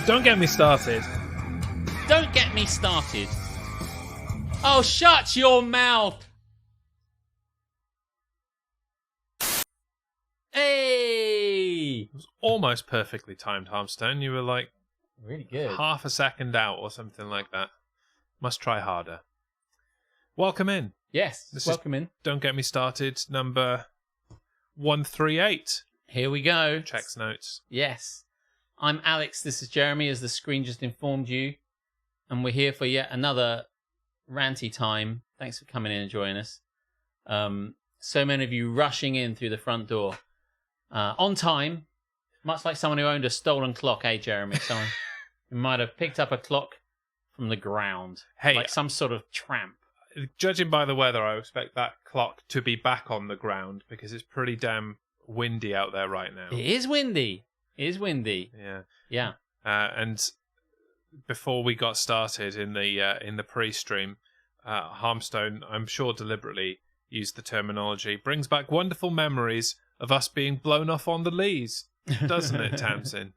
Don't get me started. Don't get me started. Oh, shut your mouth. Hey! It was almost perfectly timed, Harmstone. You were like Really good. half a second out or something like that. Must try harder. Welcome in. Yes, This welcome in. Don't Get Me Started, number 138. Here we go. Checks notes. Yes. I'm Alex, this is Jeremy, as the screen just informed you. And we're here for yet another ranty time. Thanks for coming in and joining us. So many of you rushing in through the front door. On time, much like someone who owned a stolen clock, Jeremy? Someone who might have picked up a clock from the ground. Hey, like some sort of tramp. Judging by the weather, I expect that clock to be back on the ground because it's pretty damn windy out there right now. It is windy. It is windy. Yeah. Yeah. And before we got started in the pre-stream, Harmstone, I'm sure deliberately used the terminology, brings back wonderful memories of us being blown off on the Lees, doesn't it, Tamsin?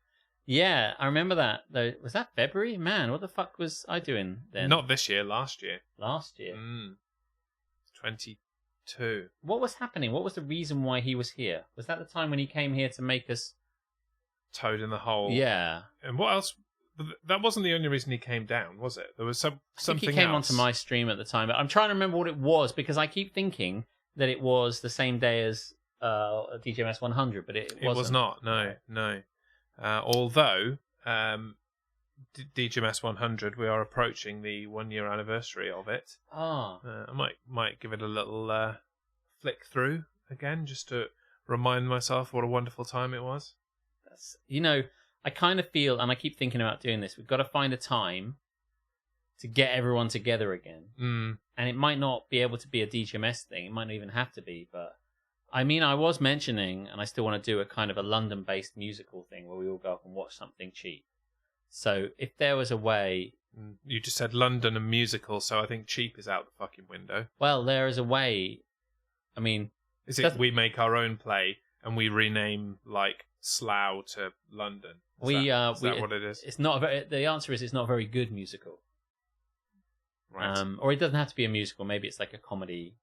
Yeah, I remember that. Though, was that February? Man, what the fuck was I doing then? Not this year, last year. Last year. 22. What was happening? What was the reason why he was here? Was that the time when he came here to make us... Toad in the hole. Yeah. And what else? That wasn't the only reason he came down, was it? There was something else. I think he came onto my stream at the time, but I'm trying to remember what it was because I keep thinking that it was the same day as DGMS 100, but it wasn't. It was not. No. Although DGMS 100, we are approaching the 1 year anniversary of it. Ah. I might give it a little flick through again, just to remind myself what a wonderful time it was. I kind of feel, and I keep thinking about doing this, we've got to find a time to get everyone together again. And it might not be able to be a DGMS thing. It might not even have to be, but I mean, I was mentioning, and I still want to do a kind of a London-based musical thing where we all go up and watch something cheap. So if there was a way... You just said London and musical, so I think cheap is out the fucking window. Well, there is a way... I mean... Is it we make our own play and we rename, like, Slough to London? Is that what it is? It's not the answer is it's not a very good musical. Right. Or it doesn't have to be a musical. Maybe it's like a comedy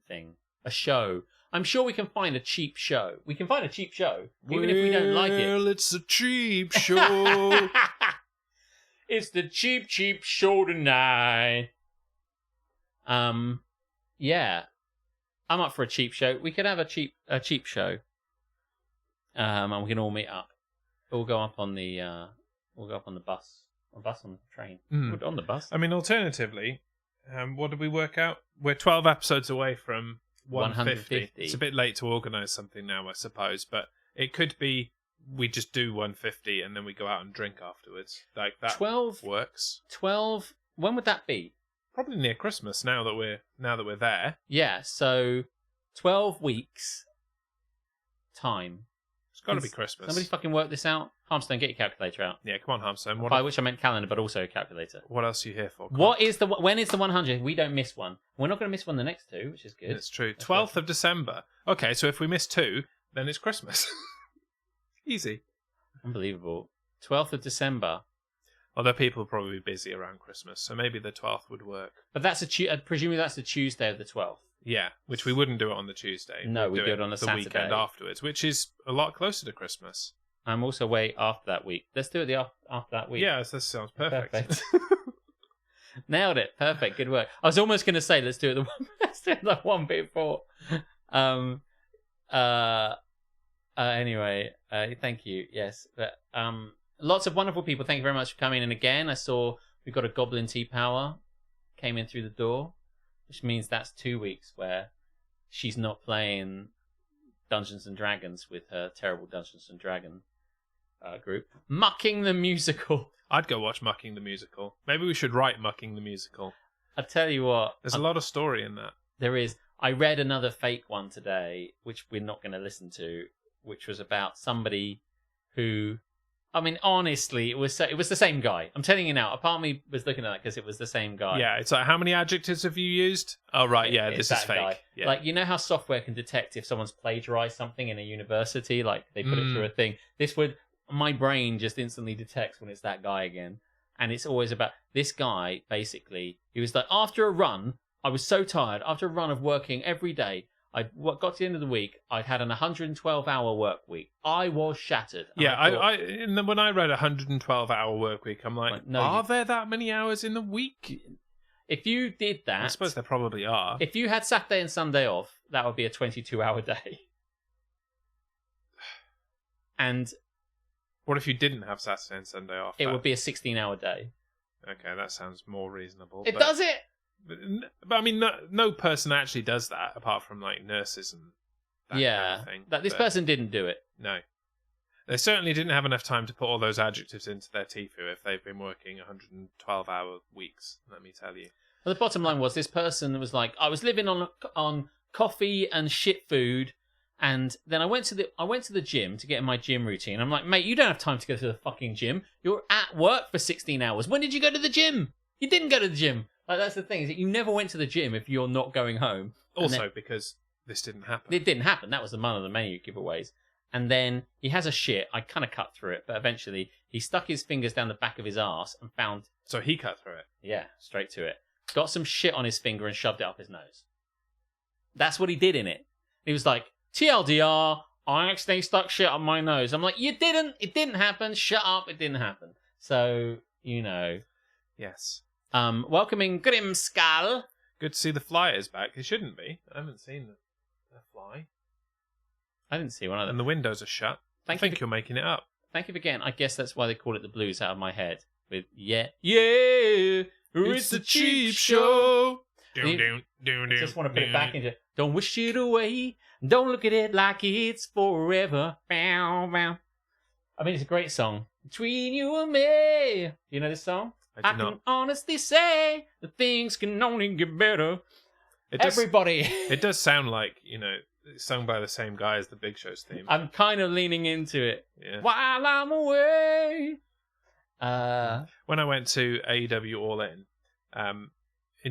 thing. A show. I'm sure we can find a cheap show. We can find a cheap show, even if we don't like it. Well, it's a cheap show. It's the cheap show tonight. Yeah. I'm up for a cheap show. We could have a cheap show. And we can all meet up. We'll go up on the bus. On the train. On the bus. I mean, alternatively, what did we work out? We're 12 episodes away from 150. It's a bit late to organise something now, I suppose, but it could be we just do 150 and then we go out and drink afterwards. Like that 12 works. 12. When would that be? Probably near Christmas. Now that we're there. Yeah. So 12 weeks time. It's got to be Christmas. Somebody fucking work this out. Harmstone, get your calculator out. Yeah, come on, Harmstone. By which I meant calendar, but also a calculator. What else are you here for? When is the 100? We don't miss one. We're not going to miss one the next two, which is good. It's true. 12th of December. Okay, so if we miss two, then it's Christmas. Easy. Unbelievable. 12th of December. Although people will probably be busy around Christmas, so maybe the 12th would work. But that's presumably that's the Tuesday of the 12th. Yeah, which we wouldn't do it on the Tuesday. No, we'd do it on the Saturday. Weekend afterwards, which is a lot closer to Christmas. I'm also away after that week. Let's do it after that week. Yeah, that sounds perfect. Nailed it. Perfect. Good work. I was almost going to say let's do it the one before. Anyway, thank you. Yes, but lots of wonderful people. Thank you very much for coming in again. I saw we got a Goblin Tea Power came in through the door, which means that's 2 weeks where she's not playing Dungeons and Dragons with her terrible Dungeons and Dragon group. Mucking the Musical. I'd go watch Mucking the Musical. Maybe we should write Mucking the Musical. I tell you what. There's a lot of story in that. There is. I read another fake one today, which we're not going to listen to, which was about somebody who... I mean, honestly, it was the same guy. I'm telling you now. A part of me was looking at that because it was the same guy. Yeah, it's like, how many adjectives have you used? Oh, right, yeah, this is fake. Yeah. Like, you know how software can detect if someone's plagiarized something in a university? Like, they put it through a thing. This would my brain just instantly detects when it's that guy again. And it's always about this guy, basically. He was like, after a run, I was so tired. After a run of working every day, I got to the end of the week, I'd had an 112-hour work week. I was shattered. And when I read 112-hour work week, I'm like, no, are there that many hours in the week? If you did that... I suppose there probably are. If you had Saturday and Sunday off, that would be a 22-hour day. And... What if you didn't have Saturday and Sunday off? It would be a 16-hour day. Okay, that sounds more reasonable. Does it? But I mean, no person actually does that, apart from like nurses and that kind of thing. This person didn't do it. No. They certainly didn't have enough time to put all those adjectives into their TIFU if they've been working 112-hour weeks, let me tell you. Well, the bottom line was this person was like, I was living on coffee and shit food. And then I went to the gym to get in my gym routine. I'm like, mate, you don't have time to go to the fucking gym. You're at work for 16 hours. When did you go to the gym? You didn't go to the gym. Like, that's the thing, is that you never went to the gym if you're not going home. Also, because this didn't happen. It didn't happen. That was one of the menu giveaways. And then he has a shit. I kind of cut through it, but eventually he stuck his fingers down the back of his arse and found... So he cut through it? Yeah, straight to it. Got some shit on his finger and shoved it up his nose. That's what he did in it. He was like, TLDR, I accidentally stuck shit on my nose. I'm like, you didn't. It didn't happen. Shut up. It didn't happen. So, you know. Yes. Welcoming Grimskal. Good to see the flyers back. It shouldn't be. I haven't seen the fly. I didn't see one of them. And the windows are shut. I think you're making it up. Thank you again. I guess that's why they call it the blues out of my head. With, it's a cheap show. I just want to put it back into, don't wish it away. Don't look at it like it's forever. Bow, bow. I mean, it's a great song. Between you and me. You know this song? I can honestly say that things can only get better. Everybody. It does sound like, it's sung by the same guy as the Big Show's theme. I'm kind of leaning into it. Yeah. While I'm away. When I went to AEW All In,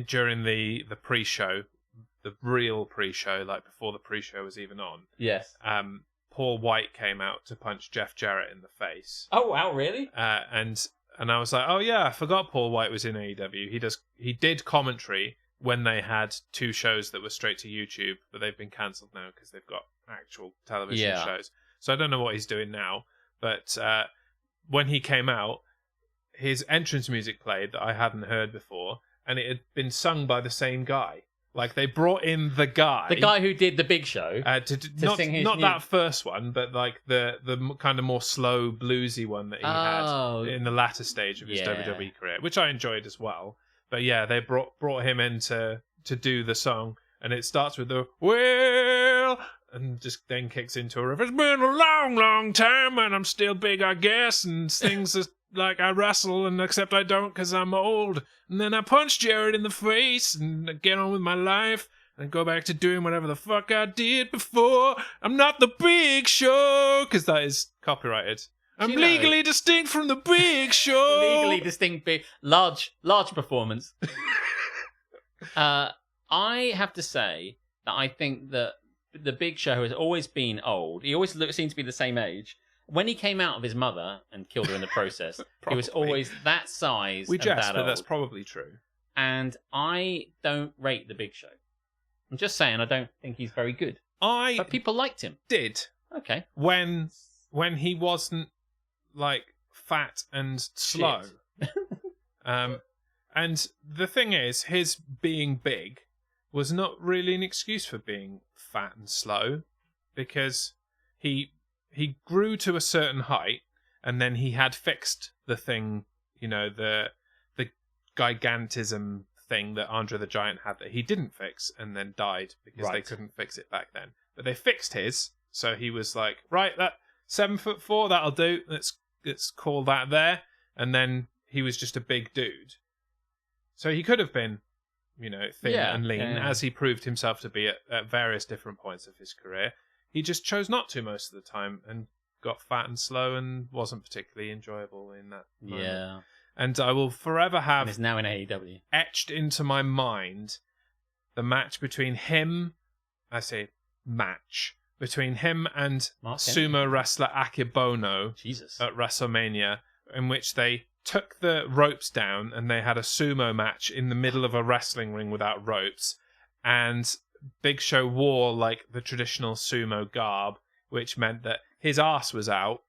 during the pre-show, the real pre-show, like before the pre-show was even on. Yes. Paul White came out to punch Jeff Jarrett in the face. Oh wow, really? And I was like, oh yeah, I forgot Paul White was in AEW. He did commentary when they had two shows that were straight to YouTube, but they've been cancelled now because they've got actual television shows. So I don't know what he's doing now, but when he came out, his entrance music played that I hadn't heard before, and it had been sung by the same guy. Like, they brought in the guy who did the Big Show to sing his that first one, but like the kind of more slow bluesy one that he had in the latter stage of his WWE career, which I enjoyed as well. But yeah, they brought him in to do the song, and it starts with the well, and just then kicks into a riff. It's been a long, long time, and I'm still big, I guess, and things like I wrestle, and except I don't because I'm old. And then I punch Jared in the face and get on with my life and go back to doing whatever the fuck I did before. I'm not the Big Show, because that is copyrighted. I'm legally distinct from the Big Show. Legally distinct, big, large performance. I have to say that I think that the Big Show has always been old. He always seemed to be the same age. When he came out of his mother and killed her in the process, he was always that size. We jest, but old. That's probably true. And I don't rate the Big Show. I'm just saying I don't think he's very good. But people liked him. Did. Okay. When he wasn't like fat and slow. And the thing is, his being big was not really an excuse for being fat and slow, because he grew to a certain height, and then he had fixed the thing, the gigantism thing that Andre the Giant had that he didn't fix, and then died because they couldn't fix it back then. But they fixed his, so he was like, right, that 7'4", that'll do. Let's call that there. And then he was just a big dude. So he could have been, thin and lean, as he proved himself to be at various different points of his career. He just chose not to most of the time and got fat and slow and wasn't particularly enjoyable in that moment. Yeah. And I will forever have... And is now in AEW. ...etched into my mind the match between him... I say match. between him and Mark sumo wrestler Akebono Jesus. at WrestleMania, in which they took the ropes down and they had a sumo match in the middle of a wrestling ring without ropes, and Big Show wore like the traditional sumo garb, which meant that his arse was out.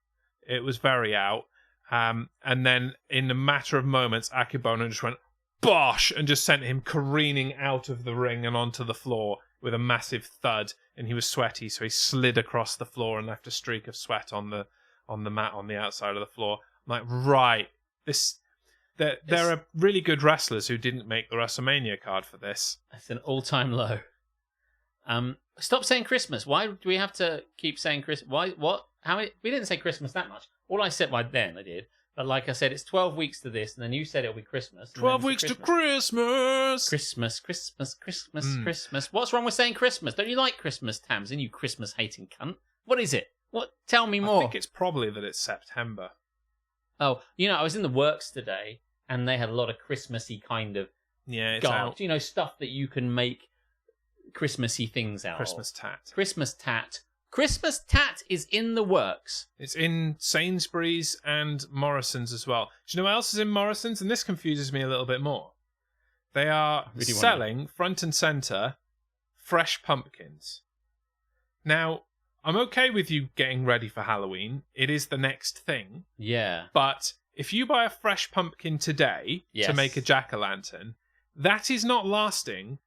It was very out. And then in a matter of moments, Akebono just went bosh and just sent him careening out of the ring and onto the floor with a massive thud. And he was sweaty, so he slid across the floor and left a streak of sweat on the mat on the outside of the floor. I'm like, right, there are really good wrestlers who didn't make the WrestleMania card for this. It's an all-time low. Stop saying Christmas. Why do we have to keep saying Christmas? Why? What? How many? We didn't say Christmas that much. All I said, then I did. But like I said, it's 12 weeks to this, and then you said it'll be Christmas. 12 weeks to Christmas! Christmas. What's wrong with saying Christmas? Don't you like Christmas, Tamsin, you Christmas-hating cunt? What is it? What? Tell me more. I think it's probably that it's September. Oh, I was in the works today, and they had a lot of Christmassy kind of it's garb. out. Stuff that you can make Christmassy things out Christmas of. tat. Christmas tat. Christmas tat is in the works. It's in Sainsbury's and Morrison's as well. Do you know what else is in Morrison's? And this confuses me a little bit more. They are selling front and centre fresh pumpkins. Now, I'm okay with you getting ready for Halloween. It is the next thing. Yeah. But if you buy a fresh pumpkin today to make a jack-o'-lantern, that is not lasting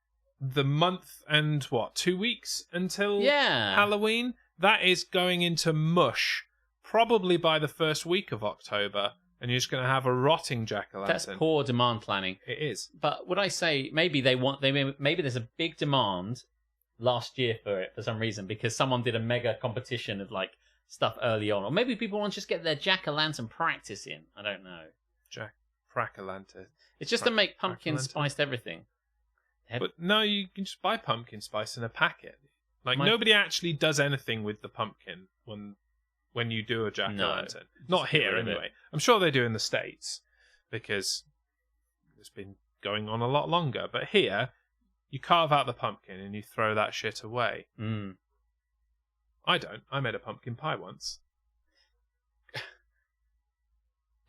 the month and 2 weeks until Halloween. That is going into mush probably by the first week of October, and you're just going to have a rotting jack-o'-lantern. That's poor demand planning. It is. But would I say maybe maybe there's a big demand last year for it for some reason, because someone did a mega competition of like stuff early on, or maybe people want to just get their jack-o'-lantern practice in. I don't know. Jack-o'-lantern. It's just to make pumpkin spiced everything. But no, you can just buy pumpkin spice in a packet. Like, nobody actually does anything with the pumpkin when you do a jack-o'-lantern. Not here, anyway. I'm sure they do in the States, because it's been going on a lot longer. But here, you carve out the pumpkin and you throw that shit away. Mm. I don't. I made a pumpkin pie once.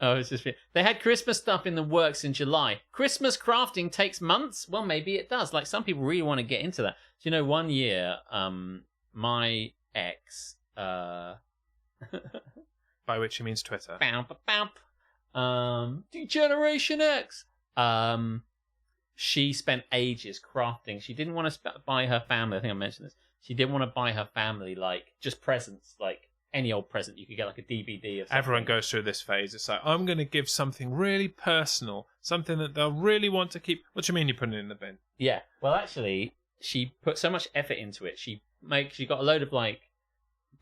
Oh, it's just they had Christmas stuff in the works in July. Christmas crafting takes months? Well, maybe it does. Like, some people really want to get into that. Do you know, one year, my ex, by which he means Twitter. Degeneration X. She spent ages crafting. She didn't want to buy her family. I think I mentioned this. She didn't want to buy her family like just presents, like any old present. You could get like a DVD of something. Everyone goes through this phase. It's like, I'm going to give something really personal, something that they'll really want to keep. What do you mean you're putting it in the bin? Yeah. Well, actually, she put so much effort into it. She got a load of like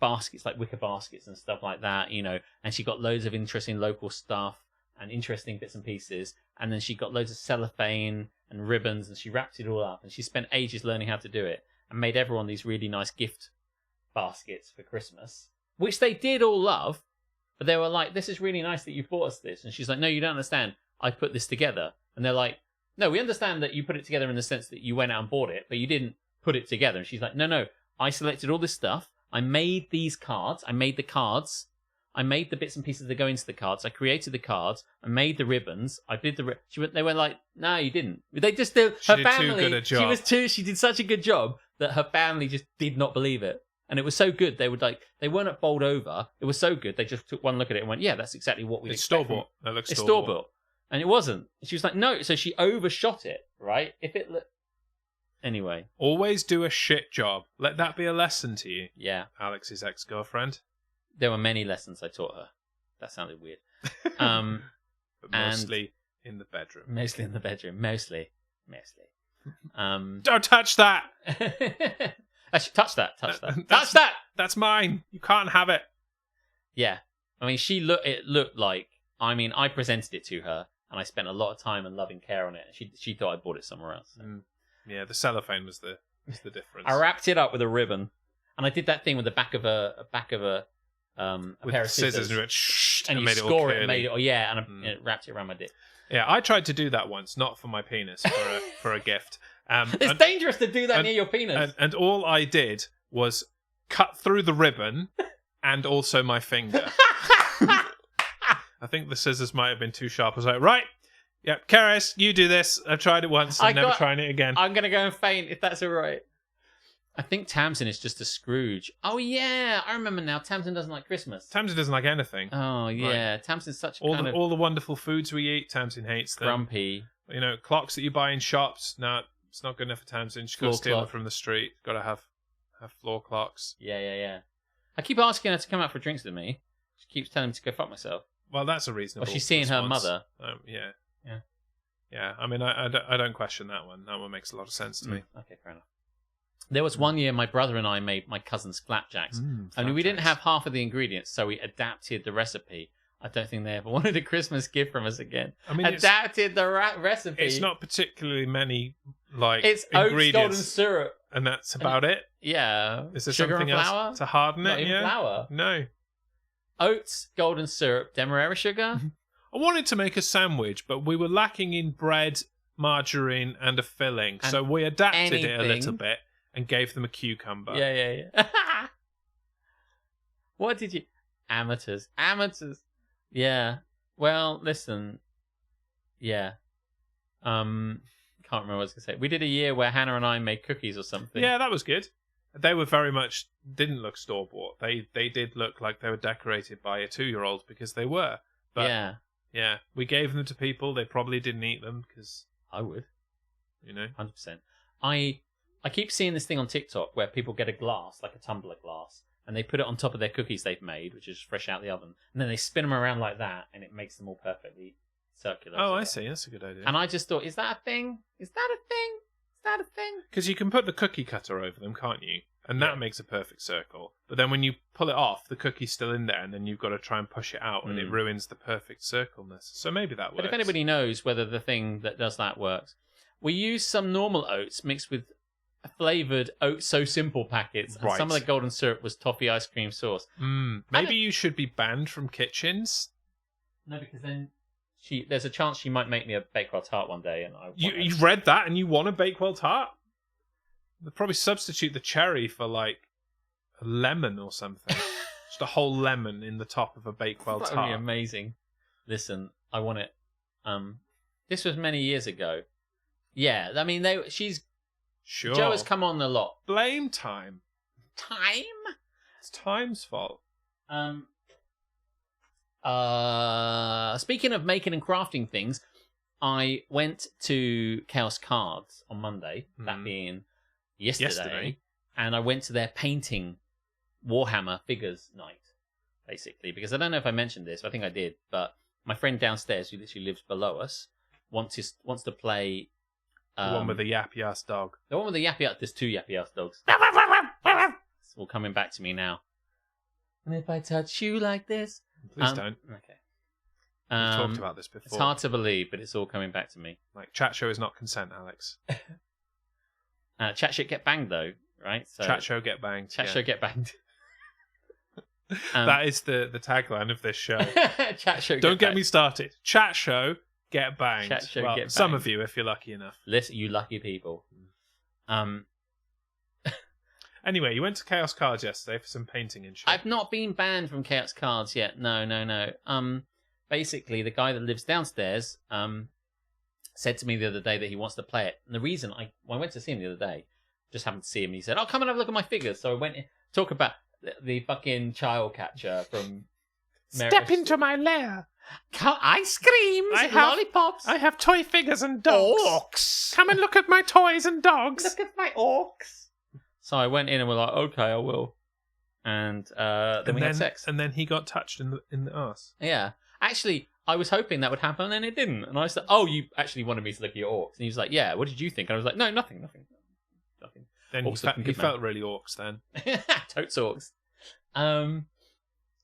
baskets, like wicker baskets and stuff like that, and she got loads of interesting local stuff and interesting bits and pieces. And then she got loads of cellophane and ribbons, and she wrapped it all up. And she spent ages learning how to do it and made everyone these really nice gift baskets for Christmas, which they did all love. But they were like, this is really nice that you bought us this. And she's like, no, you don't understand. I put this together. And they're like, no, we understand that you put it together in the sense that you went out and bought it, but you didn't put it together. And she's like, no, I selected all this stuff. I made these cards. I made the cards. I made the bits and pieces that go into the cards. I created the cards. I made the ribbons. I did the. They were like, no, you didn't. They just did. Her family. Too good a job. She did such a good job that her family just did not believe it, and it was so good. They weren't bowled over. It was so good. They just took one look at it and went, yeah, that's exactly what we. It's store bought. That looks it's store bought, and it wasn't. She was like, no. So she overshot it, right? Anyway, always do a shit job. Let that be a lesson to you. Yeah, Alex's ex-girlfriend. There were many lessons I taught her. That sounded weird. But mostly in the bedroom. Mostly in the bedroom. Mostly. Don't touch that! Actually, touch that. Touch that! That's mine. You can't have it. Yeah. I mean, it looked like... I mean, I presented it to her, and I spent a lot of time and loving care on it. And she thought I bought it somewhere else. So. Yeah, the cellophane was the difference. I wrapped it up with a ribbon, and I did that thing with the back of a pair of scissors, and you went shh, and you made score it, and made it. Oh yeah, and it wrapped it around my dick. Yeah, I tried to do that once, not for my penis, for a gift. It's dangerous to do that near your penis. And all I did was cut through the ribbon and also my finger. I think the scissors might have been too sharp. I was like, right, yep, Karis, you do this. I've tried it once. I'm never trying it again. I'm going to go and faint if that's all right. I think Tamsin is just a Scrooge. Oh, yeah, I remember now. Tamsin doesn't like Christmas. Tamsin doesn't like anything. Oh, yeah. Like, Tamsin's such a all the wonderful foods we eat, Tamsin hates them. Grumpy. You know, clocks that you buy in shops, no, it's not good enough for Tamsin. She's got to steal them from the street. Got to have floor clocks. Yeah. I keep asking her to come out for drinks with me. She keeps telling me to go fuck myself. Well, that's a reasonable Well, she's seeing response. her mother. Yeah. I mean, I don't question that one. That one makes a lot of sense to me. Okay, fair enough. There was one year my brother and I made my cousin's flapjacks. Only we didn't have half of the ingredients, so we adapted the recipe. I don't think they ever wanted a Christmas gift from us again. I mean, adapted the recipe. It's not particularly many it's ingredients. Oats, golden syrup, and that's about it. Yeah. Is there sugar something and flour? else to harden Not it? even flour. No. Oats, golden syrup, demerara sugar. I wanted to make a sandwich, but we were lacking in bread, margarine, and a filling, and so we adapted it a little bit and gave them a cucumber. Yeah. What did you? Amateurs. Yeah. Well, listen. Yeah. Can't remember what I was going to say. We did a year where Hannah and I made cookies or something. Yeah, that was good. They were very much didn't look store bought. They did look like they were decorated by a 2-year-old because they were. But yeah, we gave them to people. They probably didn't eat them because I would. 100%. I keep seeing this thing on TikTok where people get a glass, like a tumbler glass, and they put it on top of their cookies they've made, which is fresh out the oven, and then they spin them around like that, and it makes them all perfectly circular. Oh, I see. That's a good idea. And I just thought, is that a thing? Is that a thing? Because you can put the cookie cutter over them, can't you? And that makes a perfect circle. But then when you pull it off, the cookie's still in there, and then you've got to try and push it out, and it ruins the perfect circleness. So maybe that works. But if anybody knows whether the thing that does that works, we use some normal oats mixed with flavoured Oats So Simple packets, and some of the golden syrup was toffee ice cream sauce. Maybe you should be banned from kitchens. No, because then there's a chance she might make me a Bakewell tart one day, and you read that and you want a Bakewell tart? They'll probably substitute the cherry for like a lemon or something. Just a whole lemon in the top of a Bakewell tart. That would be amazing. Listen, I want it. This was many years ago. Yeah, I mean, she's. Sure. Jo has come on a lot. Blame time. Time? It's Time's fault. Speaking of making and crafting things, I went to Chaos Cards on Monday, that being yesterday, and I went to their painting Warhammer figures night, basically, because I don't know if I mentioned this, I think I did, but my friend downstairs, who literally lives below us, wants to play... the one with the yappy ass dog. The one with the yappy ass... There's 2 yappy ass dogs. It's all coming back to me now. And if I touch you like this... Please don't. Okay. We've talked about this before. It's hard to believe, but it's all coming back to me. Like, chat show is not consent, Alex. Chat shit get banged, though, right? So, chat show get banged. Chat show get banged. That is the tagline of this show. Chat show Don't get me started. Chat show get banged. Chat show well, get banged. Some of you, if you're lucky enough. Listen, you lucky people. Anyway, you went to Chaos Cards yesterday for some painting and shit. I've not been banned from Chaos Cards yet. No. Basically, the guy that lives downstairs said to me the other day that he wants to play it. And the reason I went to see him the other day, just happened to see him, and he said, "Oh, come and have a look at my figures." So I went in, talk about the fucking child catcher from... Step into my lair. Ice creams, lollipops. I have toy figures and dogs. Orcs. Come and look at my toys and dogs. Look at my orcs. So I went in and was like, okay, I will. And then we had sex. And then he got touched in the arse. Yeah. Actually, I was hoping that would happen, and it didn't. And I said, "Oh, you actually wanted me to look at your orcs?" And he was like, "Yeah, what did you think?" And I was like, "No, nothing. Then he felt really orcs then. Totes orcs.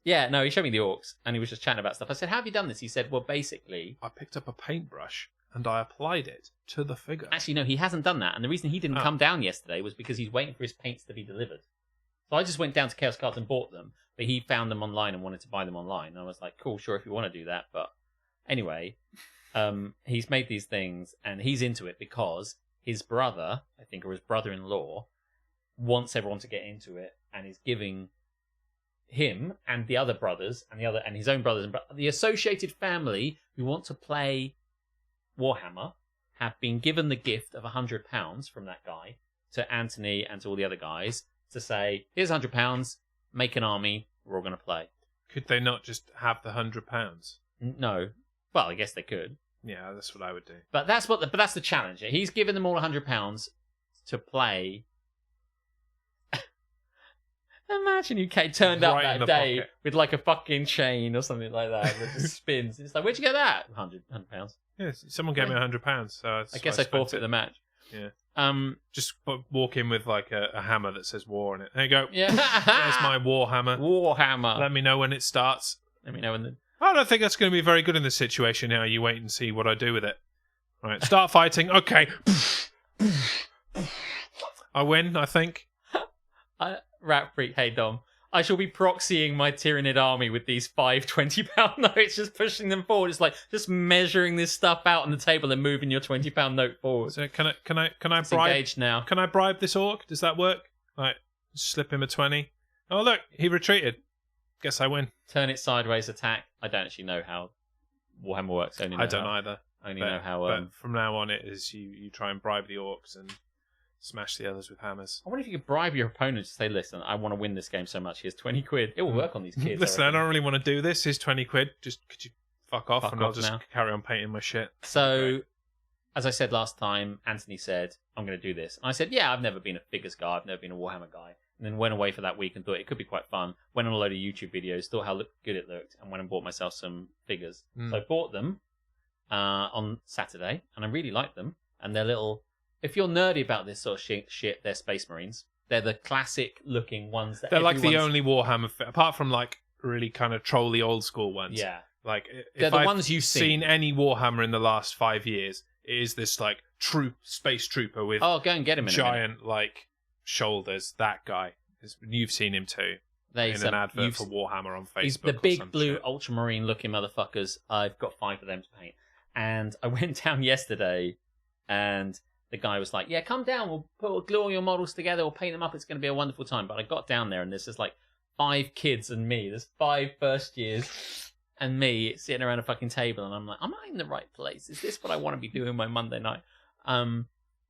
Yeah, no, he showed me the orcs, and he was just chatting about stuff. I said, "How have you done this?" He said, "Well, basically... I picked up a paintbrush, and I applied it to the figure." Actually, no, he hasn't done that. And the reason he didn't come down yesterday was because he's waiting for his paints to be delivered. So I just went down to Chaos Cards and bought them, but he found them online and wanted to buy them online. And I was like, cool, sure, if you want to do that. But anyway, he's made these things, and he's into it because his brother, I think, or his brother-in-law, wants everyone to get into it and is giving him and the other brothers and his own brothers and the associated family who want to play Warhammer have been given the gift of £100 from that guy to Anthony and to all the other guys to say, here's £100, make an army, we're all going to play. Could they not just have the £100? No. Well, I guess they could. Yeah, that's what I would do. But that's the challenge. He's given them all £100 to play. Imagine you turned up that day with like a fucking chain or something like that that just spins. It's like, where'd you get that? £100. Yeah, someone gave me £100, so I guess I forfeit the match. Yeah. Just walk in with like a hammer that says war on it. There you go. Yeah. There's my Warhammer. Warhammer. Let me know when it starts. Let me know when I don't think that's going to be very good in this situation. Now you wait and see what I do with it. Right, start fighting. Okay. I win, I think. Rat Freak, hey Dom. I shall be proxying my Tyranid army with these 5 £20 notes, just pushing them forward. It's like just measuring this stuff out on the table and moving your £20 note forward. So can I It's bribe? Engaged now. Can I bribe this orc? Does that work? Like, slip him a 20. Oh look, he retreated. Guess I win. Turn it sideways, attack. I don't actually know how Warhammer works. I don't either. Know how. But from now on, it is you try and bribe the orcs and smash the others with hammers. I wonder if you could bribe your opponent to say, "Listen, I want to win this game so much. Here's 20 quid. It will work on these kids." Listen, I don't really want to do this. Here's 20 quid. Just could you fuck off and I'll just now. carry on painting my shit. So, as I said last time, Anthony said, "I'm going to do this." And I said, "Yeah, I've never been a figures guy. I've never been a Warhammer guy." And then went away for that week and thought it could be quite fun. Went on a load of YouTube videos, thought how good it looked, and went and bought myself some figures. So I bought them on Saturday, and I really like them. And they're little... If you're nerdy about this sort of shit, they're Space Marines. They're the classic-looking ones. That they're like the only Warhammer... apart from, like, really kind of trolly old-school ones. Yeah. Like, they're the I've ones you've seen any Warhammer in the last 5 years, it is this, like, space trooper with go and get him in giant, like... shoulders. That guy, you've seen him too in an advert for Warhammer on Facebook. He's the big blue ultramarine looking motherfuckers. I've got 5 of them to paint, and I went down yesterday, and the guy was like, "Yeah, come down. We'll glue all your models together. We'll paint them up. It's going to be a wonderful time." But I got down there, and there's just like 5 kids and me. There's 5 first years and me sitting around a fucking table, and I'm like, "Am I in the right place? Is this what I want to be doing my Monday night?"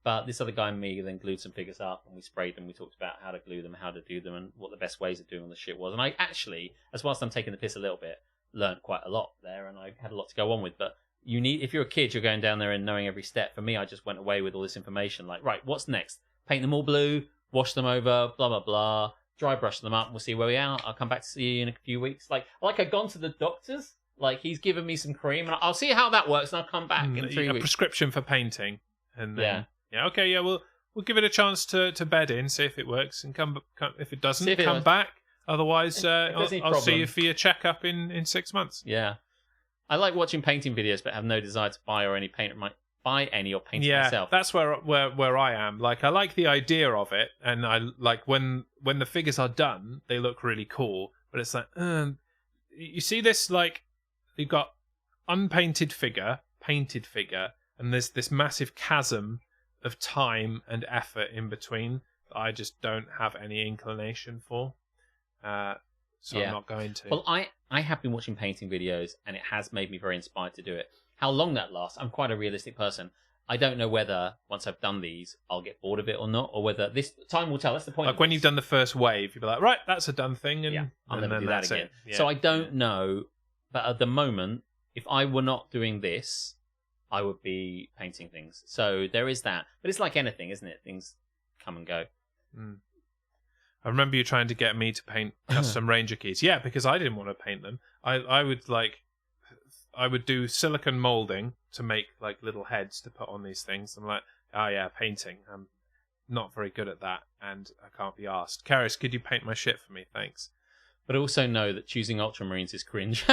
But this other guy and me then glued some figures up, and we sprayed them. We talked about how to glue them, how to do them, and what the best ways of doing all the shit was. And I actually, as whilst I'm taking the piss a little bit, learned quite a lot there, and I had a lot to go on with. But if you're a kid, you're going down there and knowing every step. For me, I just went away with all this information. Like, right, what's next? Paint them all blue, wash them over, blah, blah, blah, dry brush them up, and we'll see where we are. I'll come back to see you in a few weeks. Like I've gone to the doctor's. Like, he's given me some cream, and I'll see how that works, and I'll come back in 3 weeks. A prescription for painting. And then, yeah. Okay, yeah, we'll give it a chance to bed in, see if it works, and come if it doesn't, come back. Otherwise, I'll see you for your checkup in 6 months. Yeah, I like watching painting videos, but have no desire to buy or paint myself. That's where I am. Like, I like the idea of it, and I like when the figures are done, they look really cool. But it's like, you see this, like, you've got unpainted figure, painted figure, and there's this massive chasm of time and effort in between that I just don't have any inclination for. So I'm not going to. Well, I have been watching painting videos, and it has made me very inspired to do it. How long that lasts, I'm quite a realistic person. I don't know whether, once I've done these, I'll get bored of it or not, or whether this time will tell. That's the point. Like when you've done the first wave, you'll be like, right, that's a done thing, and I'll never do that again. Yeah. So I don't know, but at the moment, if I were not doing this, I would be painting things. So there is that. But it's like anything, isn't it? Things come and go. Mm. I remember you trying to get me to paint custom Ranger keys. Yeah, because I didn't want to paint them. I would do silicone molding to make like little heads to put on these things. I'm like, oh yeah, painting. I'm not very good at that, and I can't be asked. Karis, could you paint my shit for me? Thanks. But also know that choosing Ultramarines is cringe.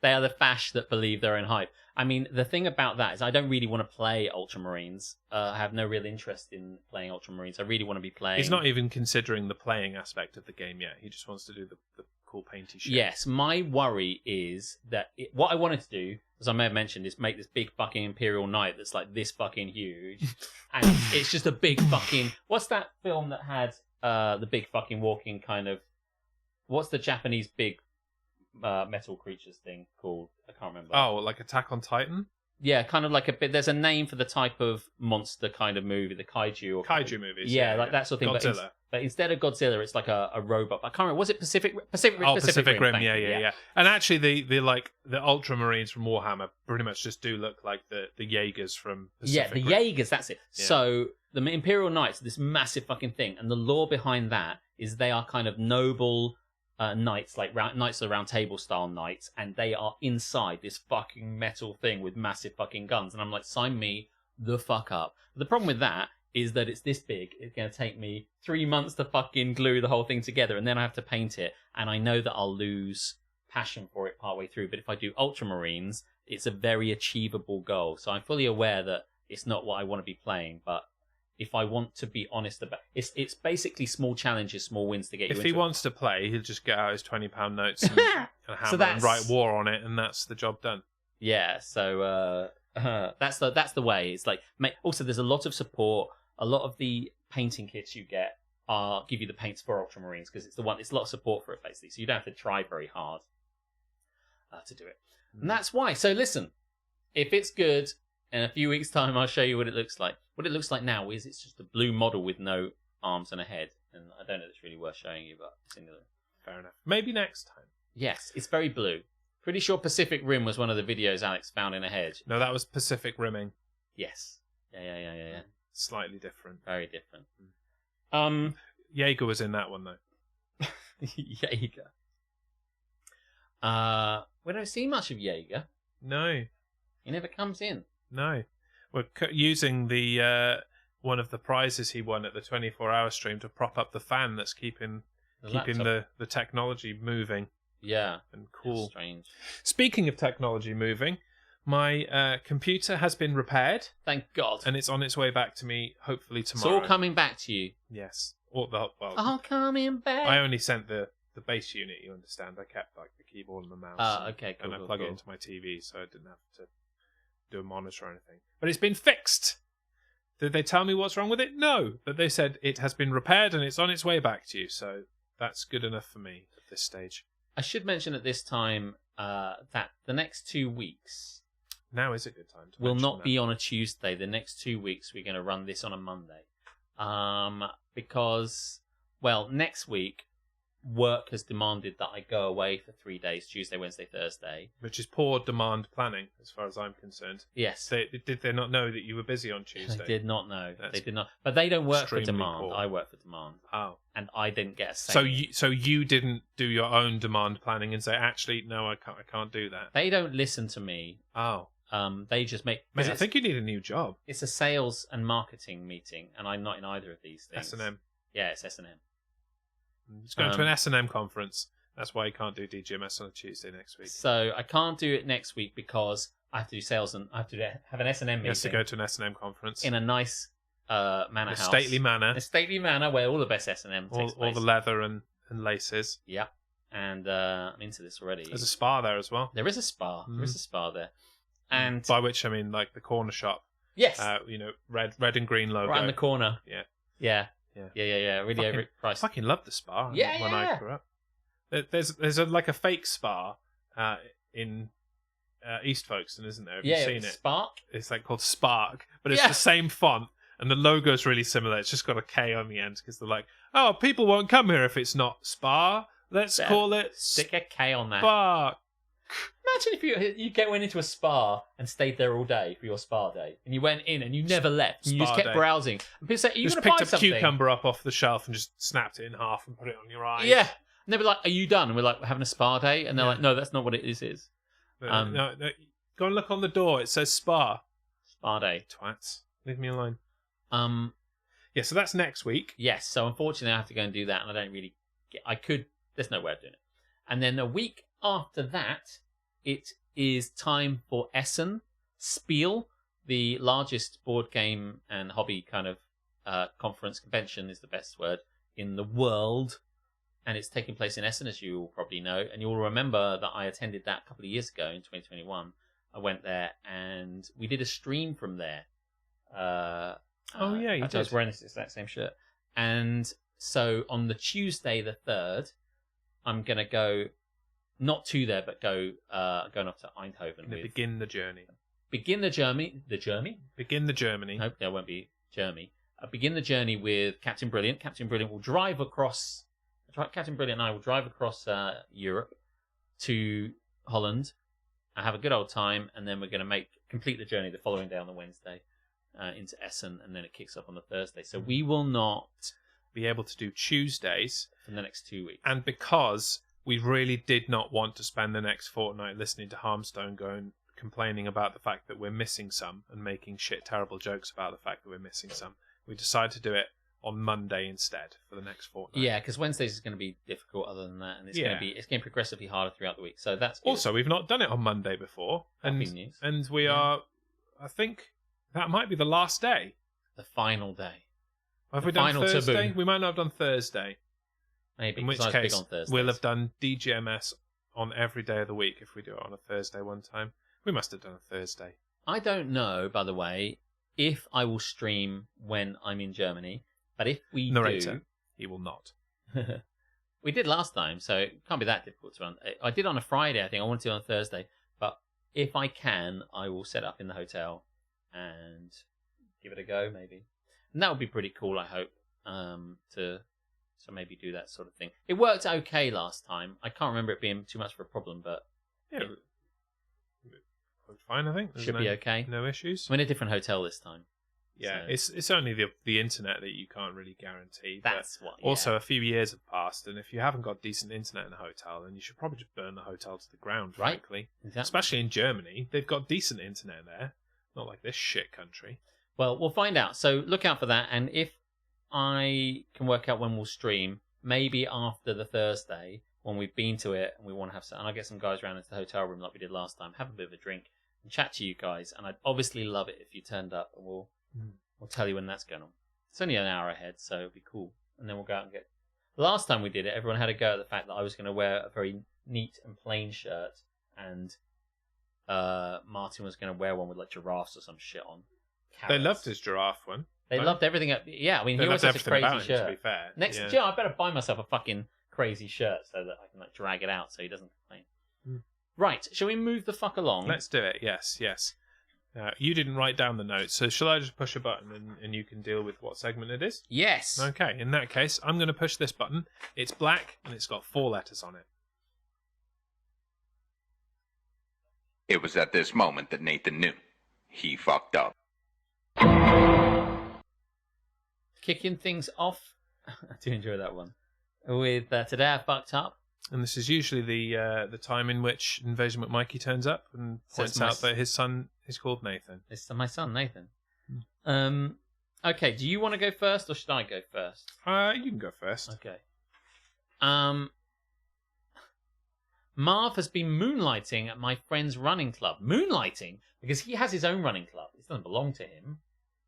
They are the fash that believe their own hype. I mean, the thing about that is I don't really want to play Ultramarines. I have no real interest in playing Ultramarines. I really want to be playing... He's not even considering the playing aspect of the game yet. He just wants to do the cool painty shit. Yes, my worry is that what I wanted to do, as I may have mentioned, is make this big fucking Imperial Knight that's like this fucking huge. And it's just a big fucking... What's that film that had the big fucking walking kind of... What's the Japanese big metal creatures thing called? I can't remember. Oh, like Attack on Titan? Yeah, kind of like a bit. There's a name for the type of monster kind of movie, the kaiju. Or Kaiju movies. Yeah, like that sort of thing. Godzilla. But instead of Godzilla, it's like a robot. I can't remember. Was it Pacific Rim? Pacific Rim. Thank you. Yeah. And actually, the Ultramarines from Warhammer pretty much just do look like the Jaegers from Pacific Rim. Jaegers. That's it. Yeah. So the Imperial Knights, this massive fucking thing, and the lore behind that is they are kind of noble knights, like Knights of the Round Table style knights, and they are inside this fucking metal thing with massive fucking guns. And I'm like, sign me the fuck up. But the problem with that is that it's this big. It's going to take me 3 months to fucking glue the whole thing together, and then I have to paint it. And I know that I'll lose passion for it partway through. But if I do Ultramarines, it's a very achievable goal. So I'm fully aware that it's not what I want to be playing, but if I want to be honest about it's basically small challenges, small wins to get you into If he wants to play, he'll just get out his £20 notes and a hammer and write war on it, and that's the job done. Yeah, so that's the way. It's like, also there's a lot of support. A lot of the painting kits you get give you the paints for Ultramarines because it's a lot of support for it basically. So you don't have to try very hard to do it, and that's why. So listen, if it's good, in a few weeks' time, I'll show you what it looks like. What it looks like now is it's just a blue model with no arms and a head. And I don't know if it's really worth showing you, but it's in the... Fair enough. Maybe next time. Yes, it's very blue. Pretty sure Pacific Rim was one of the videos Alex found in a hedge. No, that was Pacific Rimming. Yes. Yeah. Slightly different. Very different. Jaeger was in that one, though. Jaeger. We don't see much of Jaeger. No. He never comes in. No. We're using the one of the prizes he won at the 24-hour stream to prop up the fan that's keeping the technology moving. Yeah. And cool. That's strange. Speaking of technology moving, my computer has been repaired. Thank God. And it's on its way back to me, hopefully tomorrow. It's all coming back to you. Yes. All coming back. I only sent the base unit, you understand. I kept like the keyboard and the mouse. Okay, cool. And I plug it into my TV, so I didn't have to do a monitor or anything. But it's been fixed. Did they tell me what's wrong with it? No. But they said it has been repaired and it's on its way back to you. So that's good enough for me at this stage. I should mention at this time that the next 2 weeks... Now is a good time to will not be on a Tuesday. The next 2 weeks we're going to run this on a Monday. Because, well, next week work has demanded that I go away for 3 days, Tuesday, Wednesday, Thursday. Which is poor demand planning, as far as I'm concerned. Yes. Did they not know that you were busy on Tuesday? They did not know. They did not. But they don't work for extremely demand. poor. I work for demand. Oh. And I didn't get a say. So you didn't do your own demand planning and say, actually, no, I can't do that. They don't listen to me. Oh. They just make... Mate, I think you need a new job. It's a sales and marketing meeting, and I'm not in either of these things. S&M. Yeah, it's S&M. It's going to an S&M conference. That's why you can't do DGMS on a Tuesday next week. So I can't do it next week because I have to do sales and I have to have an S&M meeting. He has to go to an S&M conference. In a nice manor house. Stately manor. A stately manor where all the best S&M takes place. All the leather and laces. Yeah. And I'm into this already. There's a spa there as well. There is a spa. There is a spa there. And by which I mean like the corner shop. Yes. Red and green logo. Right in the corner. Yeah. Yeah. Really overpriced. I fucking loved the spa. When I grew up. There's a fake spa in East Folkestone, isn't there? Have you seen it? Spark. It's called Spark, but it's the same font, and the logo's really similar. It's just got a K on the end because they're like, oh, people won't come here if it's not Spa. Let's call it Stick a K on that. Spark. Imagine if you went into a spa and stayed there all day for your spa day, and you went in and you never left, and you just kept browsing. And people say, "Are you going to buy something?" Just picked a cucumber up off the shelf and just snapped it in half and put it on your eye. Yeah, and they'd be like, "Are you done?" And we're like, "We're having a spa day," and they're like, "No, that's not what it is." No, go and look on the door. It says spa. Spa day. Twats. Leave me alone. Yeah, so that's next week. Yes. So unfortunately, I have to go and do that, and I don't really. There's no way of doing it. And then a week after that, it is time for Essen Spiel, the largest board game and hobby kind of convention is the best word in the world. And it's taking place in Essen, as you all probably know. And you'll remember that I attended that a couple of years ago in 2021. I went there and we did a stream from there. You did. I was wearing this exact same shirt. And So on the Tuesday the 3rd, I'm going to go, not to there, but going off to Eindhoven. Begin the journey. Begin the journey. Begin the journey. Nope, there won't be journey. Begin the journey with Captain Brilliant. Captain Brilliant will drive across. Captain Brilliant and I will drive across Europe to Holland. I have a good old time, and then we're going to complete the journey the following day on the Wednesday into Essen, and then it kicks off on the Thursday. So we will not be able to do Tuesdays for the next 2 weeks. And because we really did not want to spend the next fortnight listening to Harmstone complaining about the fact that we're missing some and making terrible jokes about the fact that we're missing some, we decided to do it on Monday instead for the next fortnight. Yeah, because Wednesdays is going to be difficult other than that, and it's getting progressively harder throughout the week. So that's good. Also, we've not done it on Monday before, and we are. I think that might be the last day, the final day. Have we done Thursday? We might not have done Thursday. Maybe. In which case, we'll have done DGMS on every day of the week if we do it on a Thursday one time. We must have done a Thursday. I don't know, by the way, if I will stream when I'm in Germany. But if we Narrator, he will not. We did last time, so it can't be that difficult to run. I did on a Friday, I think. I wanted to on a Thursday. But if I can, I will set up in the hotel and give it a go, maybe. And that would be pretty cool, I hope, to maybe do that sort of thing. It worked okay last time. I can't remember it being too much of a problem, but yeah, it worked fine, I think. Should be okay. No issues. I'm in a different hotel this time. Yeah, so. It's only the internet that you can't really guarantee. That's what. Yeah. Also, a few years have passed, and if you haven't got decent internet in a hotel, then you should probably just burn the hotel to the ground. Right. Frankly, exactly. Especially in Germany, they've got decent internet there. Not like this shit country. Well, we'll find out. So look out for that, and if I can work out when we'll stream, maybe after the Thursday when we've been to it and we want to have some, and I'll get some guys around into the hotel room like we did last time, have a bit of a drink and chat to you guys. And I'd obviously love it if you turned up, and we'll tell you when that's going on. It's only an hour ahead, so it'll be cool. And then we'll go out and get. Last time we did it, everyone had a go at the fact that I was going to wear a very neat and plain shirt, and Martin was going to wear one with like giraffes or some shit on. Carrots. They loved his giraffe one. They loved everything. Yeah, I mean, he always has a crazy shirt. To be fair. Next year, I better buy myself a fucking crazy shirt so that I can like drag it out so he doesn't complain. Right, shall we move the fuck along? Let's do it. Yes. You didn't write down the notes, so shall I just push a button and you can deal with what segment it is? Yes. Okay, in that case, I'm going to push this button. It's black and it's got 4 letters on it. It was at this moment that Nathan knew. He fucked up. Kicking things off. I do enjoy that one. With Today I Fucked Up. And this is usually the time in which Invasion McMikey turns up and points out that his son is called Nathan. It's my son, Nathan. Okay, do you want to go first or should I go first? You can go first. Okay. Marv has been moonlighting at my friend's running club. Moonlighting? Because he has his own running club. It doesn't belong to him.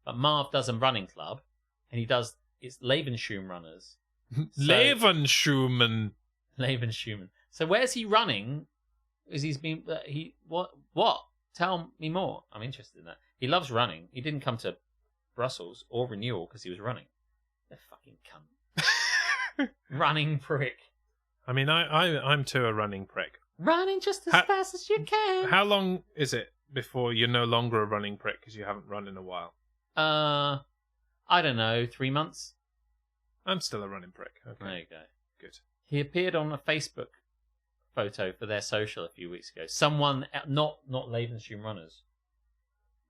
But Marv does a running club. And it's Lebensschum runners. Lebensschum. So where's he running? What? Tell me more. I'm interested in that. He loves running. He didn't come to Brussels or Renewal because he was running. The fucking cunt. Running prick. I mean, I'm too a running prick. Running just as fast as you can. How long is it before you're no longer a running prick because you haven't run in a while? I don't know, 3 months? I'm still a running prick. Okay. There you go. Good. He appeared on a Facebook photo for their social a few weeks ago. Someone, not Lebensschum runners.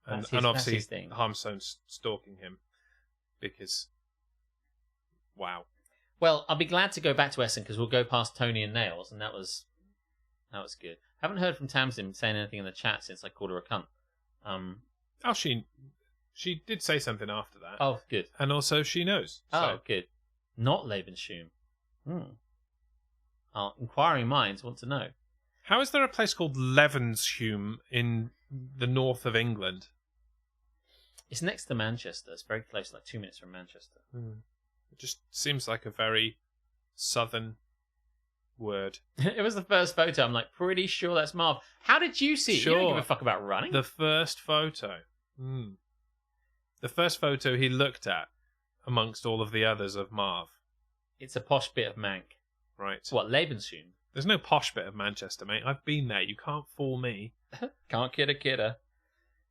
And obviously Harmstone's stalking him because, wow. Well, I'll be glad to go back to Essen because we'll go past Tony and Nails, and that was good. I haven't heard from Tamsin saying anything in the chat since I called her a cunt. She did say something after that. Oh, good. And also she knows. Oh, good. Not Lebensschum. Inquiring minds want to know. How is there a place called Levenshume in the north of England? It's next to Manchester. It's very close, like 2 minutes from Manchester. It just seems like a very southern word. It was the first photo. I'm like, pretty sure that's Marv. How did you see it? Sure. You don't give a fuck about running. The first photo. The first photo he looked at amongst all of the others of Marv. It's a posh bit of Mank. Right. What, Lebensraum? There's no posh bit of Manchester, mate. I've been there. You can't fool me. Can't kid a kidder.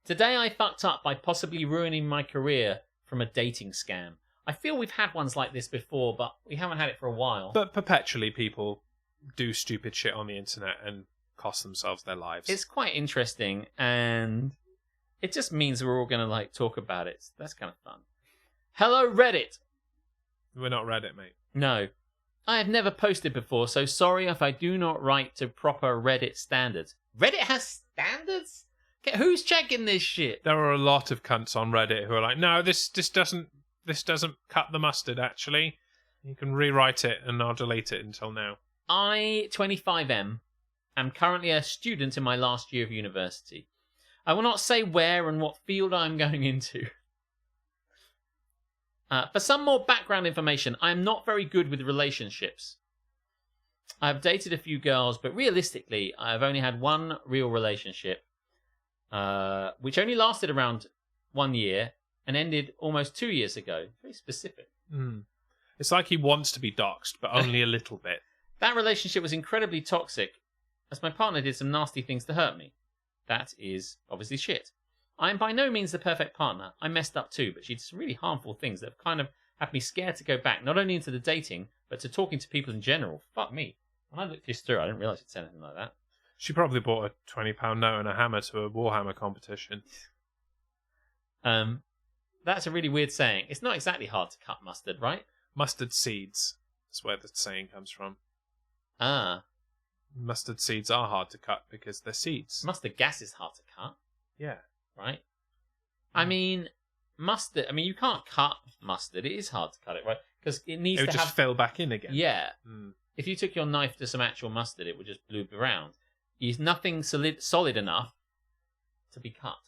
Today I fucked up by possibly ruining my career from a dating scam. I feel we've had ones like this before, but we haven't had it for a while. But perpetually people do stupid shit on the internet and cost themselves their lives. It's quite interesting, and it just means we're all going to like talk about it. So that's kind of fun. Hello, Reddit. We're not Reddit, mate. No. I have never posted before, so sorry if I do not write to proper Reddit standards. Reddit has standards? Okay, who's checking this shit? There are a lot of cunts on Reddit who are like, no, this doesn't cut the mustard, actually. You can rewrite it and I'll delete it until now. I, 25M, am currently a student in my last year of university. I will not say where and what field I'm going into. For some more background information, I am not very good with relationships. I have dated a few girls, but realistically, I have only had one real relationship, which only lasted around 1 year and ended almost 2 years ago. Very specific. It's like he wants to be doxxed, but only a little bit. That relationship was incredibly toxic, as my partner did some nasty things to hurt me. That is obviously shit. I am by no means the perfect partner. I messed up too, but she did some really harmful things that have kind of had me scared to go back, not only into the dating, but to talking to people in general. Fuck me. When I looked this through, I didn't realise she'd said anything like that. She probably bought a £20 note and a hammer to a Warhammer competition. That's a really weird saying. It's not exactly hard to cut mustard, right? Mustard seeds. That's where the saying comes from. Ah. Mustard seeds are hard to cut because they're seeds. Mustard gas is hard to cut. Yeah. Right? I mean, mustard... I mean, you can't cut mustard. It is hard to cut it, right? Because it needs It would to just have... fill back in again. Yeah. Mm. If you took your knife to some actual mustard, it would just bloop around. There's nothing solid enough to be cut.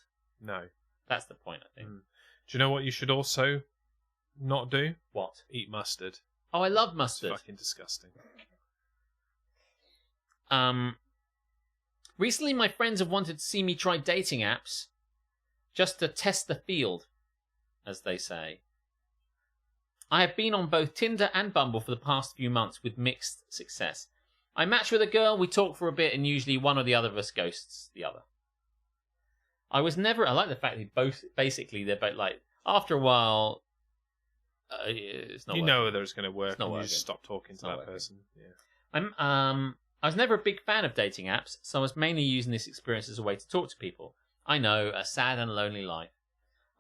No. That's the point, I think. Do you know what you should also not do? What? Eat mustard. Oh, I love mustard. It's fucking disgusting. Recently, my friends have wanted to see me try dating apps just to test the field, as they say. I have been on both Tinder and Bumble for the past few months with mixed success. I match with a girl, we talk for a bit, and usually one or the other of us ghosts the other. I like the fact that they're both like, after a while, it's not you working. know whether it's going to work, It's not and you working. just stop talking to that working. person. Yeah. I was never a big fan of dating apps, so I was mainly using this experience as a way to talk to people. I know, a sad and lonely life.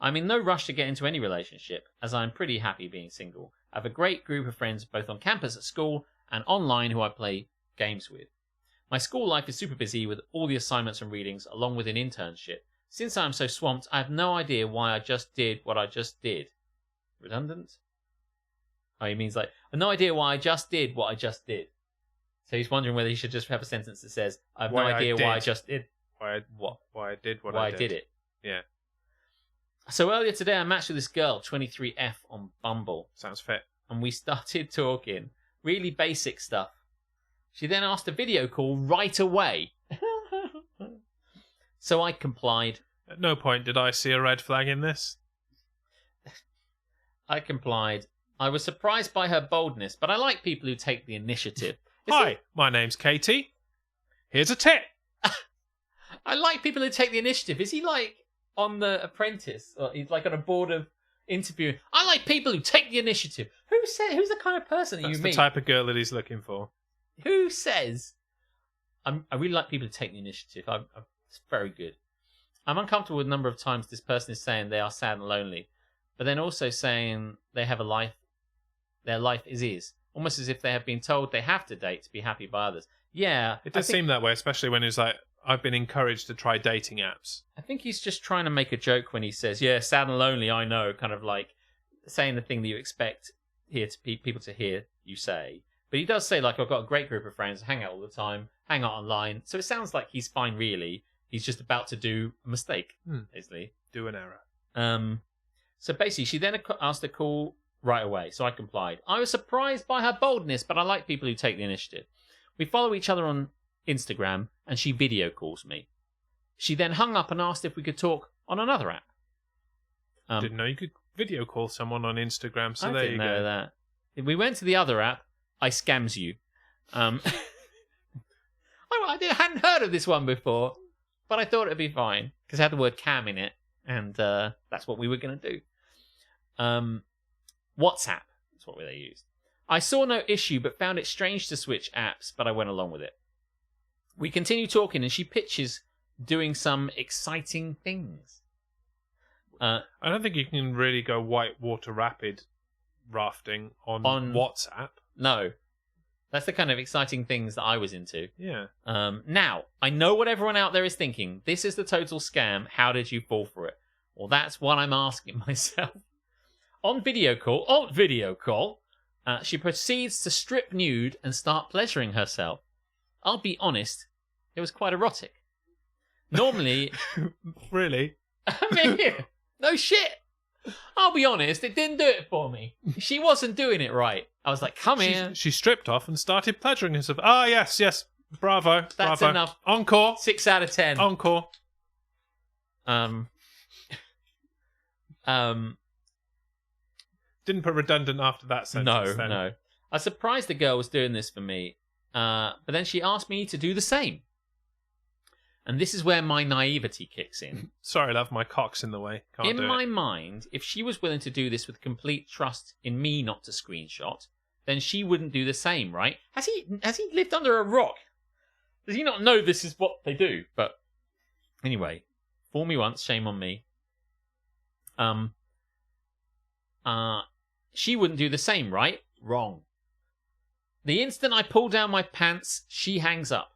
I'm in no rush to get into any relationship, as I'm pretty happy being single. I have a great group of friends both on campus at school and online who I play games with. My school life is super busy with all the assignments and readings, along with an internship. Since I am so swamped, I have no idea why I just did what I just did. Redundant? Oh, he means like, I have no idea why I just did what I just did. So he's wondering whether he should just have a sentence that says, I have no idea why I just did Why I did what why I did. I did it. Yeah. So earlier today, I matched with this girl, 23F, on Bumble. Sounds fit. And we started talking. Really basic stuff. She then asked a video call right away. So I complied. At no point did I see a red flag in this. I complied. I was surprised by her boldness, but I like people who take the initiative. Hi, my name's Katie. Here's a tip. I like people who take the initiative. Is he like on The Apprentice? Or he's like on a board of interviewing. I like people who take the initiative. Who's the kind of person that That's you the meet? type of girl that he's looking for. Who says? I really like people who take the initiative. It's very good. I'm uncomfortable with the number of times this person is saying they are sad and lonely, but then also saying they have a life. Their life is. Almost as if they have been told they have to date to be happy by others. Yeah. It does seem that way, especially when he's like, I've been encouraged to try dating apps. I think he's just trying to make a joke when he says, yeah, sad and lonely, I know, kind of like saying the thing that you expect people to hear you say. But he does say, like, I've got a great group of friends, hang out all the time, hang out online. So it sounds like he's fine, really. He's just about to do a mistake, basically. Do an error. So basically, she then asked to call right away, so I complied. I was surprised by her boldness, but I like people who take the initiative. We follow each other on Instagram, and she video calls me. She then hung up and asked if we could talk on another app. Didn't know you could video call someone on Instagram, so I there didn't you know go. that. If we went to the other app, I scams you. I hadn't heard of this one before, but I thought it'd be fine because it had the word cam in it, and that's what we were going to do. WhatsApp, that's what they used. I saw no issue, but found it strange to switch apps, but I went along with it. We continue talking, and she pitches doing some exciting things. I don't think you can really go whitewater rapid rafting on WhatsApp. No. That's the kind of exciting things that I was into. Yeah. Now, I know what everyone out there is thinking. This is the total scam. How did you fall for it? Well, that's what I'm asking myself. On video call, she proceeds to strip nude and start pleasuring herself. I'll be honest, it was quite erotic. Normally... Really? I mean, no shit. I'll be honest, it didn't do it for me. She wasn't doing it right. I was like, come here. She stripped off and started pleasuring herself. Ah, yes. Bravo. That's bravo. enough. Encore. 6 out of 10. Encore. Didn't put redundant after that sentence. No. I was surprised the girl was doing this for me. But then she asked me to do the same. And this is where my naivety kicks in. Sorry, love, my cock's in the way. Can't do it. In my mind, if she was willing to do this with complete trust in me not to screenshot, then she wouldn't do the same, right? Has he lived under a rock? Does he not know this is what they do? But anyway, fool me once, shame on me. She wouldn't do the same, right? Wrong. The instant I pull down my pants, she hangs up.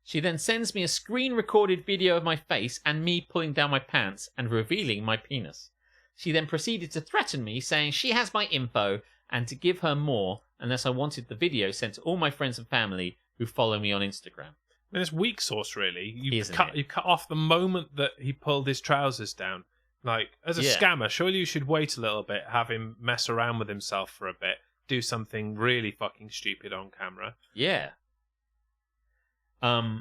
She then sends me a screen-recorded video of my face and me pulling down my pants and revealing my penis. She then proceeded to threaten me, saying she has my info and to give her more unless I wanted the video sent to all my friends and family who follow me on Instagram. I mean, it's weak sauce, really. You Isn't cut it? you cut off the moment that he pulled his trousers down. Like, as a Yeah. scammer, surely you should wait a little bit, have him mess around with himself for a bit, do something really fucking stupid on camera. Yeah.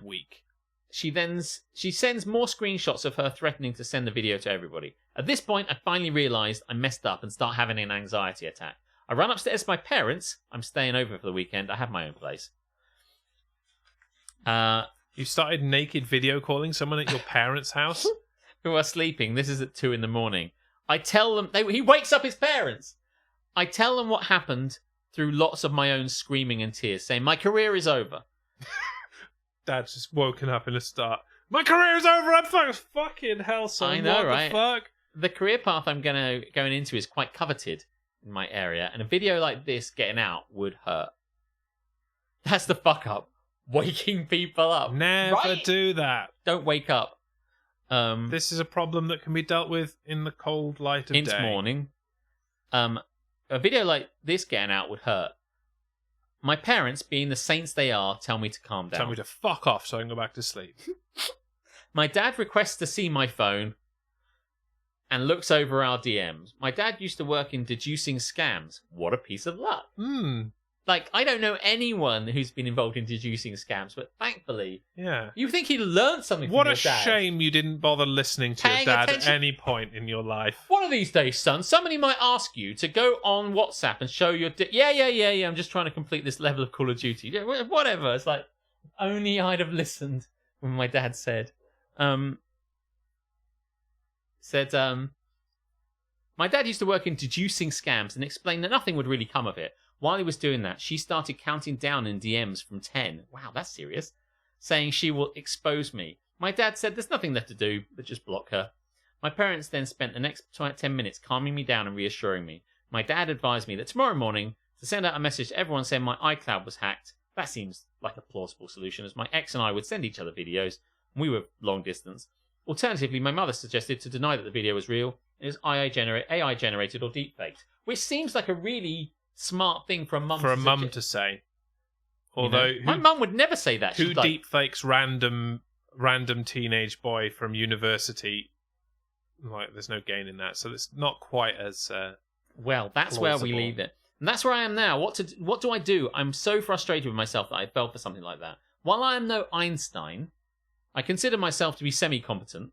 Weak. She sends more screenshots of her threatening to send the video to everybody. At this point, I finally realised I messed up and start having an anxiety attack. I run upstairs to my parents. I'm staying over for the weekend. I have my own place. You started naked video calling someone at your parents' house? Who are sleeping. This is at 2 a.m. I tell them... he wakes up his parents. I tell them what happened through lots of my own screaming and tears, saying, my career is over. Dad's just woken up in a start. My career is over. I'm fucking hell, son. I know, what right? The fuck? The career path I'm going into is quite coveted in my area, and a video like this getting out would hurt. That's the fuck up. Waking people up. Never right? do that. Don't wake up. This is a problem that can be dealt with in the cold light of day. Into morning. A video like this getting out would hurt. My parents, being the saints they are, tell me to calm down. Tell me to fuck off so I can go back to sleep. My dad requests to see my phone and looks over our DMs. My dad used to work in deducing scams. What a piece of luck. Like, I don't know anyone who's been involved in deducing scams, but thankfully, yeah. You think he learned something What from a your dad. shame you didn't bother listening to your Paying dad attention. at any point in your life. One of these days, son, somebody might ask you to go on WhatsApp and show your... Yeah, I'm just trying to complete this level of Call of Duty. Yeah, whatever. It's like, only I'd have listened when my dad said... my dad used to work in deducing scams and explained that nothing would really come of it. While he was doing that, she started counting down in DMs from 10. Wow, that's serious. Saying she will expose me. My dad said there's nothing left to do, but just block her. My parents then spent the next 10 minutes calming me down and reassuring me. My dad advised me that tomorrow morning to send out a message to everyone saying my iCloud was hacked. That seems like a plausible solution, as my ex and I would send each other videos, and we were long distance. Alternatively, my mother suggested to deny that the video was real. It was AI generated or deepfaked, which seems like a really smart thing for a mum to say. Although my mum would never say that. Who She'd like, deepfakes random teenage boy from university? Like, there's no gain in that, so it's not quite as well, that's plausible. where we leave it. And that's where I am now. What do I do? I'm so frustrated with myself that I fell for something like that. While I am no Einstein, I consider myself to be semi-competent.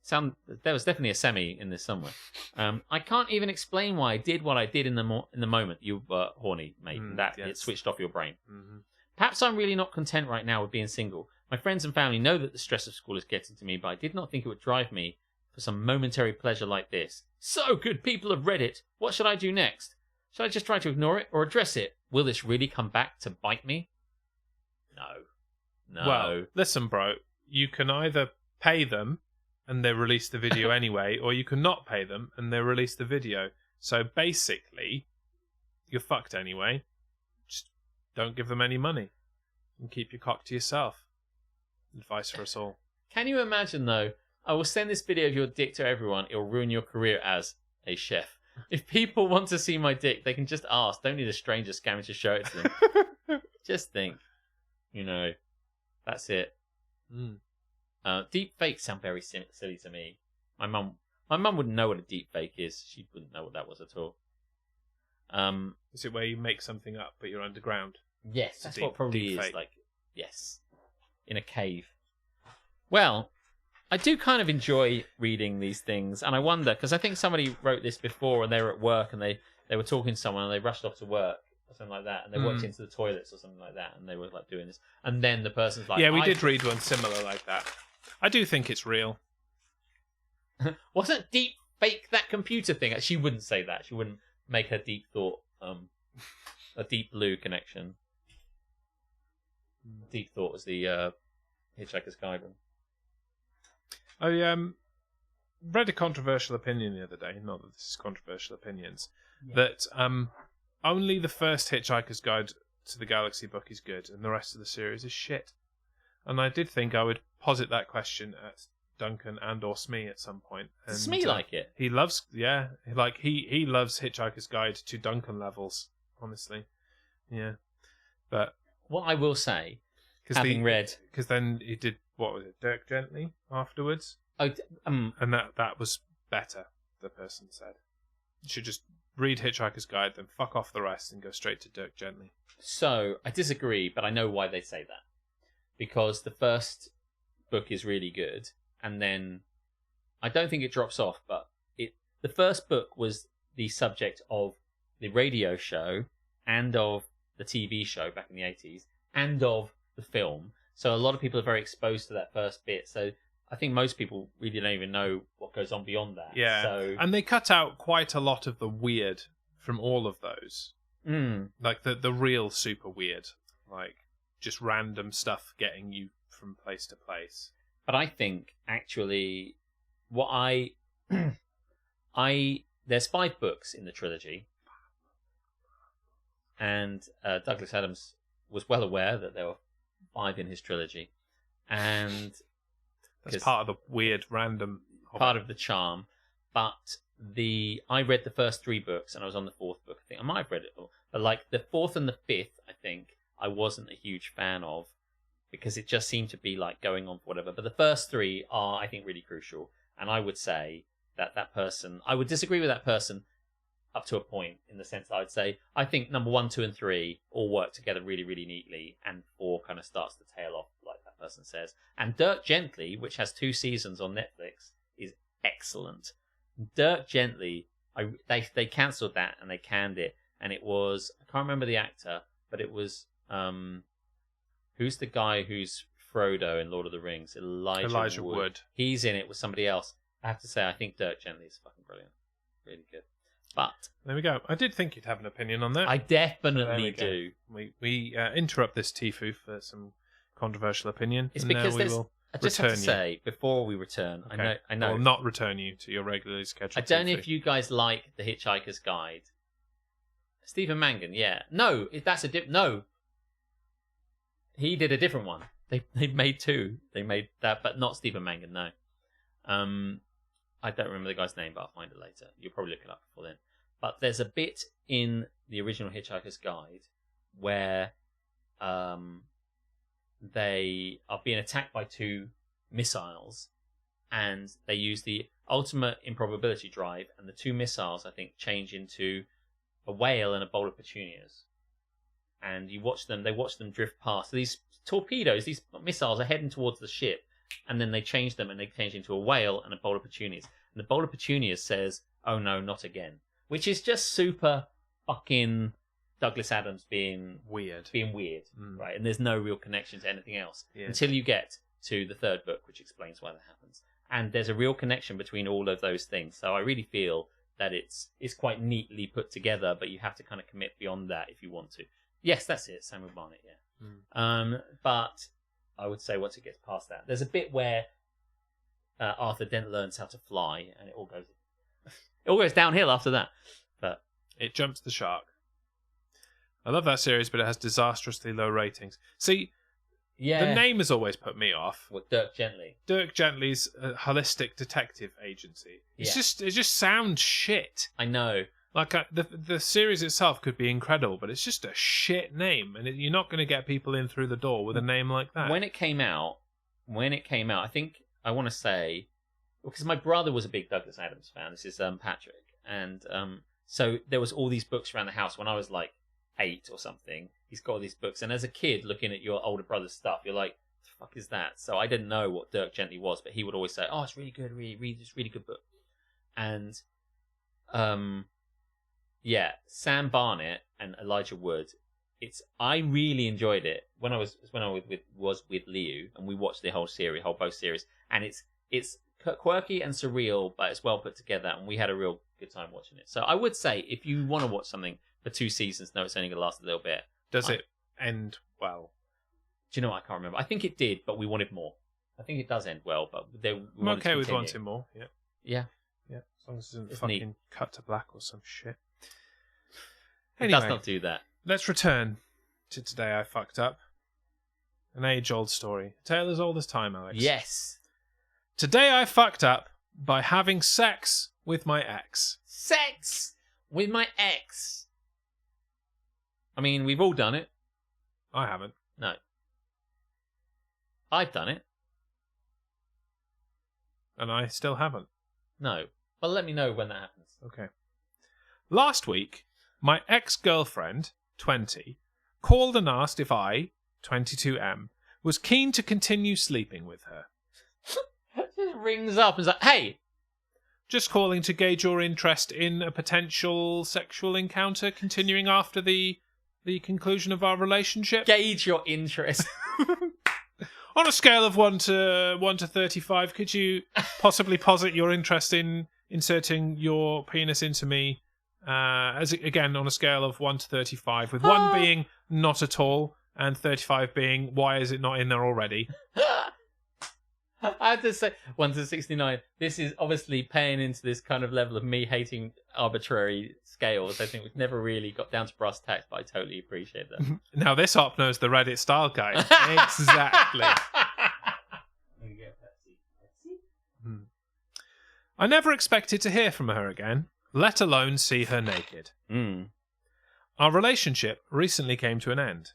There was definitely a semi in this somewhere. I can't even explain why I did what I did in the moment you were horny, mate. It switched off your brain. Mm-hmm. Perhaps I'm really not content right now with being single. My friends and family know that the stress of school is getting to me, but I did not think it would drive me for some momentary pleasure like this. So, good people of Reddit, what should I do next? Should I just try to ignore it or address it? Will this really come back to bite me? No. Well, listen, bro. You can either pay them and they release the video anyway, or you can not pay them and they release the video. So basically, you're fucked anyway. Just don't give them any money and keep your cock to yourself. Advice for us all. Can you imagine, though? I will send this video of your dick to everyone. It will ruin your career as a chef. If people want to see my dick, they can just ask. Don't need a stranger scamming to show it to them. Just think. That's it. Deep fakes sound very silly to me. My mum wouldn't know what a deep fake is. She wouldn't know what that was at all. Is it where you make something up but you're underground? Yes, that's what probably is. Fake. Like, yes, in a cave. Well, I do kind of enjoy reading these things, and I wonder, because I think somebody wrote this before and they were at work and they were talking to someone and they rushed off to work or something like that, and they walked into the toilets or something like that, and they were like doing this, and then the person's like, yeah, we did read one similar like that. I do think it's real. Wasn't deep fake that computer thing? She wouldn't say that. She wouldn't make her deep thought a deep blue connection. Deep thought was the Hitchhiker's Guide one. I read a controversial opinion the other day, not that this is controversial opinions, that only the first Hitchhiker's Guide to the Galaxy book is good and the rest of the series is shit. And I did think I would posit that question at Duncan and or Smee at some point. And, does Smee like it? He loves, he loves Hitchhiker's Guide to Duncan levels, honestly. Yeah. But what I will say, having read... Because then he did, what was it, Dirk Gently afterwards? Oh, and that was better, the person said. You should just read Hitchhiker's Guide, then fuck off the rest and go straight to Dirk Gently. So, I disagree, but I know why they say that. Because the first book is really good, and then I don't think it drops off, but the first book was the subject of the radio show and of the TV show back in the 80s and of the film. So a lot of people are very exposed to that first bit. So I think most people really don't even know what goes on beyond that. Yeah, so... and they cut out quite a lot of the weird from all of those. Like the real super weird. Like just random stuff getting you from place to place. But I think, actually, there's 5 books in the trilogy. And Douglas Adams was well aware that there were 5 in his trilogy. And that's part of the weird, random... part of the charm. But I read the first 3 books, and I was on the 4th book. I think I might have read it all. But like the 4th and the 5th, I think, I wasn't a huge fan of, because it just seemed to be like going on for whatever. But the first 3 are, I think, really crucial. And I would say that person... I would disagree with that person up to a point, in the sense that I would say, I think number 1, 2, and 3 all work together really, really neatly, and 4 kind of starts to tail off, like that person says. And Dirk Gently, which has 2 seasons on Netflix, is excellent. Dirk Gently, they cancelled that and they canned it, and it was, I can't remember the actor, but it was who's the guy who's Frodo in Lord of the Rings? Elijah Wood. He's in it with somebody else. I have to say, I think Dirk Gently is fucking brilliant, really good. But there we go. I did think you'd have an opinion on that. I definitely do. We interrupt this Tifu for some controversial opinion. It's because I just have to say, before we return, okay. I know. I will not return you to your regularly scheduled I don't know Tifu. if you guys like The Hitchhiker's Guide. Stephen Mangan, yeah. No, no. He did a different one. They made 2. They made that, but not Stephen Mangan, no. I don't remember the guy's name, but I'll find it later. You'll probably look it up before then. But there's a bit in the original Hitchhiker's Guide where they are being attacked by 2 missiles, and they use the ultimate improbability drive, and the 2 missiles, I think, change into a whale and a bowl of petunias. And they watch them drift past. So these torpedoes, these missiles are heading towards the ship, and then they change them and they change into a whale and a bowl of petunias. And the bowl of petunias says, "Oh no, not again," which is just super fucking Douglas Adams being Weird. right? And there's no real connection to anything else Yeah. until you get to the third book, which explains why that happens. And there's a real connection between all of those things. So I really feel that it's quite neatly put together, but you have to kind of commit beyond that if you want to. Yes, that's it, Samuel Barnett, yeah. But I would say once it gets past that, there's a bit where Arthur Dent learns how to fly, and it all goes downhill after that. But It jumps the shark. I love that series, but it has disastrously low ratings. See, yeah, the name has always put me off. What, Dirk Gently? Dirk Gently's holistic detective agency. It just sounds shit. I know. Like the series itself could be incredible, but it's just a shit name, and you're not going to get people in through the door with a name like that. When it came out, I think I want to say, because my brother was a big Douglas Adams fan. This is Patrick, and so there was all these books around the house when I was like 8 or something. He's got all these books, and as a kid looking at your older brother's stuff, you're like, "What the fuck is that?" So I didn't know what Dirk Gently was, but he would always say, "Oh, it's really good. Read this really good book." And yeah, Sam Barnett and Elijah Wood. I really enjoyed it when I was with Liu, and we watched the whole both series, and it's quirky and surreal, but it's well put together, and we had a real good time watching it. So I would say if you want to watch something for 2 seasons, no, it's only going to last a little bit. Does it end well? Do you know what? I can't remember. I think it did, but we wanted more. I think it does end well, but I'm okay with wanting more. Yeah. Yeah. Yeah. As long as it doesn't It's fucking neat. cut to black or some shit. It does not do that. Let's return to Today I Fucked Up. An age-old story. A tale as old as time, Alex. Yes. Today I fucked up by having sex with my ex. Sex with my ex. I mean, we've all done it. I haven't. No. I've done it. And I still haven't. No. Well, let me know when that happens. Okay. Last week, my ex-girlfriend, 20, called and asked if I, 22M, was keen to continue sleeping with her. Just rings up and is like, "Hey!" Just calling to gauge your interest in a potential sexual encounter continuing after the conclusion of our relationship. Gauge your interest. On a scale of 1 to 35, could you possibly posit your interest in inserting your penis into me? Again, on a scale of 1 to 35, with 1 being not at all, and 35 being why is it not in there already? I have to say, 1 to 69, this is obviously paying into this kind of level of me hating arbitrary scales. I think we've never really got down to brass tacks, but I totally appreciate that. Now, this op knows the Reddit style guide. Exactly. I never expected to hear from her again, let alone see her naked. Our relationship recently came to an end.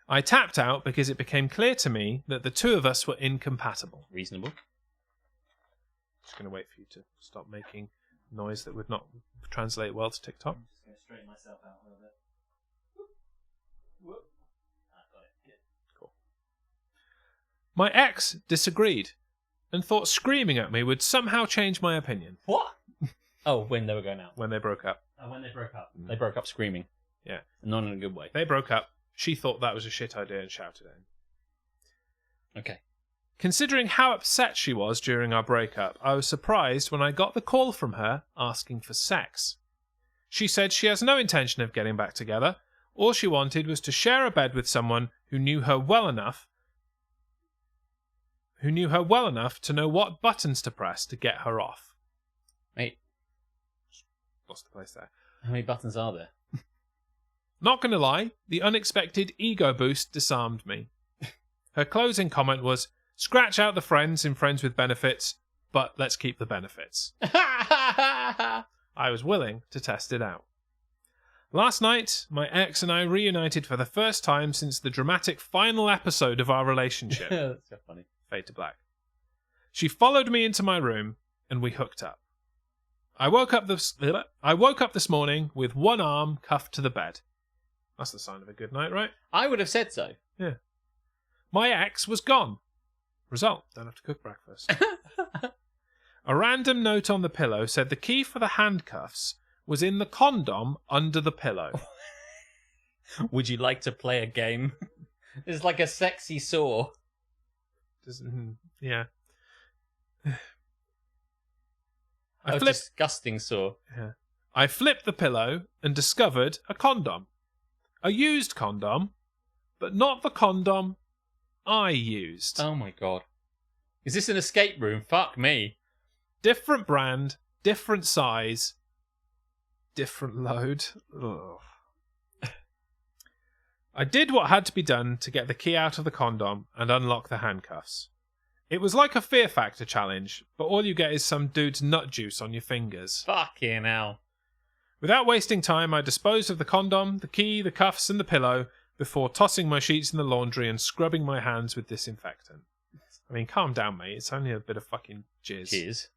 I tapped out because it became clear to me that the two of us were incompatible. Reasonable. Just going to wait for you to stop making noise that would not translate well to TikTok. I'm just going to straighten myself out a little bit. Whoop. Got it. Good. Cool. My ex disagreed and thought screaming at me would somehow change my opinion. What? Oh, when they were going out. When they broke up. Oh, when they broke up. They broke up screaming. Yeah. Not in a good way. They broke up. She thought that was a shit idea and shouted at him. Okay. Considering how upset she was during our breakup, I was surprised when I got the call from her asking for sex. She said she has no intention of getting back together. All she wanted was to share a bed with someone who knew her well enough to know what buttons to press to get her off. Wait. Lost the place there. How many buttons are there? Not gonna lie, the unexpected ego boost disarmed me. Her closing comment was, "Scratch out the friends in Friends with Benefits, but let's keep the benefits." I was willing to test it out. Last night, my ex and I reunited for the first time since the dramatic final episode of our relationship. That's so funny. Fade to black. She followed me into my room, and we hooked up. I woke up this morning with one arm cuffed to the bed. That's the sign of a good night, right? I would have said so. Yeah. My ex was gone. Result, don't have to cook breakfast. A random note on the pillow said the key for the handcuffs was in the condom under the pillow. Would you like to play a game? It's like a sexy saw. Yeah. Disgusting saw. Yeah. I flipped the pillow and discovered a condom. A used condom, but not the condom I used. Oh my god. Is this an escape room? Fuck me. Different brand, different size, different load. Ugh. I did what had to be done to get the key out of the condom and unlock the handcuffs. It was like a Fear Factor challenge, but all you get is some dude's nut juice on your fingers. Fucking hell. Without wasting time, I disposed of the condom, the key, the cuffs, and the pillow before tossing my sheets in the laundry and scrubbing my hands with disinfectant. I mean, calm down, mate. It's only a bit of fucking jizz. Jizz.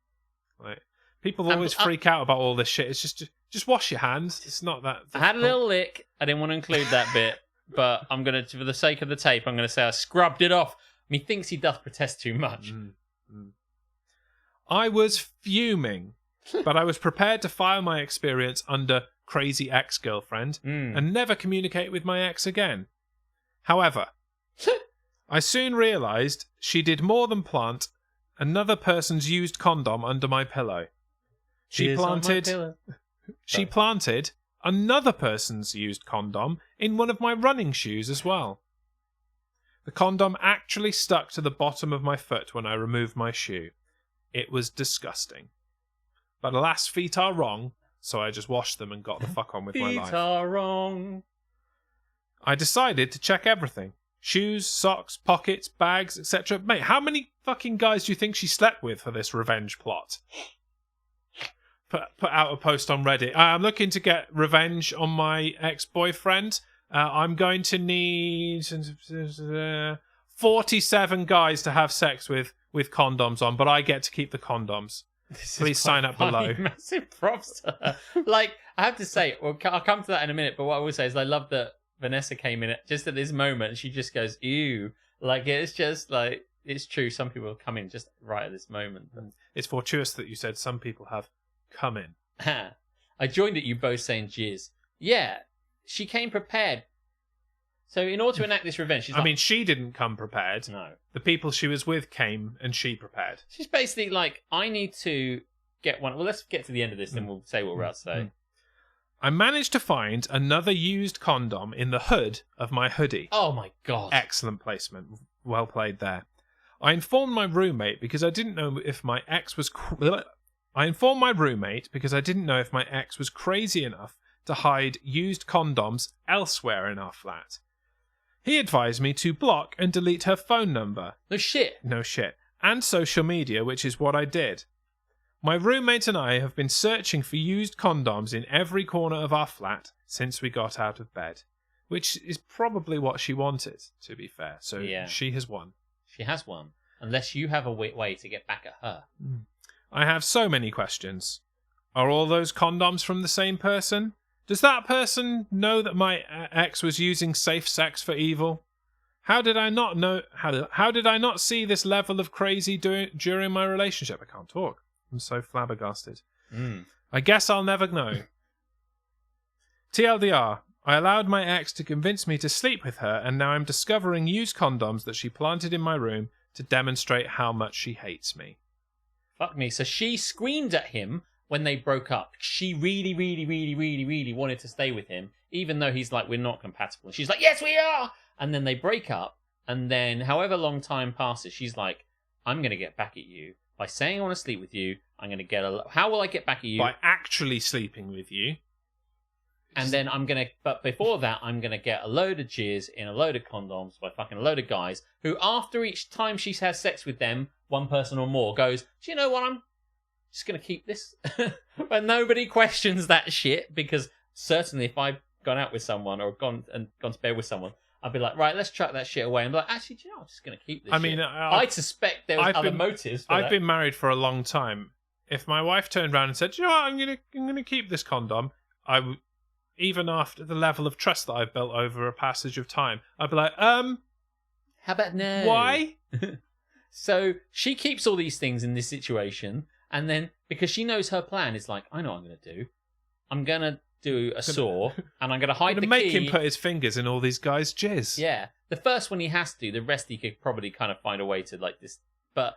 Like, people always freak out about all this shit. It's just wash your hands. It's not that difficult. I had a little lick. I didn't want to include that bit, but I'm going to, for the sake of the tape, I'm going to say I scrubbed it off. Methinks he doth protest too much. I was fuming, but I was prepared to file my experience under crazy ex-girlfriend and never communicate with my ex again. However, I soon realised she did more than plant another person's used condom under my pillow. She planted another person's used condom in one of my running shoes as well. The condom actually stuck to the bottom of my foot when I removed my shoe. It was disgusting. But alas, feet are wrong, so I just washed them and got the fuck on with my life. Feet are wrong. I decided to check everything. Shoes, socks, pockets, bags, etc. Mate, how many fucking guys do you think she slept with for this revenge plot? Put out a post on Reddit. I'm looking to get revenge on my ex-boyfriend. I'm going to need 47 guys to have sex with condoms on, but I get to keep the condoms. Please sign up below. Massive props to her. Like, I have to say, I'll come to that in a minute, but what I will say is I love that Vanessa came in just at this moment. She just goes, ew. Like, it's just like, it's true. Some people come in just right at this moment. It's fortuitous that you said some people have come in. I joined at you both saying jizz. Yeah, she came prepared. So in order to enact this revenge, she's I mean, she didn't come prepared. No. The people she was with came and she prepared. She's basically like, I need to get one. Well, let's get to the end of this and we'll say what we're about to say. I managed to find another used condom in the hood of my hoodie. Oh my God. Excellent placement. Well played there. I informed my roommate because I didn't know if my ex was... crazy enough to hide used condoms elsewhere in our flat. He advised me to block and delete her phone number. No shit. And social media, which is what I did. My roommate and I have been searching for used condoms in every corner of our flat since we got out of bed, which is probably what she wanted, to be fair. So yeah. She has won. She has won. Unless you have a way to get back at her. I have so many questions. Are all those condoms from the same person? Does that person know that my ex was using safe sex for evil? How did I not know? How did I not see this level of crazy during my relationship? I can't talk. I'm so flabbergasted. I guess I'll never know. TLDR, I allowed my ex to convince me to sleep with her, and now I'm discovering used condoms that she planted in my room to demonstrate how much she hates me. Fuck me. So she screamed at him when they broke up. She really, really, really, really, really wanted to stay with him, even though he's like, we're not compatible. She's like, yes, we are! And then they break up, and then however long time passes, she's like, I'm going to get back at you. By saying I want to sleep with you, I'm going to get how will I get back at you? By actually sleeping with you. And then but before that, I'm going to get a load of jizz in a load of condoms by fucking a load of guys who, after each time she has sex with them, one person or more goes, do you know what, I'm just going to keep this. But nobody questions that shit, because certainly if I've gone out with someone or gone to bed with someone, I'd be like, right, let's chuck that shit away. And be like, actually, do you know, I'm just going to keep this shit. I'd suspect there was other motives for I've been married for a long time. If my wife turned around and said, do you know what, I'm going to keep this condom, I would, even after the level of trust that I've built over a passage of time, I'd be like, how about no? Why? So she keeps all these things in this situation, and then because she knows her plan is like, I know what I'm going to do. I'm going to do a saw, and I'm going to hide the key. Make him put his fingers in all these guys' jizz. Yeah, the first one he has to. The rest he could probably kind of find a way to like this. But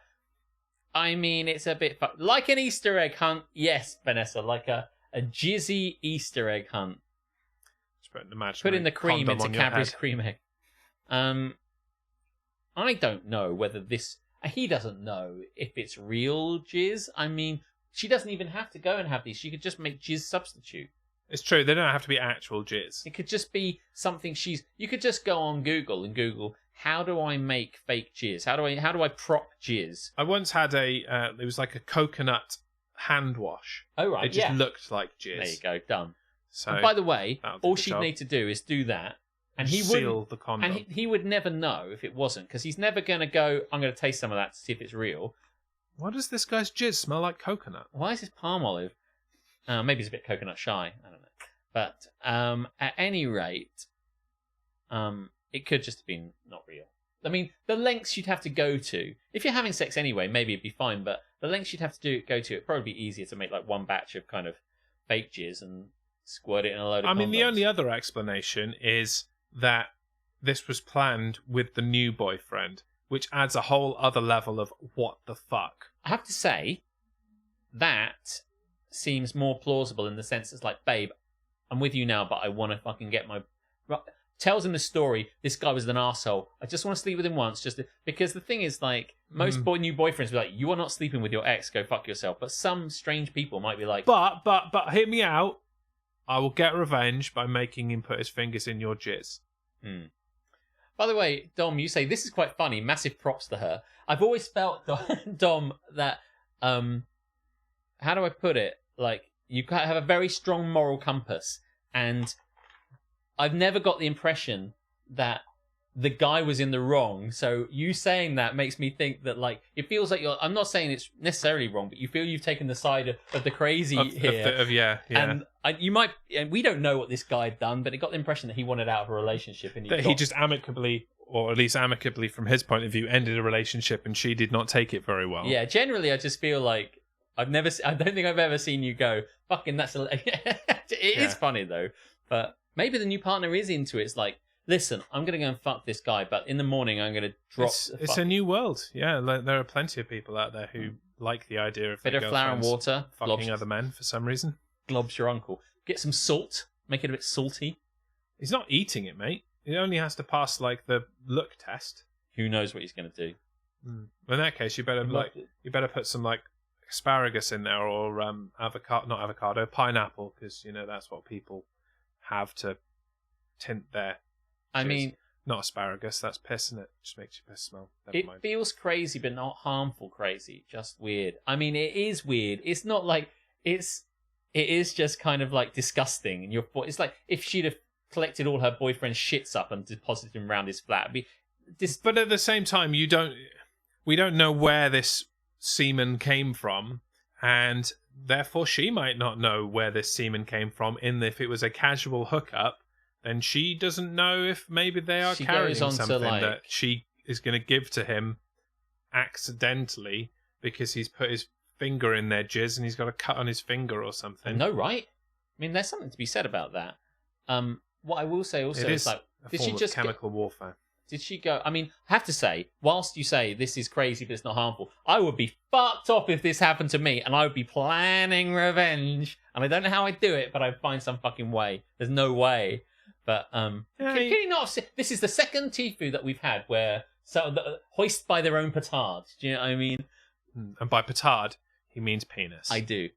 I mean, it's a bit like an Easter egg hunt. Yes, Vanessa, like a jizzy Easter egg hunt. Put in the cream into Cadbury's cream egg. I don't know whether this. He doesn't know if it's real jizz. I mean, she doesn't even have to go and have these. She could just make jizz substitute. It's true. They don't have to be actual jizz. It could just be something You could just go on Google and Google, how do I make fake jizz? How do I prop jizz? I once had it was like a coconut hand wash. Oh, right. It just looked like jizz. There you go. Done. So, and by the way, all she'd need to do is do that. And he seal the condom. And he would never know if it wasn't, because he's never going to go, I'm going to taste some of that to see if it's real. Why does this guy's jizz smell like coconut? Why is this palm olive? Maybe he's a bit coconut shy. I don't know. But at any rate, it could just have been not real. I mean, the lengths you'd have to go to, if you're having sex anyway, maybe it'd be fine, but the lengths you'd have to go to, it'd probably be easier to make like one batch of kind of fake jizz and squirt it in a load of condoms. The only other explanation is that this was planned with the new boyfriend, which adds a whole other level of what the fuck. I have to say, that seems more plausible in the sense it's like, babe, I'm with you now, but I want to fucking get my... Tells him the story, this guy was an arsehole. I just want to sleep with him once, because the thing is, like, most new boyfriends be like, you are not sleeping with your ex, go fuck yourself. But some strange people might be like... But, hear me out. I will get revenge by making him put his fingers in your jizz. By the way, Dom, you say, this is quite funny, massive props to her. I've always felt, Dom, that, how do I put it? Like, you have a very strong moral compass, and I've never got the impression that the guy was in the wrong. So you saying that makes me think that, like, it feels like I'm not saying it's necessarily wrong, but you feel you've taken the side of the crazy here. Yeah. And you might, and we don't know what this guy had done, but it got the impression that he wanted out of a relationship, and he just amicably, or at least amicably from his point of view, ended a relationship, and she did not take it very well. Yeah, generally, I just feel like I don't think I've ever seen you go, fucking that's it is funny though, but maybe the new partner is into it. It's like, listen, I'm going to go and fuck this guy, but in the morning I'm going to drop... It's a new world. Yeah, there are plenty of people out there who like the idea of bit of flour and water, fucking other men for some reason. Globs your uncle. Get some salt, make it a bit salty. He's not eating it, mate. He only has to pass, like, the look test. Who knows what he's going to do? In that case, you better put some, like, asparagus in there, or pineapple, because, you know, that's what people have to tint their... I mean... Not asparagus, that's piss, and it just makes your piss smell. It feels crazy, but not harmful crazy. Just weird. I mean, it is weird. It's not like... It is just kind of, like, disgusting. And it's like if she'd have collected all her boyfriend's shits up and deposited them around his flat. But at the same time, we don't know where this semen came from, and therefore she might not know where this semen came from. If it was a casual hookup, then she doesn't know if maybe they are carrying something that she is going to give to him accidentally because he's put his finger in their jizz and he's got a cut on his finger or something. No, right? I mean, there's something to be said about that. What I will say also is like, did she just chemical warfare? Did she go? I mean, I have to say, whilst you say this is crazy but it's not harmful, I would be fucked off if this happened to me, and I would be planning revenge. And I don't know how I'd do it, but I'd find some fucking way. There's no way. But can you not? This is the second Tifu that we've had where hoist by their own petard. Do you know what I mean? And by petard, he means penis. I do.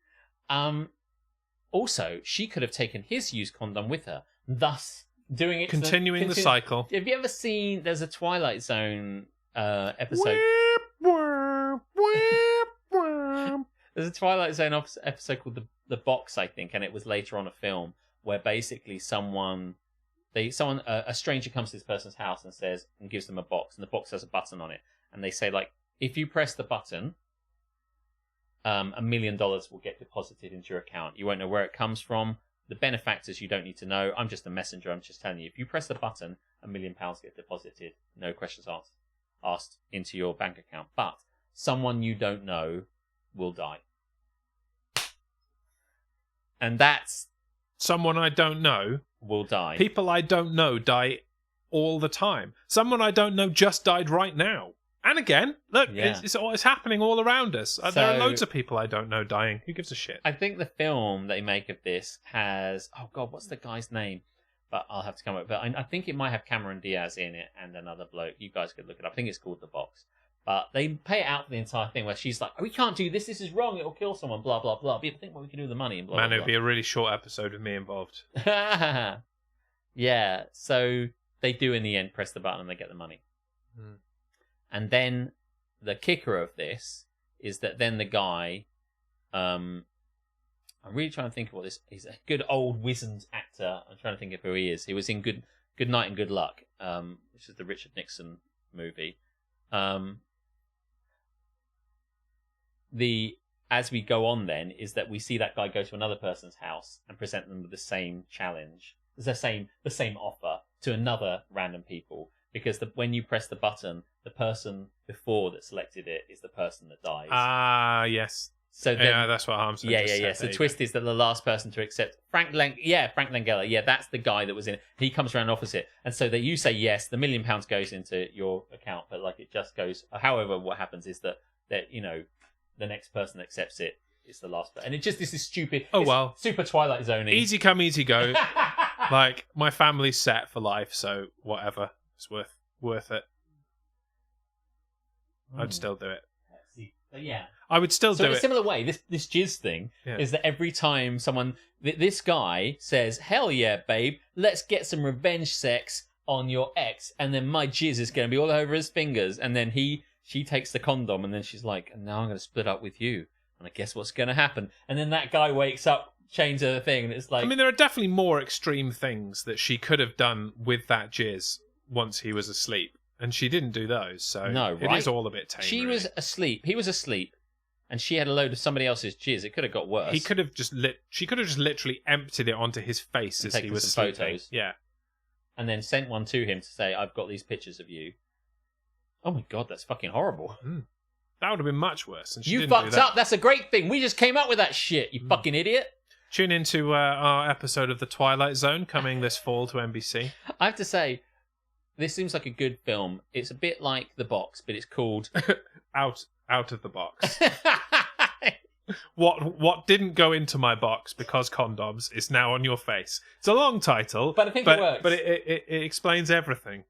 Also, she could have taken his used condom with her, thus doing it. Continuing the cycle. Have you ever seen? There's a Twilight Zone episode. There's a Twilight Zone episode called the Box, I think, and it was later on a film where basically a stranger comes to this person's house and gives them a box, and the box has a button on it, and they say, like, if you press the button, $1 million will get deposited into your account. You won't know where it comes from. The benefactors you don't need to know. I'm just a messenger. I'm just telling you. If you press the button, £1 million get deposited. No questions asked. passed into your bank account. But someone you don't know will die. And that's... Someone I don't know will die. People I don't know die all the time. Someone I don't know just died right now. And again, look, it's happening all around us. There are loads of people I don't know dying. Who gives a shit? I think the film they make of this has... Oh, God, what's the guy's name? But I'll have to come up. But I think it might have Cameron Diaz in it and another bloke. You guys could look it up. I think it's called The Box. But they pay it out for the entire thing where she's like, oh, we can't do this. This is wrong. It'll kill someone. Blah, blah, blah. People think what we can do with the money. And blah, Man, blah, it would be a really short episode with me involved. Yeah. So they do in the end press the button and they get the money. Mm. And then the kicker of this is that then the guy... I'm really trying to think of what this... He's a good old wizened actor. I'm trying to think of who he is. He was in Good Night and Good Luck, which is the Richard Nixon movie. As we go on then is that we see that guy go to another person's house and present them with the same challenge, the same offer to another random people, because when you press the button, the person before that selected it is the person that dies. Ah, yes. So then, that's what Harm said. Yeah. So the twist is that the last person to accept Frank Langella. Yeah, that's the guy that was in it. He comes around opposite, and so that you say yes, the £1 million goes into your account, but like it just goes. However, what happens is that the next person that accepts it is the last. And this is stupid. Oh well, super Twilight Zone. Easy come, easy go. Like my family's set for life, so whatever, it's worth it. I'd still do it. But yeah. I would still do it. So in a similar way, this jizz thing is that every time this guy says, hell yeah, babe, let's get some revenge sex on your ex, and then my jizz is going to be all over his fingers, and then she takes the condom, and then she's like, and now I'm going to split up with you, and I guess what's going to happen? And then that guy wakes up, changes the thing, and it's like... I mean, there are definitely more extreme things that she could have done with that jizz once he was asleep. And she didn't do those, so it is all a bit tame. She was asleep. He was asleep, and she had a load of somebody else's jizz. It could have got worse. He could have she could have just literally emptied it onto his face as he was sleeping. Photos. Yeah, and then sent one to him to say, "I've got these pictures of you." Oh my god, that's fucking horrible. That would have been much worse. And you fucked up. That's a great thing. We just came up with that shit. You fucking idiot. Tune into our episode of The Twilight Zone coming this fall to NBC. I have to say, this seems like a good film. It's a bit like The Box, but it's called Out of the Box. What didn't go into my box because condoms is now on your face. It's a long title, but I think it works. But it explains everything.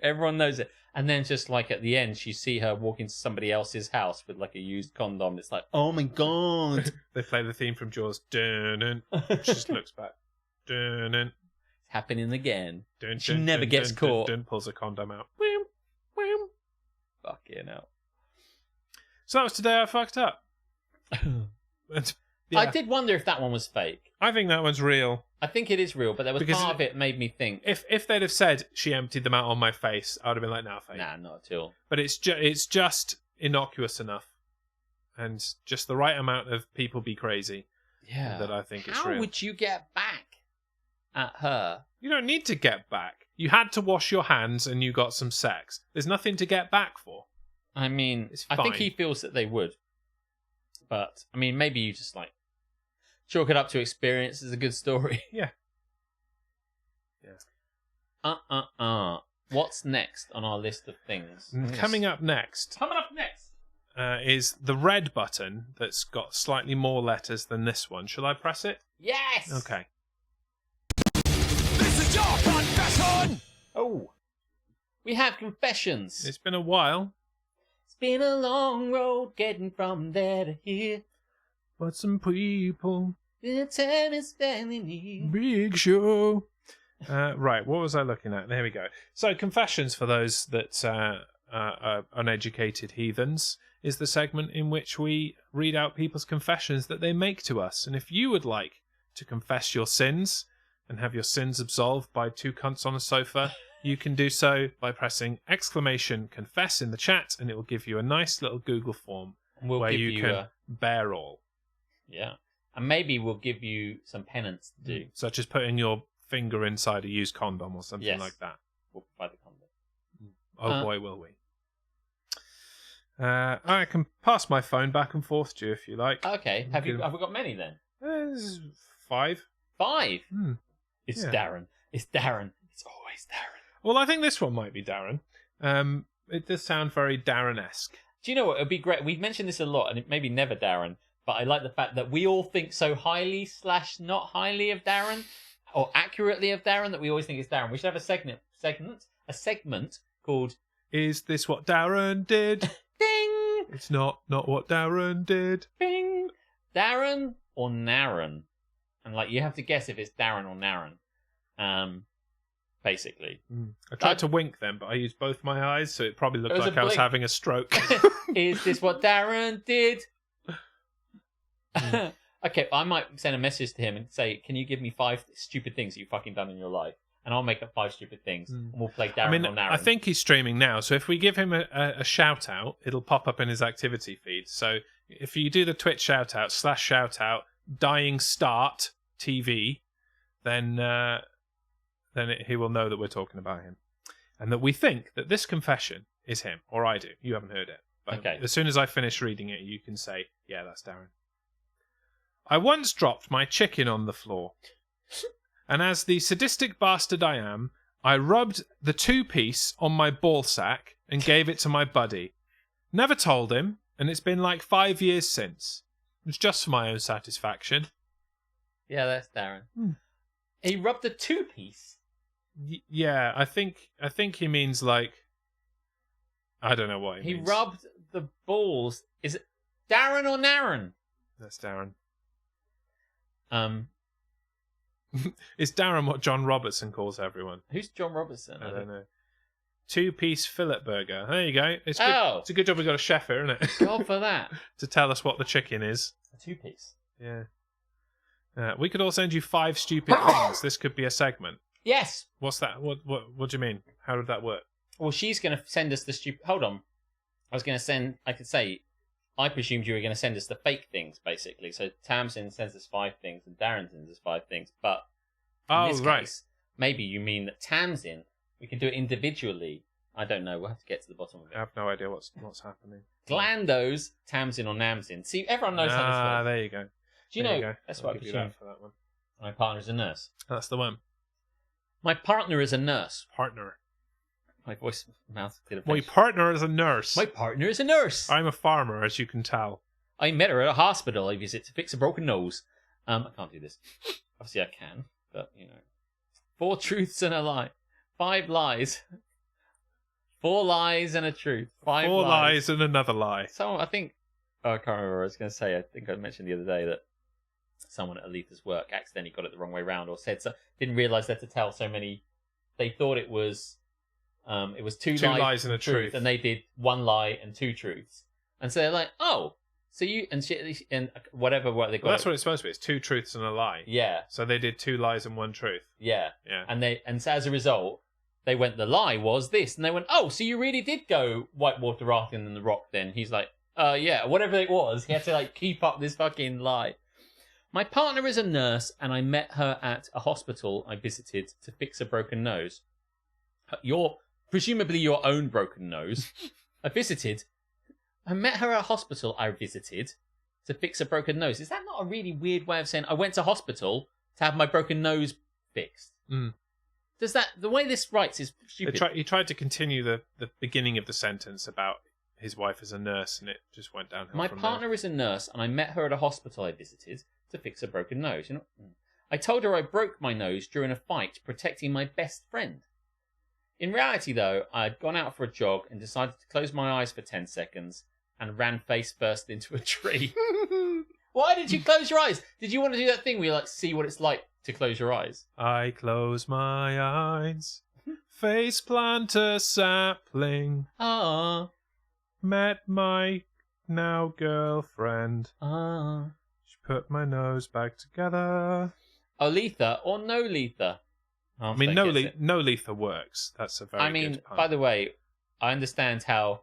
Everyone knows it. And then just like at the end, you see her walk into somebody else's house with like a used condom. It's like, oh my god! They play the theme from Jaws. Dun-dun. She just looks back. Dun-dun. Happening again. Dun, she dun, never dun, gets dun, caught. Dun, pulls a condom out. Fucking hell. So that was Today I Fucked Up. I did wonder if that one was fake. I think that one's real. I think it is real, but there was part of it made me think. If they'd have said she emptied them out on my face, I would have been like, nah, fake. Nah, not at all. But it's just innocuous enough. And just the right amount of people be crazy. Yeah. That I think it's real. How would you get back at her? You don't need to get back. You had to wash your hands and you got some sex. There's nothing to get back for. I mean, I think he feels that they would. But, I mean, maybe you just, like, chalk it up to experience as a good story. Yeah. What's next on our list of things? Coming up next is the red button that's got slightly more letters than this one. Shall I press it? Yes! Okay. This is your confession! Oh. We have confessions. It's been a while. It's been a long road getting from there to here. But some people... The time is standing here. Big show. Right, what was I looking at? There we go. So, confessions for those that are uneducated heathens is the segment in which we read out people's confessions that they make to us. And if you would like to confess your sins and have your sins absolved by two cunts on a sofa, you can do so by pressing !confess in the chat, and it will give you a nice little Google form where you can bear all. Yeah. And maybe we'll give you some penance to do. Such as putting your finger inside a used condom or something like that. We'll provide the condom. Oh boy, will we. I can pass my phone back and forth to you if you like. Okay. Have we got many then? This is 5. 5? Hmm. It's Yeah. Darren. It's Darren. It's always Darren. Well, I think this one might be Darren. It does sound very Darren-esque. Do you know what? It'd be great. We've mentioned this a lot, and it maybe never Darren, but I like the fact that we all think so highly / not highly of Darren, or accurately of Darren, that we always think it's Darren. We should have a segment called Is this what Darren did? Ding! It's not what Darren did. Bing! Darren or Naren? And like you have to guess if it's Darren or Naren. Basically. I tried to wink then, but I used both my eyes, so it probably looked It was like a I was blink. having a stroke. Is this what Darren did? Okay, I might send a message to him and say, can you give me 5 stupid things that you've fucking done in your life? And I'll make up 5 stupid things, and we'll play Darren or Naren. I think he's streaming now, so if we give him a shout out, it'll pop up in his activity feed. So if you do the Twitch shout out /shout-out dying start TV, then he will know that we're talking about him, and that we think that this confession is him, or I do. You haven't heard it, but Okay. As soon as I finish reading it, you can say, "Yeah, that's Darren." I once dropped my chicken on the floor. And as the sadistic bastard I am, I rubbed the 2-piece on my ball sack and gave it to my buddy. Never told him, and it's been like 5 years since. It was just for my own satisfaction. Yeah, that's Darren. He rubbed the 2-piece. Yeah, I think he means like... I don't know what he means. He rubbed the balls. Is it Darren or Naren? That's Darren. Is Darren what John Robertson calls everyone? Who's John Robertson? I don't know. 2-piece fillet burger. There you go. It's good. Oh. It's a good job we got a chef here, isn't it? God for that. To tell us what the chicken is. A 2-piece. Yeah. We could all send you 5 stupid things. This could be a segment. Yes. What's that? What do you mean? How did that work? Well, she's going to send us the stupid... Hold on. I could say, I presumed you were going to send us the fake things, basically. So Tamsin sends us 5 things and Darren sends us 5 things. But in this case, maybe you mean that Tamsin, we can do it individually. I don't know. We'll have to get to the bottom of it. I have no idea what's happening. Glandos, Tamsin or Namsin. See, everyone knows how this works. There you go. Do you There know? you go. That's I'll what I give you presume. that for that one. My partner is a nurse. That's the one. My partner is a nurse. Partner. My mouth did a My face. partner is a nurse. My partner is a nurse. I'm a farmer, as you can tell. I met her at a hospital I visit to fix a broken nose. I can't do this. Obviously I can, but, 4 truths and a lie. 5 lies. 4 lies and a truth. 5 4 lies. lies and another lie. So I think... I can't remember what I was going to say. I think I mentioned the other day that someone at Alita's work accidentally got it the wrong way round, or said so, didn't realise they had to tell so many... They thought it was 2 lies and a truth. and they did 1 lie and 2 truths. And so they're like, oh, so you... And whatever what they got... Well, that's what it's supposed to be. It's 2 truths and a lie. Yeah, So they did 2 lies and 1 truth. yeah. Yeah. And so as a result, they went, the lie was this. And they went, oh, so you really did go whitewater rafting in the Rock then? He's like, yeah, whatever it was. He had to keep up this fucking lie. My partner is a nurse, and I met her at a hospital I visited to fix a broken nose. Presumably your own broken nose. I met her at a hospital I visited to fix a broken nose. Is that not a really weird way of saying I went to hospital to have my broken nose fixed? Mm. Does that... The way this writes is stupid. He tried to continue the beginning of the sentence about his wife as a nurse, and it just went downhill My from partner is a nurse, and I met her at a hospital I visited to fix a broken nose. I told her I broke my nose during a fight protecting my best friend. In reality, though, I had gone out for a jog and decided to close my eyes for 10 seconds and ran face first into a tree. Why did you close your eyes? Did you want to do that thing where you see what it's like to close your eyes? I close my eyes, face plant a sapling, Ah, met my now girlfriend. ah. She put my nose back together. Letha or no Letha? I mean, no Letha works. That's a very good pun. By the way, I understand how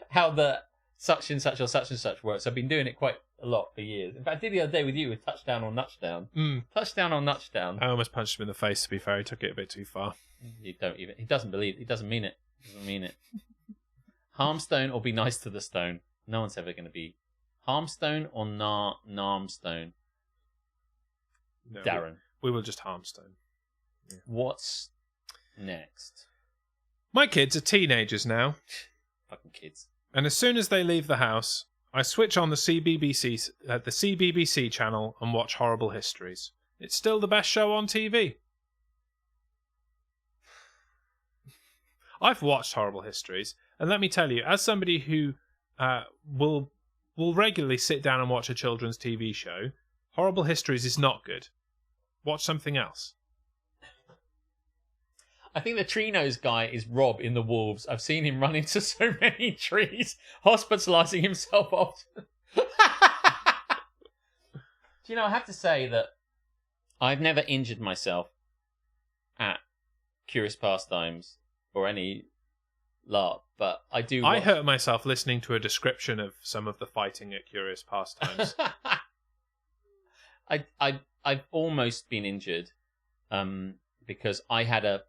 how the such and such or such and such works. I've been doing it quite a lot for years. In fact, I did the other day with you with touchdown or nutchdown. Touchdown or nutchdown. I almost punched him in the face, to be fair. He took it a bit too far. You don't even. He doesn't believe. He doesn't mean it. He doesn't mean it. Harmstone or be nice to the stone. No one's ever going to be Harmstone or Narmstone. No, Darren. We will just Harmstone. Yeah. What's next? My kids are teenagers now. Fucking kids. And as soon as they leave the house, I switch on the CBBC channel and watch Horrible Histories. It's still the best show on TV. I've watched Horrible Histories, and let me tell you, as somebody who will regularly sit down and watch a children's TV show, Horrible Histories is not good. Watch something else. I think the tree nose guy is Rob in The Wolves. I've seen him run into so many trees, hospitalising himself often. Do you know, I have to say that I've never injured myself at Curious Pastimes or any LARP, but I do. I hurt myself listening to a description of some of the fighting at Curious Pastimes. I've almost been injured because I had a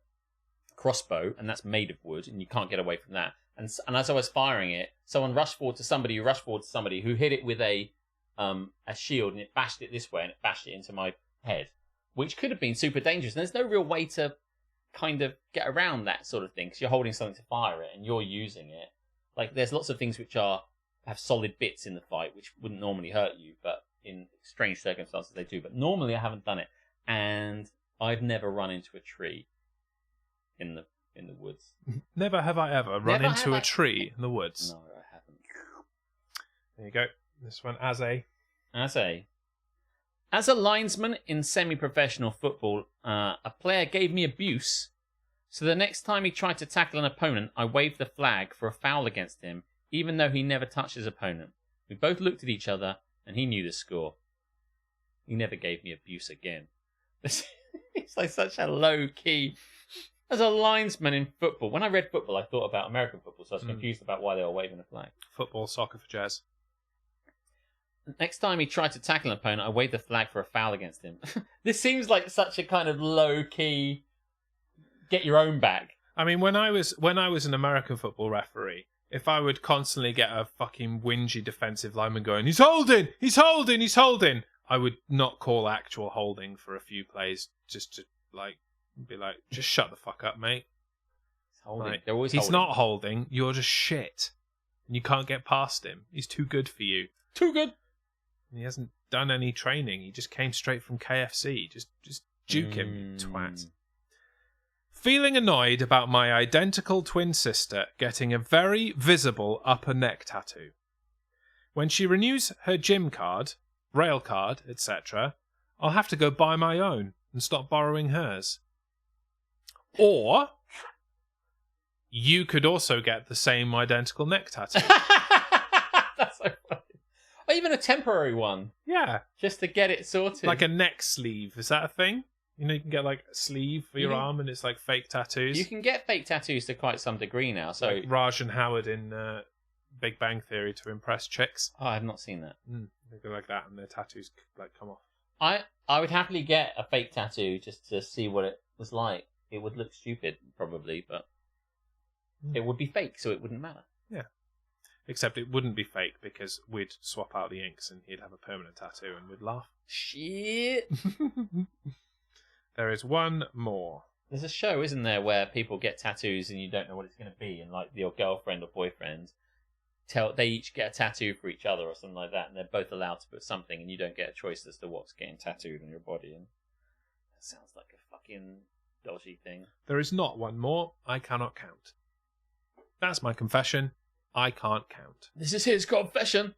crossbow, and that's made of wood, and you can't get away from that. And as I was firing it, someone rushed forward to somebody who hit it with a shield, and it bashed it this way, and it bashed it into my head, which could have been super dangerous. And there's no real way to kind of get around that sort of thing, because you're holding something to fire it, and you're using it. Like, there's lots of things which have solid bits in the fight, which wouldn't normally hurt you, but in strange circumstances they do. But normally I haven't done it, and I've never run into a tree in the woods. Never have I ever run into a tree in the woods. No, I haven't. There you go. This one as a linesman in semi-professional football, a player gave me abuse. So the next time he tried to tackle an opponent, I waved the flag for a foul against him, even though he never touched his opponent. We both looked at each other, and he knew the score. He never gave me abuse again. It's like such a low key. As a linesman in football, when I read football, I thought about American football, so I was confused about why they were waving a flag. Football, soccer for jazz. Next time he tried to tackle an opponent, I waved the flag for a foul against him. This seems like such a kind of low key, get your own back. I mean, when I was an American football referee, if I would constantly get a fucking whingy defensive lineman going, he's holding, I would not call actual holding for a few plays, just to be like, just shut the fuck up, mate. He's holding. Like, They're always he's holding. not holding. You're just shit, and you can't get past him. He's too good for you. Too good. He hasn't done any training. He just came straight from KFC. Just juke him, you twat. Feeling annoyed about my identical twin sister getting a very visible upper neck tattoo. When she renews her gym card, rail card, etc., I'll have to go buy my own and stop borrowing hers. Or you could also get the same identical neck tattoo. That's so funny. Or even a temporary one. Yeah. Just to get it sorted. Like a neck sleeve. Is that a thing? You know, you can get like a sleeve for your arm and it's like fake tattoos. You can get fake tattoos to quite some degree now. So like Raj and Howard in Big Bang Theory to impress chicks. Oh, I have not seen that. They go like that and their tattoos like come off. I would happily get a fake tattoo just to see what it was like. It would look stupid, probably, but it would be fake, so it wouldn't matter. Yeah. Except it wouldn't be fake because we'd swap out the inks and he'd have a permanent tattoo and we'd laugh. Shit. There is one more. There's a show, isn't there, where people get tattoos and you don't know what it's going to be, and like your girlfriend or boyfriend they each get a tattoo for each other or something like that, and they're both allowed to put something, and you don't get a choice as to what's getting tattooed on your body. And that sounds like a fucking dodgy thing. There is not one more. I cannot count. That's my confession. I can't count. This is his confession.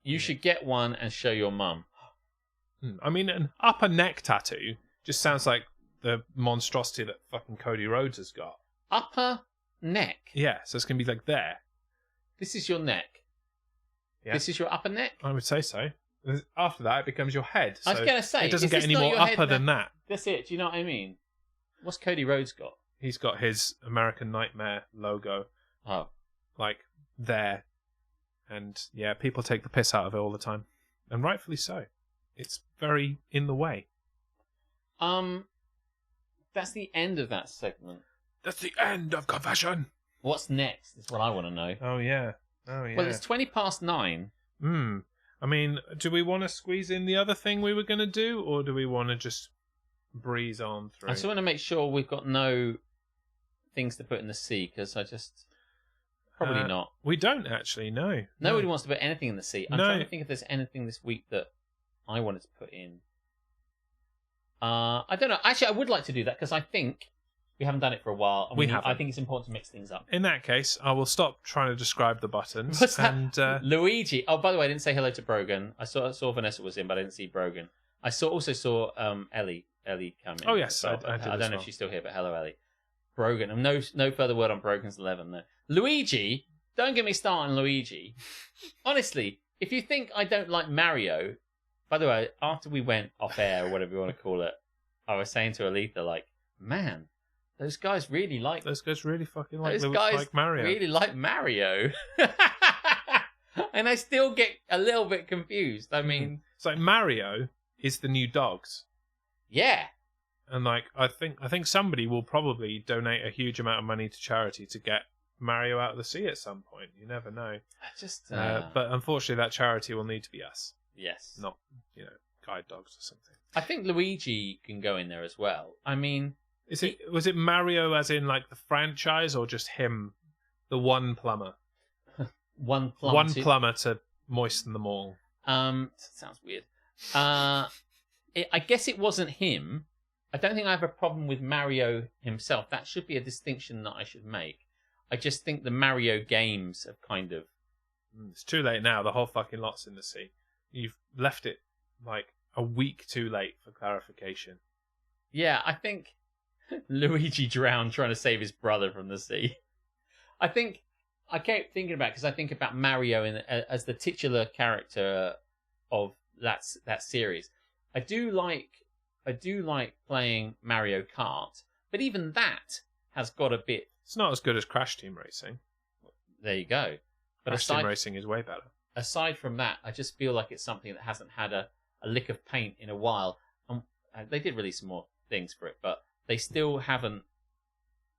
You should get one and show your mum. I mean, an upper neck tattoo just sounds like the monstrosity that fucking Cody Rhodes has got. Upper neck? Yeah, so it's going to be like there. This is your neck? Yeah. This is your upper neck? I would say so. After that, it becomes your head. So I was going to say, it doesn't get any more upper than that. That's it. Do you know what I mean? What's Cody Rhodes got? He's got his American Nightmare logo. Oh. Like, there. And, yeah, people take the piss out of it all the time. And rightfully so. It's very in the way. That's the end of that segment. That's the end of confession. What's next is what I want to know. Oh yeah. Well, it's 9:20. I mean, do we want to squeeze in the other thing we were going to do, or do we want to just breeze on through? I just want to make sure we've got no things to put in the sea, because I just... Probably not. We don't actually, no. Nobody wants to put anything in the sea. I'm trying to think if there's anything this week that I wanted to put in. I don't know. Actually, I would like to do that, because I think we haven't done it for a while. And I think it's important to mix things up. In that case, I will stop trying to describe the buttons. What's that? And, Luigi. Oh, by the way, I didn't say hello to Brogan. I saw Vanessa was in, but I didn't see Brogan. I also saw Ellie come in. Oh, yes. I don't know if she's still here, but hello, Ellie. Brogan. And no further word on Brogan's 11, though. Luigi. Don't get me started on Luigi. Honestly, if you think I don't like Mario... By the way, after we went off air, or whatever you want to call it, I was saying to Aletha, like, man, those guys really like... Those guys really fucking like, those guys like Mario. really like Mario. And I still get a little bit confused. I mean... It's like Mario is the new dogs. Yeah. And like, I think somebody will probably donate a huge amount of money to charity to get Mario out of the sea at some point. You never know. But unfortunately, that charity will need to be us. Yes. Not, guide dogs or something. I think Luigi can go in there as well. I mean... Was it Mario as in like the franchise, or just him, the one plumber? One plumber to moisten them all. Sounds weird. I guess it wasn't him. I don't think I have a problem with Mario himself. That should be a distinction that I should make. I just think the Mario games have kind of... It's too late now. The whole fucking lot's in the sea. You've left it like a week too late for clarification. Yeah, I think Luigi drowned trying to save his brother from the sea. I kept thinking about it because I think about Mario as the titular character of that series. I do like playing Mario Kart, but even that has got a bit... It's not as good as Crash Team Racing. There you go. But Crash Team Racing is way better. Aside from that, I just feel like it's something that hasn't had a lick of paint in a while. They did release some more things for it, but they still haven't...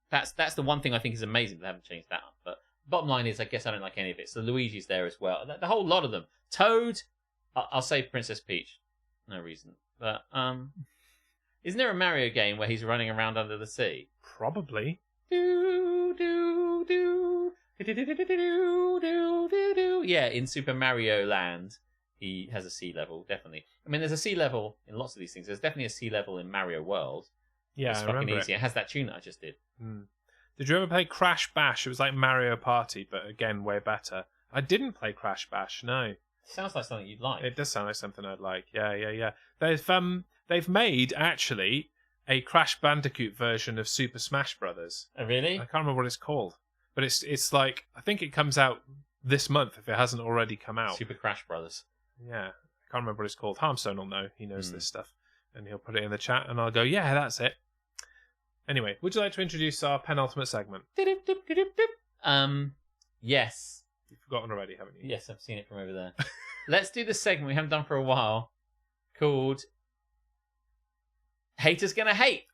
That's the one thing I think is amazing. They haven't changed that up. But bottom line is, I guess I don't like any of it. So Luigi's there as well. The whole lot of them. Toad, I'll say Princess Peach. No reason. But isn't there a Mario game where he's running around under the sea? Probably. Yeah, in Super Mario Land, he has a sea level, definitely. I mean, there's a sea level in lots of these things. There's definitely a sea level in Mario World. Yeah, it's fucking easy. It has that tune that I just did. Did you ever play Crash Bash? It was like Mario Party, but again, way better. I didn't play Crash Bash, no. Sounds like something you'd like. It does sound like something I'd like. Yeah. They've made actually a Crash Bandicoot version of Super Smash Brothers. Oh, really? I can't remember what it's called, but it's like, I think it comes out this month if it hasn't already come out. Super Crash Brothers. Yeah, I can't remember what it's called. Harmstone will know. He knows this stuff, and he'll put it in the chat, and I'll go, yeah, that's it. Anyway, would you like to introduce our penultimate segment? Yes. You've forgotten already, haven't you? Yes, I've seen it from over there. Let's do the segment we haven't done for a while, called Haters Gonna Hate.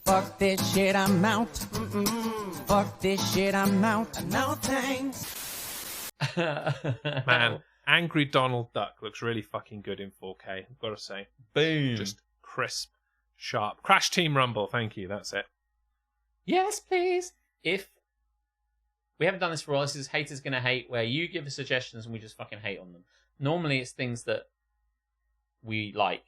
Fuck this shit, I'm out. Fuck this shit, I'm out. No thanks. Man, Angry Donald Duck looks really fucking good in 4K, I've got to say. Boom. Just crisp, sharp. Crash Team Rumble, thank you, that's it. Yes, please. If we haven't done this for a while, this is Haters Gonna Hate, where you give us suggestions and we just fucking hate on them. Normally it's things that we like.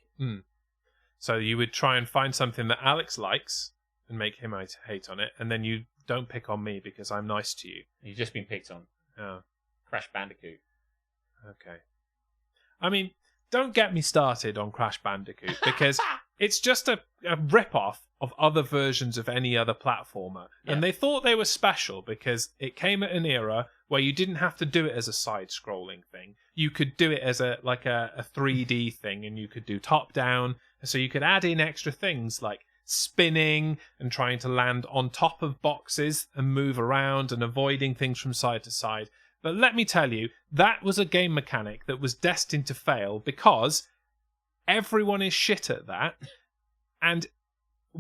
So you would try and find something that Alex likes and make him hate on it, and then you don't pick on me because I'm nice to you. You've just been picked on. Oh. Crash Bandicoot. Okay. I mean, don't get me started on Crash Bandicoot, because it's just a rip-off of other versions of any other platformer. Yeah. And they thought they were special because it came at an era where you didn't have to do it as a side-scrolling thing. You could do it as a 3D thing, and you could do top-down. So you could add in extra things like spinning and trying to land on top of boxes and move around and avoiding things from side to side. But let me tell you, that was a game mechanic that was destined to fail because everyone is shit at that. And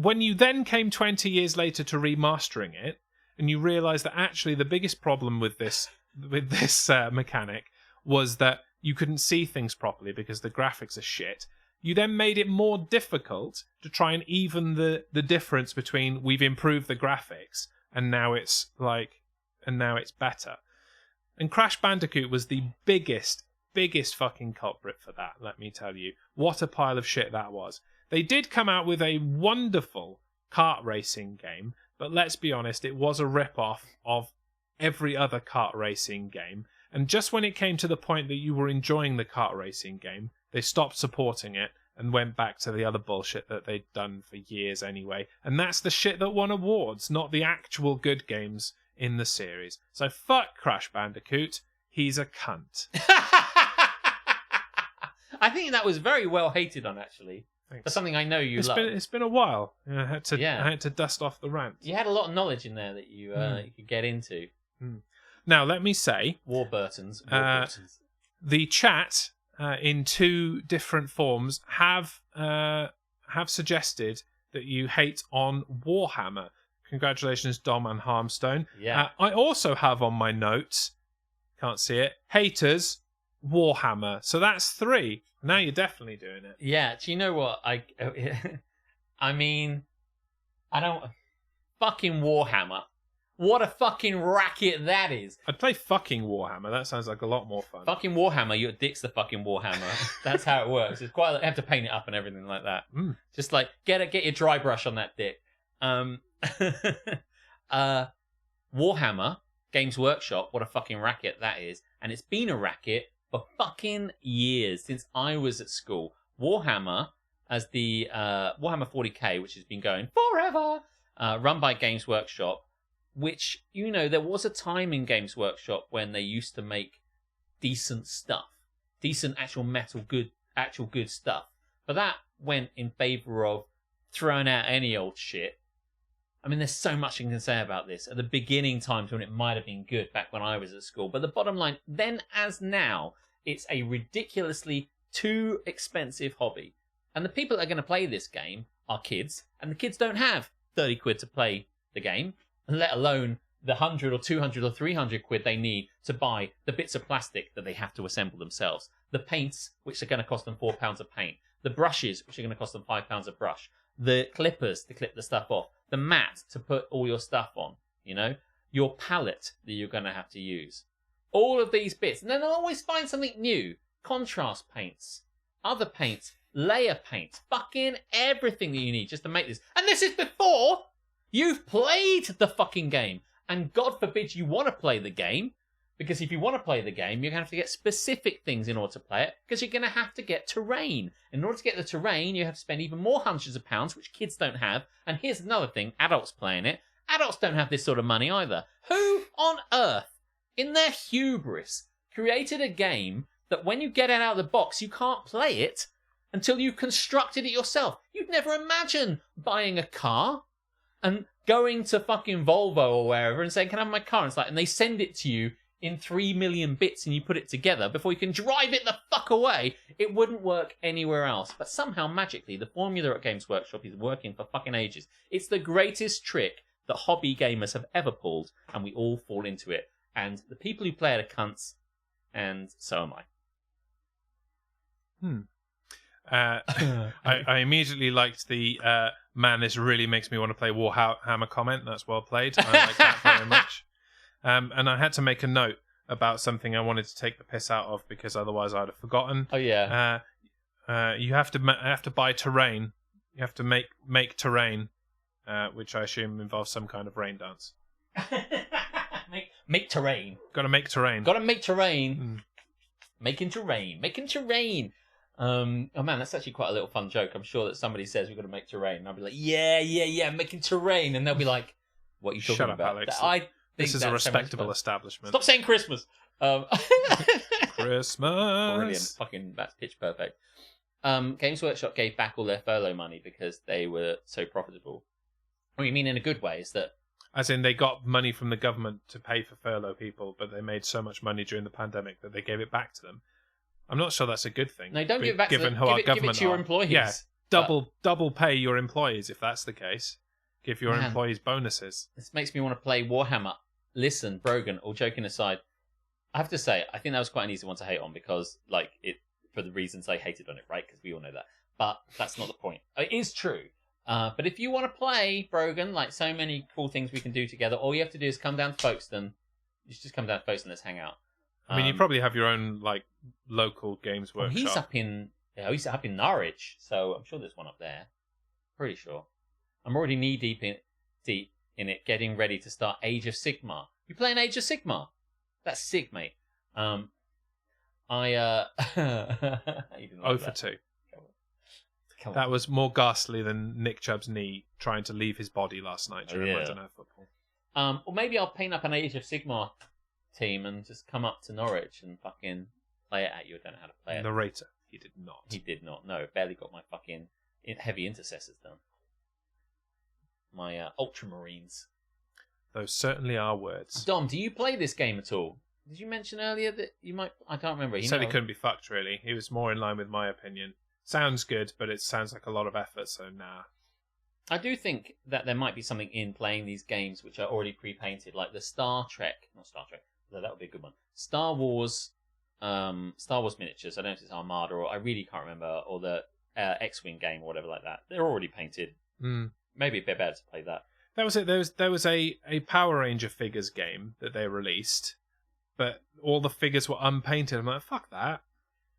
when you then came 20 years later to remastering it, and you realised that actually the biggest problem with this mechanic was that you couldn't see things properly because the graphics are shit, you then made it more difficult to try and even the difference between we've improved the graphics and now it's better. And Crash Bandicoot was the biggest fucking culprit for that, let me tell you. What a pile of shit that was. They did come out with a wonderful kart racing game, but let's be honest, it was a rip-off of every other kart racing game. And just when it came to the point that you were enjoying the kart racing game, they stopped supporting it and went back to the other bullshit that they'd done for years anyway. And that's the shit that won awards, not the actual good games in the series. So fuck Crash Bandicoot. He's a cunt. I think that was very well hated on, actually. Thanks. For something I know you love. It's been a while. I had to dust off the rant. You had a lot of knowledge in there that you could get into. Now, let me say... Warburtons. The chat, in two different forms, have suggested that you hate on Warhammer. Congratulations, Dom and Harmstone. Yeah. I also have on my notes, can't see it, haters, Warhammer. So that's 3. Now you're definitely doing it. Yeah, do you know what? I mean, I don't... Fucking Warhammer. What a fucking racket that is. I'd play fucking Warhammer. That sounds like a lot more fun. Fucking Warhammer, your dick's the fucking Warhammer. That's how it works. It's quite... You have to paint it up and everything like that. Just like, get your dry brush on that dick. Warhammer, Games Workshop, what a fucking racket that is. And it's been a racket for fucking years, since I was at school. Warhammer, as the Warhammer 40k, which has been going forever, run by Games Workshop, which, you know, there was a time in Games Workshop when they used to make decent stuff. Decent actual good stuff. But that went in favour of throwing out any old shit. I mean, there's so much you can say about this. At the beginning times when it might have been good back when I was at school. But the bottom line, then as now, it's a ridiculously too expensive hobby. And the people that are going to play this game are kids. And the kids don't have 30 quid to play the game. Let alone the 100 or 200 or 300 quid they need to buy the bits of plastic that they have to assemble themselves. The paints, which are going to cost them £4 a paint. The brushes, which are going to cost them £5 a brush. The clippers to clip the stuff off. The mat to put all your stuff on, you know, your palette that you're going to have to use. All of these bits. And then they'll always find something new. Contrast paints, other paints, layer paints, fucking everything that you need just to make this. And this is before you've played the fucking game. And God forbid you want to play the game. Because if you want to play the game, you're going to have to get specific things in order to play it. Because you're going to have to get terrain. In order to get the terrain, you have to spend even more hundreds of pounds, which kids don't have. And here's another thing, adults playing it. Adults don't have this sort of money either. Who on earth, in their hubris, created a game that when you get it out of the box, you can't play it until you've constructed it yourself? You'd never imagine buying a car and going to fucking Volvo or wherever and saying, can I have my car? And it's like, and they send it to you in 3 million bits and you put it together before you can drive it the fuck away. It wouldn't work anywhere else. But somehow, magically, the formula at Games Workshop is working for fucking ages. It's the greatest trick that hobby gamers have ever pulled, and we all fall into it. And the people who play it are cunts, and so am I. I immediately liked the man, this really makes me want to play Warhammer comment. That's well played. I like that very much. And I had to make a note about something I wanted to take the piss out of because otherwise I'd have forgotten. Oh yeah. You have to buy terrain. You have to make terrain, which I assume involves some kind of rain dance. make terrain. Got to make terrain. Got to make terrain. Making terrain. Oh man, that's actually quite a little fun joke. I'm sure that somebody says we've got to make terrain, and I'll be like, yeah, making terrain, and they'll be like, what are you talking Shut about? up, Alex. This is a respectable establishment. Stop saying Christmas. Christmas. Brilliant. Fucking, that's pitch perfect. Games Workshop gave back all their furlough money because they were so profitable. What you mean in a good way is that... As in they got money from the government to pay for furlough people, but they made so much money during the pandemic that they gave it back to them. I'm not sure that's a good thing. No, don't give it back given to who our give government it to your are. employees. Yeah, double pay your employees if that's the case. Give your employees bonuses. This makes me want to play Warhammer. Listen, Brogan, all joking aside, I have to say, I think that was quite an easy one to hate on because, like, it for the reasons I hated on it, right? Because we all know that. But that's not the point. It is true. But if you want to play, Brogan, like so many cool things we can do together, all you have to do is come down to Folkestone. You should just come down to Folkestone, let's hang out. I mean, you probably have your own, like, local games workshop. He's up in Norwich, so I'm sure there's one up there. Pretty sure. I'm already knee-deep in it, getting ready to start Age of Sigmar. You playing Age of Sigmar? That's sick, mate. You didn't like 0 for 2. Come on. That was more ghastly than Nick Chubb's knee trying to leave his body last night during Monday Night Football. Or maybe I'll paint up an Age of Sigmar team and just come up to Norwich and fucking play it at you. I don't know how to play it. Narrator. He did not. He did not. No, barely got my fucking heavy intercessors done. My Ultramarines. Those certainly are words. Dom, do you play this game at all? Did you mention earlier that you might... I can't remember. He said he couldn't be fucked, really. He was more in line with my opinion. Sounds good, but it sounds like a lot of effort, so nah. I do think that there might be something in playing these games which are already pre-painted, like the not Star Trek, that would be a good one. Star Wars miniatures, I don't know if it's Armada, or I really can't remember, or the X-Wing game or whatever like that. They're already painted. Maybe a bit better to play that. That was it. There was a Power Ranger figures game that they released, but all the figures were unpainted. I'm like, fuck that.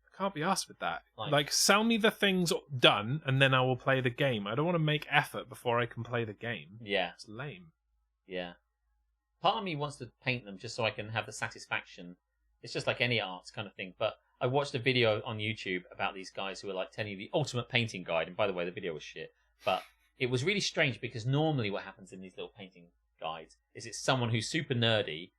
I can't be arsed with that. Like, sell me the things done, and then I will play the game. I don't want to make effort before I can play the game. Yeah. It's lame. Yeah. Part of me wants to paint them just so I can have the satisfaction. It's just like any arts kind of thing. But I watched a video on YouTube about these guys who were like telling you the ultimate painting guide. And by the way, the video was shit. But it was really strange because normally what happens in these little painting guides is it's someone who's super nerdy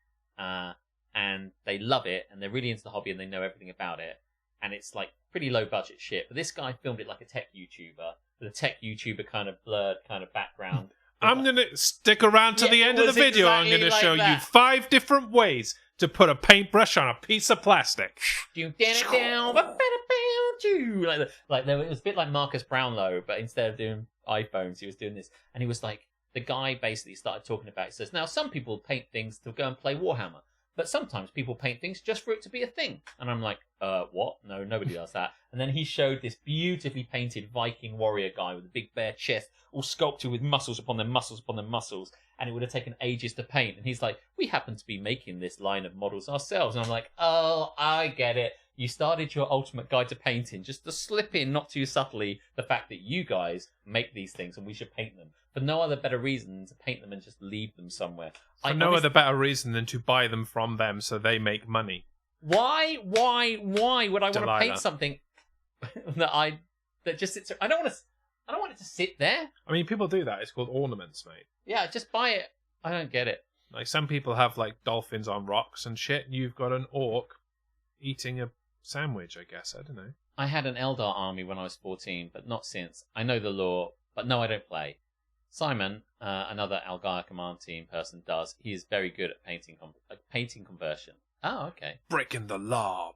and they love it and they're really into the hobby and they know everything about it. And it's like pretty low budget shit. But this guy filmed it like a tech YouTuber with a tech YouTuber kind of blurred kind of background. I'm going to stick around to the end of the video. I'm going to show you 5 different ways to put a paintbrush on a piece of plastic. Like it was a bit like Marcus Brownlow, but instead of doing iPhones, he was doing this. And he was like, the guy basically started talking about it. He says, now some people paint things to go and play Warhammer, but sometimes people paint things just for it to be a thing. And I'm like, what? No, nobody does that. And then he showed this beautifully painted Viking warrior guy with a big bare chest, all sculpted with muscles upon their muscles upon their muscles. And it would have taken ages to paint. And he's like, we happen to be making this line of models ourselves. And I'm like, oh, I get it. You started your ultimate guide to painting just to slip in, not too subtly, the fact that you guys make these things and we should paint them. For no other better reason than to paint them and just leave them somewhere. For no other better reason than to buy them from them so they make money. Why would I want to paint something that just sits there? I don't want it to sit there. I mean, people do that. It's called ornaments, mate. Yeah, just buy it. I don't get it. Like, some people have, like, dolphins on rocks and shit. You've got an orc eating a sandwich, I guess. I don't know. I had an Eldar army when I was 14, but not since. I know the lore, but no, I don't play. Simon, another Algaia Command Team person, does. He is very good at painting conversion. Oh, okay. Breaking the law.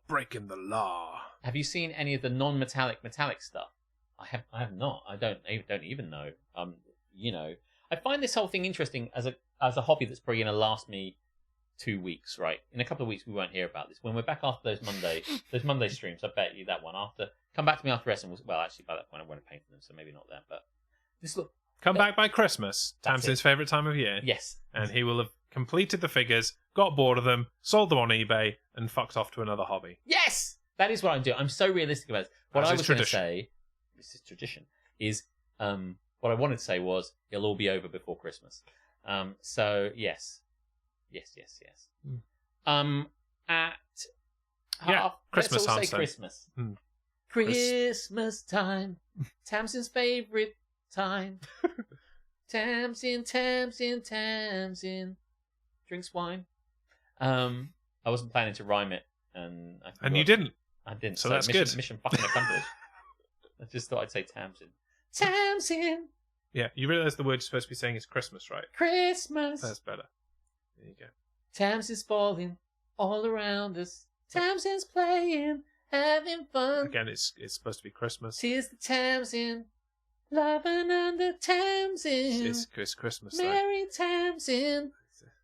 Have you seen any of the non-metallic stuff? I have not. I don't even know. I find this whole thing interesting as a hobby that's probably going to last me 2 weeks, right? In a couple of weeks, we won't hear about this. When we're back after those Monday streams, I bet you that one come back to me after wrestling. Well, actually, by that point, I won't have painted them, so maybe not then. But come back by Christmas. Tamsin's favourite time of year. Yes, and he will have completed the figures, got bored of them, sold them on eBay, and fucked off to another hobby. Yes, that is what I'm doing. I'm so realistic about it. What I was going to say, this is tradition, is what I wanted to say was it'll all be over before Christmas. So yes. Christmas. Let's all say Christmas. Christmas time, Tamsin's favorite time. Tamsin drinks wine. I wasn't planning to rhyme it, and you didn't. I didn't. So that's good. Mission fucking accomplished. I just thought I'd say Tamsin. Yeah, you realise the word you're supposed to be saying is Christmas, right? Christmas. That's better. There you go. Tamsin's falling all around us. Tamsin's playing, having fun. Again, it's supposed to be Christmas. Tis the Tamsin Loving under Tamsin. It's Christmas, though. Merry Tamsin.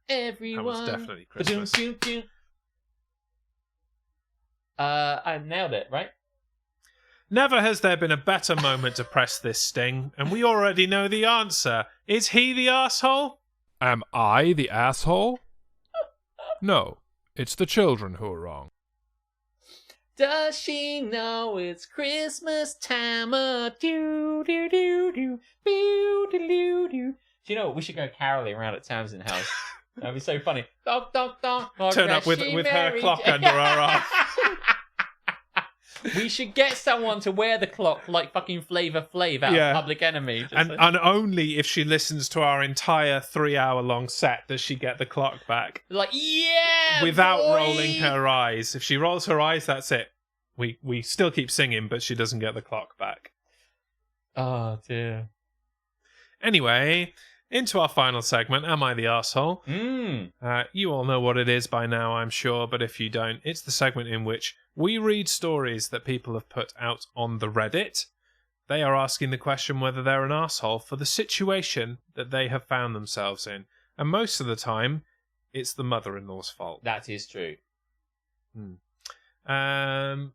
Everyone. That was definitely Christmas. I nailed it, right? Never has there been a better moment to press this sting, and we already know the answer. Is he the arsehole? Am I the asshole? No, it's the children who are wrong. Does she know it's Christmas time? Do do do do do do do. Do you know what? We should go caroling around at Tamsin House. That'd be so funny. Dog, dog, dog. Turn up with her clock under our arm. We should get someone to wear the clock like fucking Flavor Flav out of Public Enemy. And only if she listens to our entire 3-hour-long set does she get the clock back. Like, yeah, without boy! rolling her eyes. If she rolls her eyes, that's it. We still keep singing, but she doesn't get the clock back. Oh, dear. Anyway, into our final segment, Am I the Arsehole? You all know what it is by now, I'm sure, but if you don't, it's the segment in which we read stories that people have put out on the Reddit. They are asking the question whether they're an arsehole for the situation that they have found themselves in. And most of the time, it's the mother-in-law's fault. That is true. I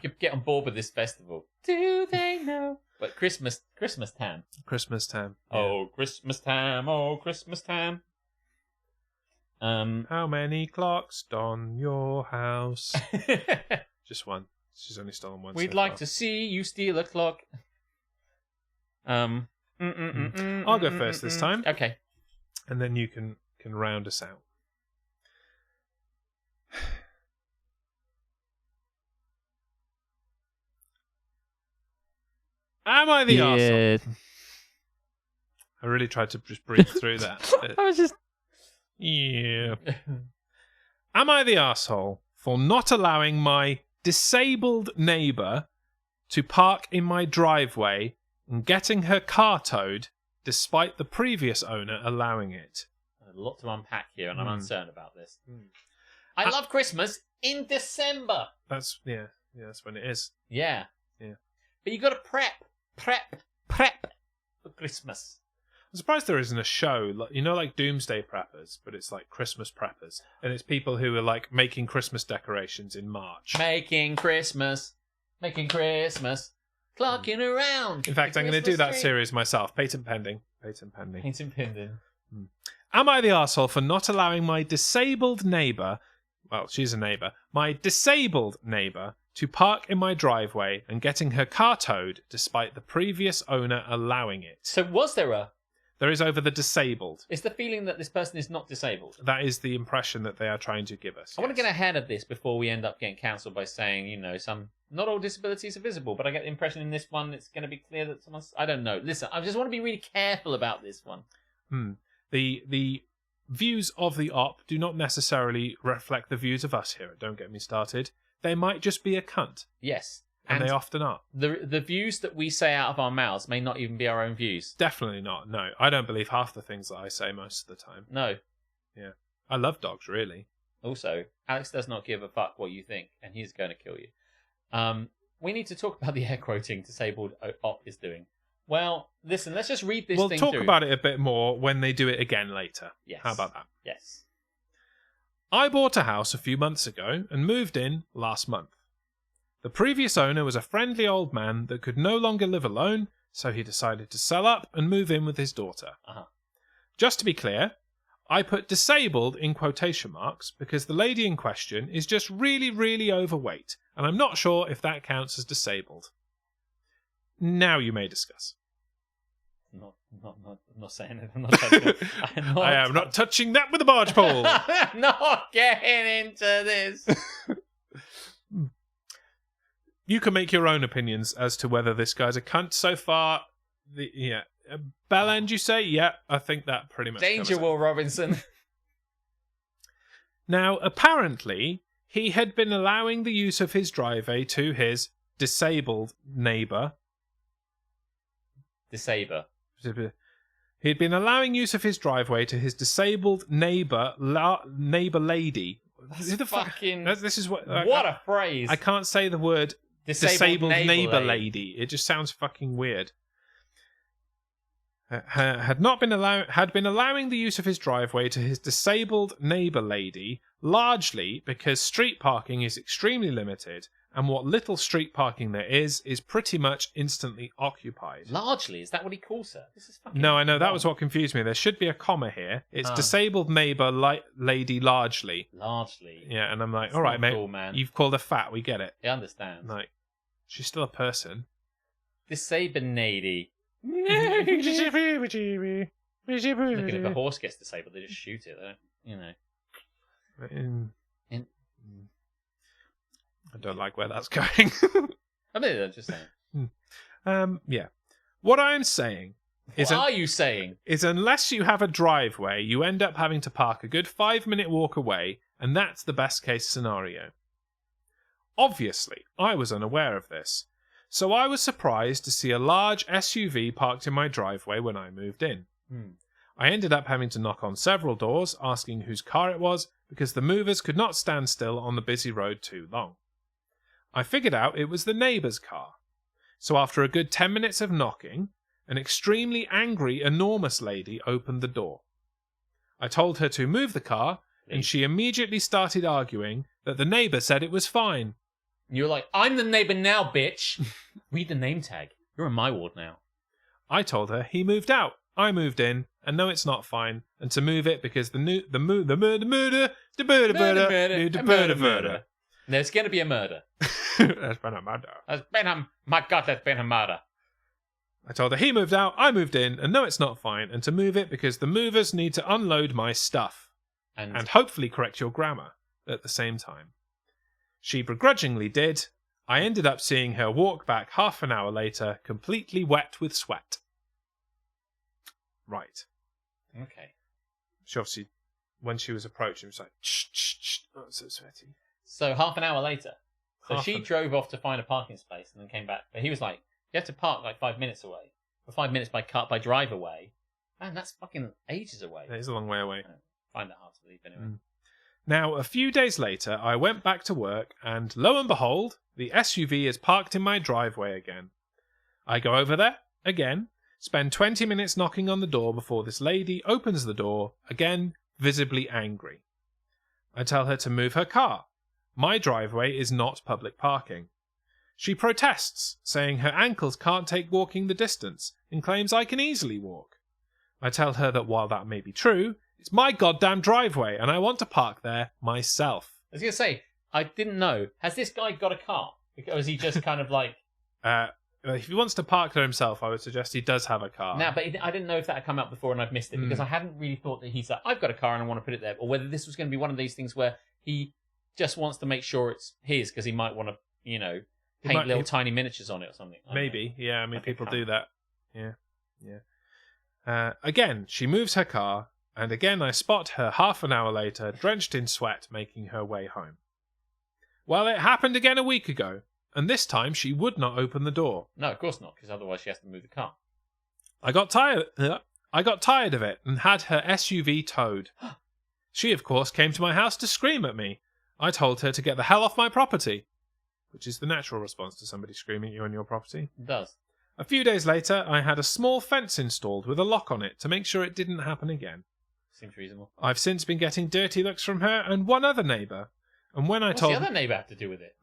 could get on board with this festival. Do they know? But Christmas time. Christmas time. Yeah. Oh, Christmas time. Oh, Christmas time. How many clocks on your house? Just one. She's only stolen one. We'd like to see you steal a clock. I'll go first this time. Okay. And then you can round us out. Am I the arsehole? I really tried to just breathe through that. I was just... Yeah. Am I the arsehole for not allowing my disabled neighbour to park in my driveway and getting her car towed despite the previous owner allowing it? A lot to unpack here, and I'm uncertain about this. I love Christmas in December. That's when it is. Yeah. Yeah. But you got to prep for Christmas. I'm surprised there isn't a show, like Doomsday Preppers, but it's like Christmas Preppers. And it's people who are like making Christmas decorations in March. Making Christmas. Clocking around. In fact, I'm going to do that series myself. Patent pending. Am I the arsehole for not allowing my disabled neighbour, well, she's a neighbour, my disabled neighbour to park in my driveway and getting her car towed despite the previous owner allowing it? So was there a... There is over the disabled. It's the feeling that this person is not disabled. That is the impression that they are trying to give us. I want to get ahead of this before we end up getting cancelled by saying, not all disabilities are visible, but I get the impression in this one it's going to be clear that someone's... I don't know. Listen, I just want to be really careful about this one. The views of the op do not necessarily reflect the views of us here. Don't get me started. They might just be a cunt. Yes. And they often are. The views that we say out of our mouths may not even be our own views. Definitely not. No, I don't believe half the things that I say most of the time. No. Yeah. I love dogs, really. Also, Alex does not give a fuck what you think, and he's going to kill you. We need to talk about the air quoting disabled op is doing. Well, listen, let's just read this thing through. We'll talk about it a bit more when they do it again later. Yes. How about that? Yes. I bought a house a few months ago and moved in last month. The previous owner was a friendly old man that could no longer live alone, so he decided to sell up and move in with his daughter. Just to be clear, I put disabled in quotation marks because the lady in question is just really, really overweight, and I'm not sure if that counts as disabled. Now you may discuss. I'm not saying it. I'm not touching it. I am not touching that with a barge pole. Not getting into this. You can make your own opinions as to whether this guy's a cunt. So far, Bellend, you say? Yeah, I think that pretty much Danger, Will Robinson. Now, apparently, he had been allowing the use of his driveway to his disabled neighbour. He'd been allowing use of his driveway to his disabled neighbour lady. This is what what a phrase. I can't say the word Disabled neighbour lady. It just sounds fucking weird. Had been allowing the use of his driveway to his disabled neighbour lady, largely because street parking is extremely limited, and what little street parking there is pretty much instantly occupied. Largely? Is that what he calls her? This is fucking No, I know, that wrong. was what confused me. There should be a comma here. It's disabled neighbour lady largely. Largely. Yeah, and I'm like, That's all right, not mate, cool, man. you've called her fat, we get it. I understand. Like, she's still a person. Disabled lady. Look, if a horse gets disabled, they just shoot it. They don't, you know. I don't like where that's going. I mean, I'm just saying. Yeah. What I'm saying is, What are you saying? is unless you have a driveway, you end up having to park a good 5-minute walk away, and that's the best case scenario. Obviously, I was unaware of this, so I was surprised to see a large SUV parked in my driveway when I moved in. I ended up having to knock on several doors, asking whose car it was, because the movers could not stand still on the busy road too long. I figured out it was the neighbour's car. So after a good 10 minutes of knocking, an extremely angry, enormous lady opened the door. I told her to move the car, and she immediately started arguing that the neighbour said it was fine. You're like, I'm the neighbour now, bitch. Read the name tag. You're in my ward now. I told her he moved out. I moved in, and no, it's not fine, and to move it because There's going to be a murder. There's been a murder. My God, there's been a murder. I told her he moved out, I moved in, and no, it's not fine, and to move it because the movers need to unload my stuff. And hopefully correct your grammar at the same time. She begrudgingly did. I ended up seeing her walk back half an hour later, completely wet with sweat. Right. Okay. She obviously, when she was approaching, was like, shh, oh, it's so sweaty. So half an hour later. So she drove off to find a parking space and then came back. But he was like, you have to park like 5 minutes away. Or 5 minutes by drive away. Man, that's fucking ages away. It is a long way away. I find that hard to believe anyway. Now, a few days later, I went back to work, and lo and behold, the SUV is parked in my driveway again. I go over there, again, spend 20 minutes knocking on the door before this lady opens the door, again, visibly angry. I tell her to move her car. My driveway is not public parking. She protests, saying her ankles can't take walking the distance, and claims I can easily walk. I tell her that while that may be true, it's my goddamn driveway, and I want to park there myself. I was going to say, I didn't know. Has this guy got a car? Or is he just kind of like... If he wants to park there himself, I would suggest he does have a car. No, but I didn't know if that had come up before and I've missed it, because I hadn't really thought that he's like, I've got a car and I want to put it there, or whether this was going to be one of these things where he just wants to make sure it's his, because he might want to, you know, paint little tiny miniatures on it or something. Maybe, yeah, I mean, people do that. Yeah. Again, she moves her car, and again I spot her half an hour later, drenched in sweat, making her way home. Well, it happened again a week ago, and this time she would not open the door. No, of course not, because otherwise she has to move the car. I got tired of it and had her SUV towed. She, of course, came to my house to scream at me. I told her to get the hell off my property, which is the natural response to somebody screaming at you on your property. It does. A few days later, I had a small fence installed with a lock on it to make sure it didn't happen again. Seems reasonable. I've since been getting dirty looks from her and one other neighbour. And when What's the other neighbour have to do with it?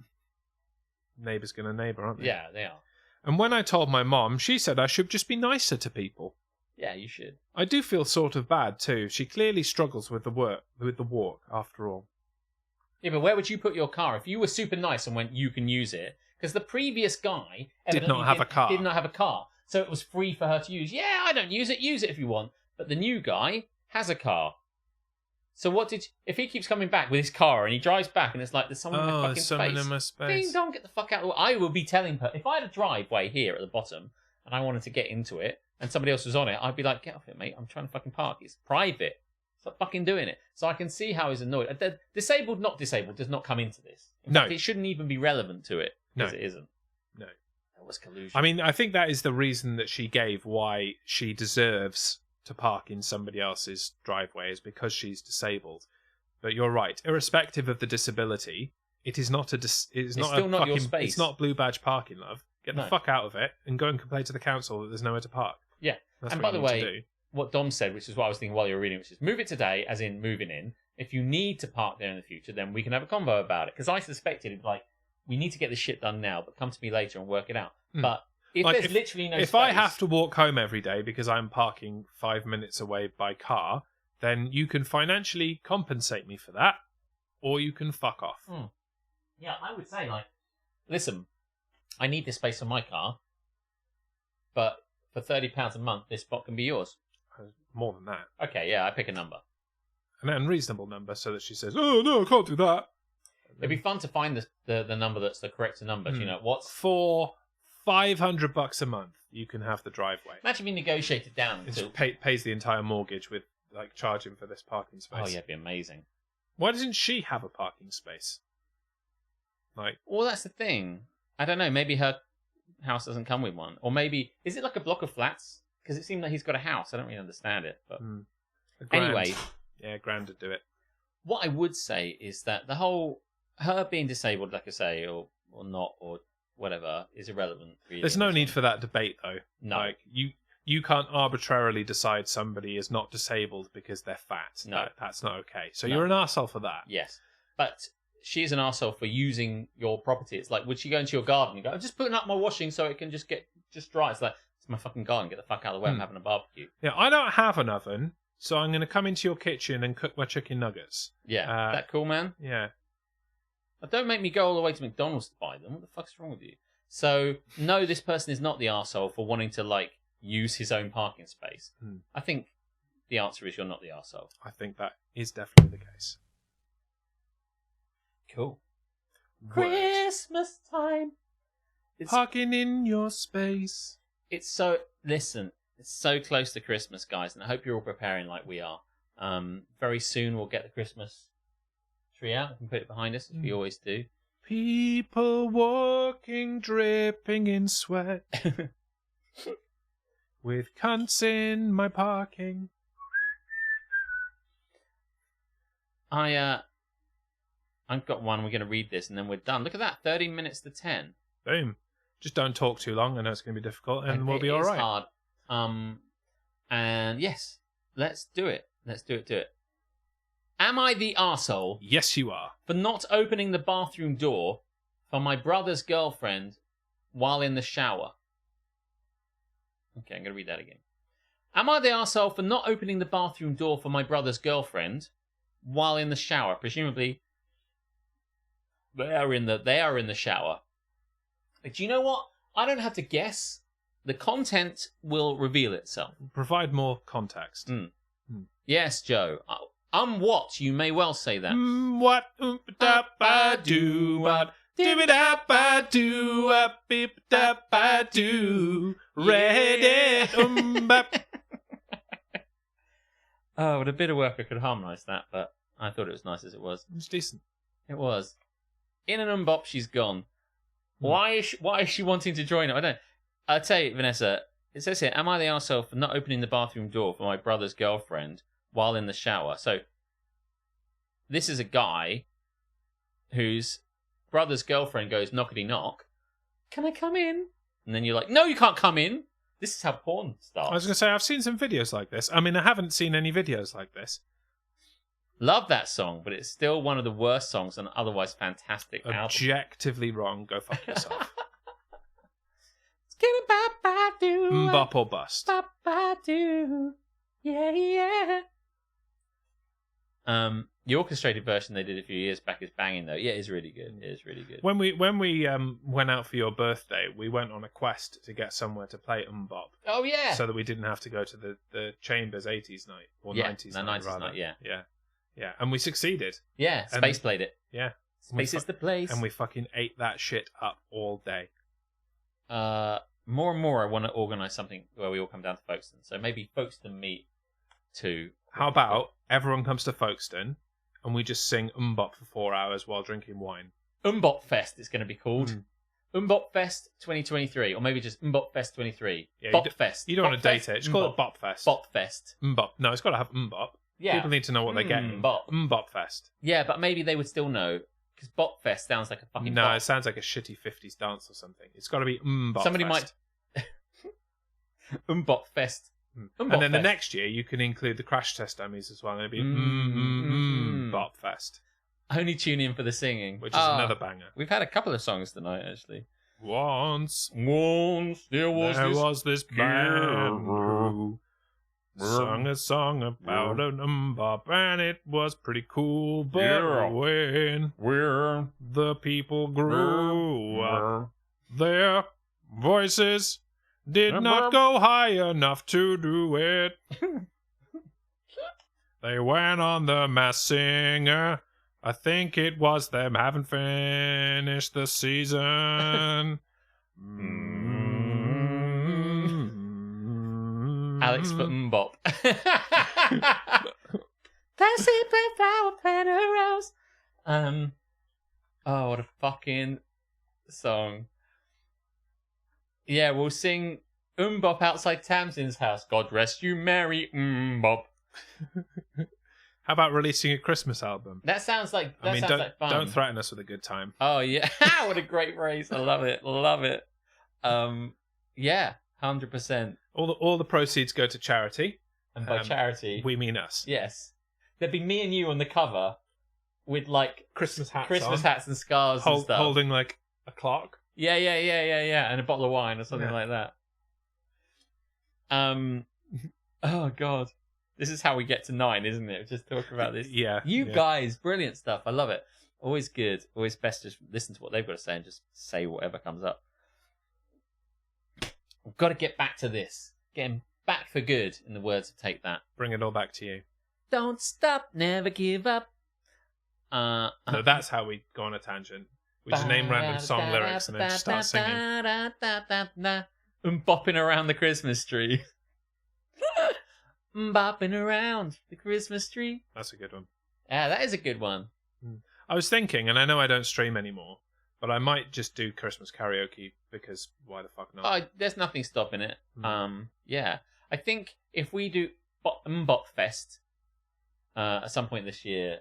Neighbour's gonna neighbour, aren't they? Yeah, they are. And when I told my mom, she said I should just be nicer to people. Yeah, you should. I do feel sort of bad too. She clearly struggles with the walk, after all. Yeah, but where would you put your car if you were super nice and went, you can use it? Because the previous guy did not have a car. Did not have a car, so it was free for her to use. Yeah, I don't use it. Use it if you want. But the new guy has a car. So if he keeps coming back with his car and he drives back and it's like there's someone in my fucking someone space. in my space. Ding dong, get the fuck out. I will be telling her if I had a driveway here at the bottom and I wanted to get into it and somebody else was on it, I'd be like, get off it, mate. I'm trying to fucking park. It's private. Stop fucking doing it. So I can see how he's annoyed. Disabled, not disabled, does not come into this. In fact, it shouldn't even be relevant to it because it isn't. No. That was collusion. I mean, I think that is the reason that she gave why she deserves to park in somebody else's driveway is because she's disabled. But you're right. Irrespective of the disability, it is not it's still not your space. It's not blue badge parking, love. Get the No. fuck out of it and go and complain to the council that there's nowhere to park. Yeah. That's And what by you the need to way, do. what Dom said, which is what I was thinking while you were reading, which is move it today, as in moving in. If you need to park there in the future, then we can have a convo about it. Because I suspected it'd be like, we need to get this shit done now, but come to me later and work it out. But if Like, there's literally no if space... I have to walk home every day because I'm parking 5 minutes away by car, then you can financially compensate me for that, or you can fuck off. Yeah, I would say, like, listen, I need this space for my car, but for £30 a month, this spot can be yours. More than that. Okay, yeah, I pick a number. An unreasonable number so that she says, oh, no, I can't do that. It'd be fun to find the number that's the correct number. You know, what's... For $500 a month, you can have the driveway. Imagine we negotiated down It to... pays the entire mortgage with like charging for this parking space. Oh, yeah, it'd be amazing. Why doesn't she have a parking space? Like, Well, that's the thing. I don't know. Maybe her house doesn't come with one. Or maybe... Is it like a block of flats? Because it seemed like he's got a house. I don't really understand it. But a grand. anyway, Yeah, grand to do it. what I would say is that the whole... Her being disabled, like I say, or not, or whatever, is irrelevant. Really, There's no need for that debate, though. No. Like, you can't arbitrarily decide somebody is not disabled because they're fat. No. That's not okay. So No. you're an arsehole for that. Yes. But she is an arsehole for using your property. It's like, would she go into your garden and go, I'm just putting up my washing so it can just dry? It's like, it's my fucking garden. Get the fuck out of the way. I'm having a barbecue. Yeah, I don't have an oven, so I'm going to come into your kitchen and cook my chicken nuggets. Yeah. That cool, man? Yeah. But don't make me go all the way to McDonald's to buy them. What the fuck's wrong with you? So, no, this person is not the arsehole for wanting to, like, use his own parking space. I think the answer is you're not the arsehole. I think that is definitely the case. Cool. Word. Christmas time. Parking in your space. It's so... Listen, it's so close to Christmas, guys, and I hope you're all preparing like we are. Very soon we'll get the Christmas tree out. We can put it behind us, as we always do. People walking, dripping in sweat. With cunts in my parking. I've got one. We're going to read this, and then we're done. Look at that, 30 minutes to 10. Boom. Just don't talk too long. I know it's going to be difficult, and we'll be all right. It's hard. And yes, let's do it. Let's do it. Am I the arsehole Yes, you are. for not opening the bathroom door for my brother's girlfriend while in the shower? Okay, I'm going to read that again. Am I the arsehole for not opening the bathroom door for my brother's girlfriend while in the shower? Presumably, they are in the shower. Do you know what? I don't have to guess. The content will reveal itself. Provide more context. Yes, Joe. What? You may well say that. What? Da ba do what? Dib da ba do up beep da ba do. Ready bap. Oh, with a bit of work I could harmonise that, but I thought it was nice as it was. It's decent. It was. In an MMMBop, she's gone. Why is she wanting to join it? I don't. I'll tell you, Vanessa. It says here, am I the arsehole for not opening the bathroom door for my brother's girlfriend while in the shower? So, this is a guy whose brother's girlfriend goes knockety knock. Can I come in? And then you're like, no, you can't come in. This is how porn starts. I was going to say, I've seen some videos like this. I mean, I haven't seen any videos like this. Love that song, but it's still one of the worst songs on an otherwise fantastic album. Objectively wrong. Go fuck yourself. Ba-ba-do, Bop or bust. ba-ba-do. Yeah. The orchestrated version they did a few years back is banging though. Yeah, it is really good. It is really good. When we went out for your birthday, we went on a quest to get somewhere to play MMMBop. Oh yeah. So that we didn't have to go to the Chambers 80s night or 90s night. 90s rather. night, yeah. Yeah, and we succeeded. Yeah, Space played it. Yeah. Space is the place. And we fucking ate that shit up all day. More and more I want to organise something where we all come down to Folkestone. So maybe Folkestone meet too. How about everyone comes to Folkestone and we just sing MMMBop for 4 hours while drinking wine? MMMBop Fest it's going to be called. MMMBop Fest 2023. Or maybe just MMMBop Fest 23. Yeah, Bop Fest. You don't want to date it. Just call it MMMBop. Bop Fest. Bop Fest. MMMBop. No, it's got to have MMMBop. Yeah. People need to know what they're getting. MMMBop. MMMBop Fest. Yeah, but maybe they would still know Because Bop Fest sounds like a fucking No, bop. it sounds like a shitty 50s dance or something. It's got to be MMMBop Somebody Fest. might... MMMBop Fest. And then the next year, you can include the Crash Test Dummies as well. And it'll be MMMBop Fest, Only tune in for the singing. which is another banger. We've had a couple of songs tonight, actually. Once there was this man who sung a song about an MMMBop, and it was pretty cool. But when the people grew up, their voices did not go high enough to do it. They went on the Masked Singer. I think it was them haven't finished the season. Alex for MMMBop. That's it, but flower plant a rose. Oh, what a fucking song. Yeah, we'll sing MMMBop outside Tamsin's house. God rest you, merry MMMBop. How about releasing a Christmas album? That sounds like I mean, sounds like fun. don't threaten us with a good time. Oh yeah, what a great phrase! I love it, love it. Yeah, 100%. All the proceeds go to charity. And by charity, We mean us. yes, there'd be me and you on the cover with like Christmas hats hats and scarves and stuff. Holding like a clock. Yeah, and a bottle of wine or something like that. Oh god, this is how we get to 9, isn't it? Just talk about this. Yeah. You guys, brilliant stuff. I love it. Always good. Always best to listen to what they've got to say and just say whatever comes up. We've got to get back to this. Getting back for good, in the words of Take That. Bring it all back to you. Don't stop, never give up. No, that's how we go on a tangent. We just name random song lyrics and then just start singing. And bopping around the Christmas tree. Bopping around the Christmas tree. That's a good one. Yeah, that is a good one. I was thinking, and I know I don't stream anymore, but I might just do Christmas karaoke because why the fuck not? Oh, there's nothing stopping it. Yeah. I think if we do MMMBop Fest at some point this year,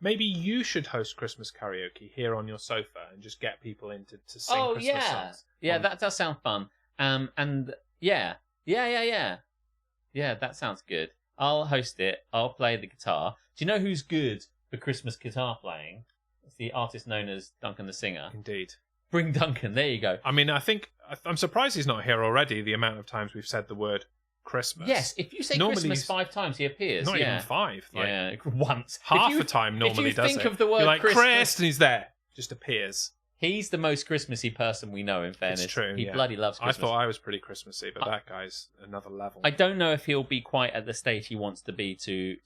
maybe you should host Christmas karaoke here on your sofa and just get people in to sing Christmas songs. Yeah, that does sound fun. And yeah, that sounds good. I'll host it. I'll play the guitar. Do you know who's good for Christmas guitar playing? It's the artist known as Duncan the Singer. Indeed. Bring Duncan. There you go. I mean, I'm surprised he's not here already, the amount of times we've said the word Christmas. Yes, if you say Normally Christmas 5 times, he appears. Not even 5. Like, yeah, once. half the time normally does it. If you think of the word You're like, Christmas, Chris, and he's there. Just appears. He's the most Christmassy person we know, in fairness. It's true, He yeah. bloody loves Christmas. I thought I was pretty Christmassy, but that guy's another level. I don't know if he'll be quite at the stage he wants to be to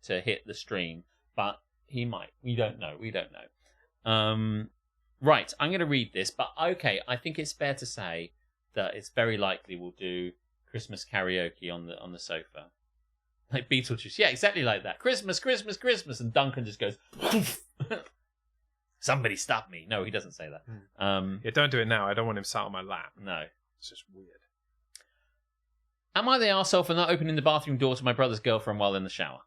hit the stream, but he might. We don't know. Right, I'm going to read this, but okay, I think it's fair to say that it's very likely we'll do Christmas karaoke on the sofa. Like Beetlejuice. Yeah, exactly like that. Christmas, Christmas, Christmas. And Duncan just goes, somebody stop me. No, he doesn't say that. Yeah, don't do it now. I don't want him sat on my lap. No. It's just weird. Am I the arsehole for not opening the bathroom door to my brother's girlfriend while in the shower?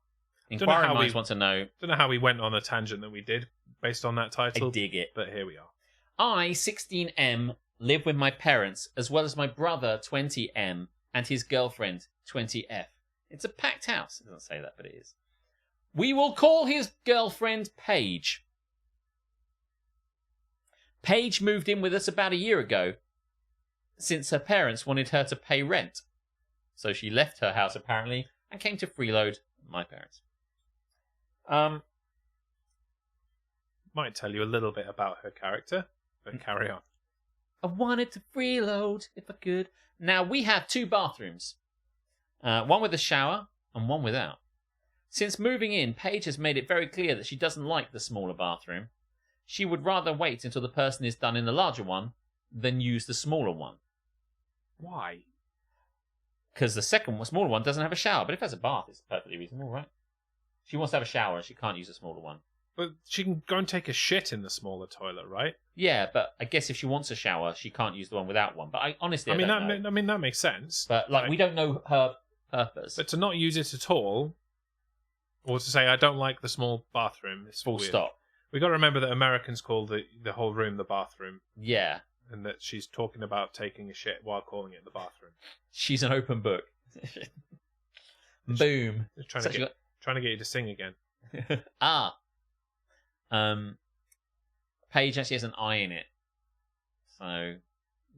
Inquiring minds want to know. Don't know how we went on the tangent that we did based on that title. I dig it. But here we are. I, 16M, live with my parents, as well as my brother, 20M, and his girlfriend, 20F. It's a packed house. It doesn't say that, but it is. We will call his girlfriend Paige. Paige moved in with us about a year ago, since her parents wanted her to pay rent. So she left her house, apparently, and came to freeload my parents. Might tell you a little bit about her character, but carry on. I wanted to freeload if I could. Now, we have 2 bathrooms. One with a shower and one without. Since moving in, Paige has made it very clear that she doesn't like the smaller bathroom. She would rather wait until the person is done in the larger one than use the smaller one. Why? Because the smaller one doesn't have a shower. But if it has a bath, it's perfectly reasonable, right? She wants to have a shower and she can't use the smaller one. But she can go and take a shit in the smaller toilet, right? Yeah, but I guess if she wants a shower, she can't use the one without one. But I don't know. I mean, that makes sense. But we don't know her purpose. But to not use it at all, Or to say, I don't like the small bathroom. It's Full weird. stop. We got to remember that Americans call the whole room the bathroom, Yeah. and that she's talking about taking a shit while calling it the bathroom. She's an open book. Boom. Just trying So to get you to sing again. Paige actually has an I in it. So,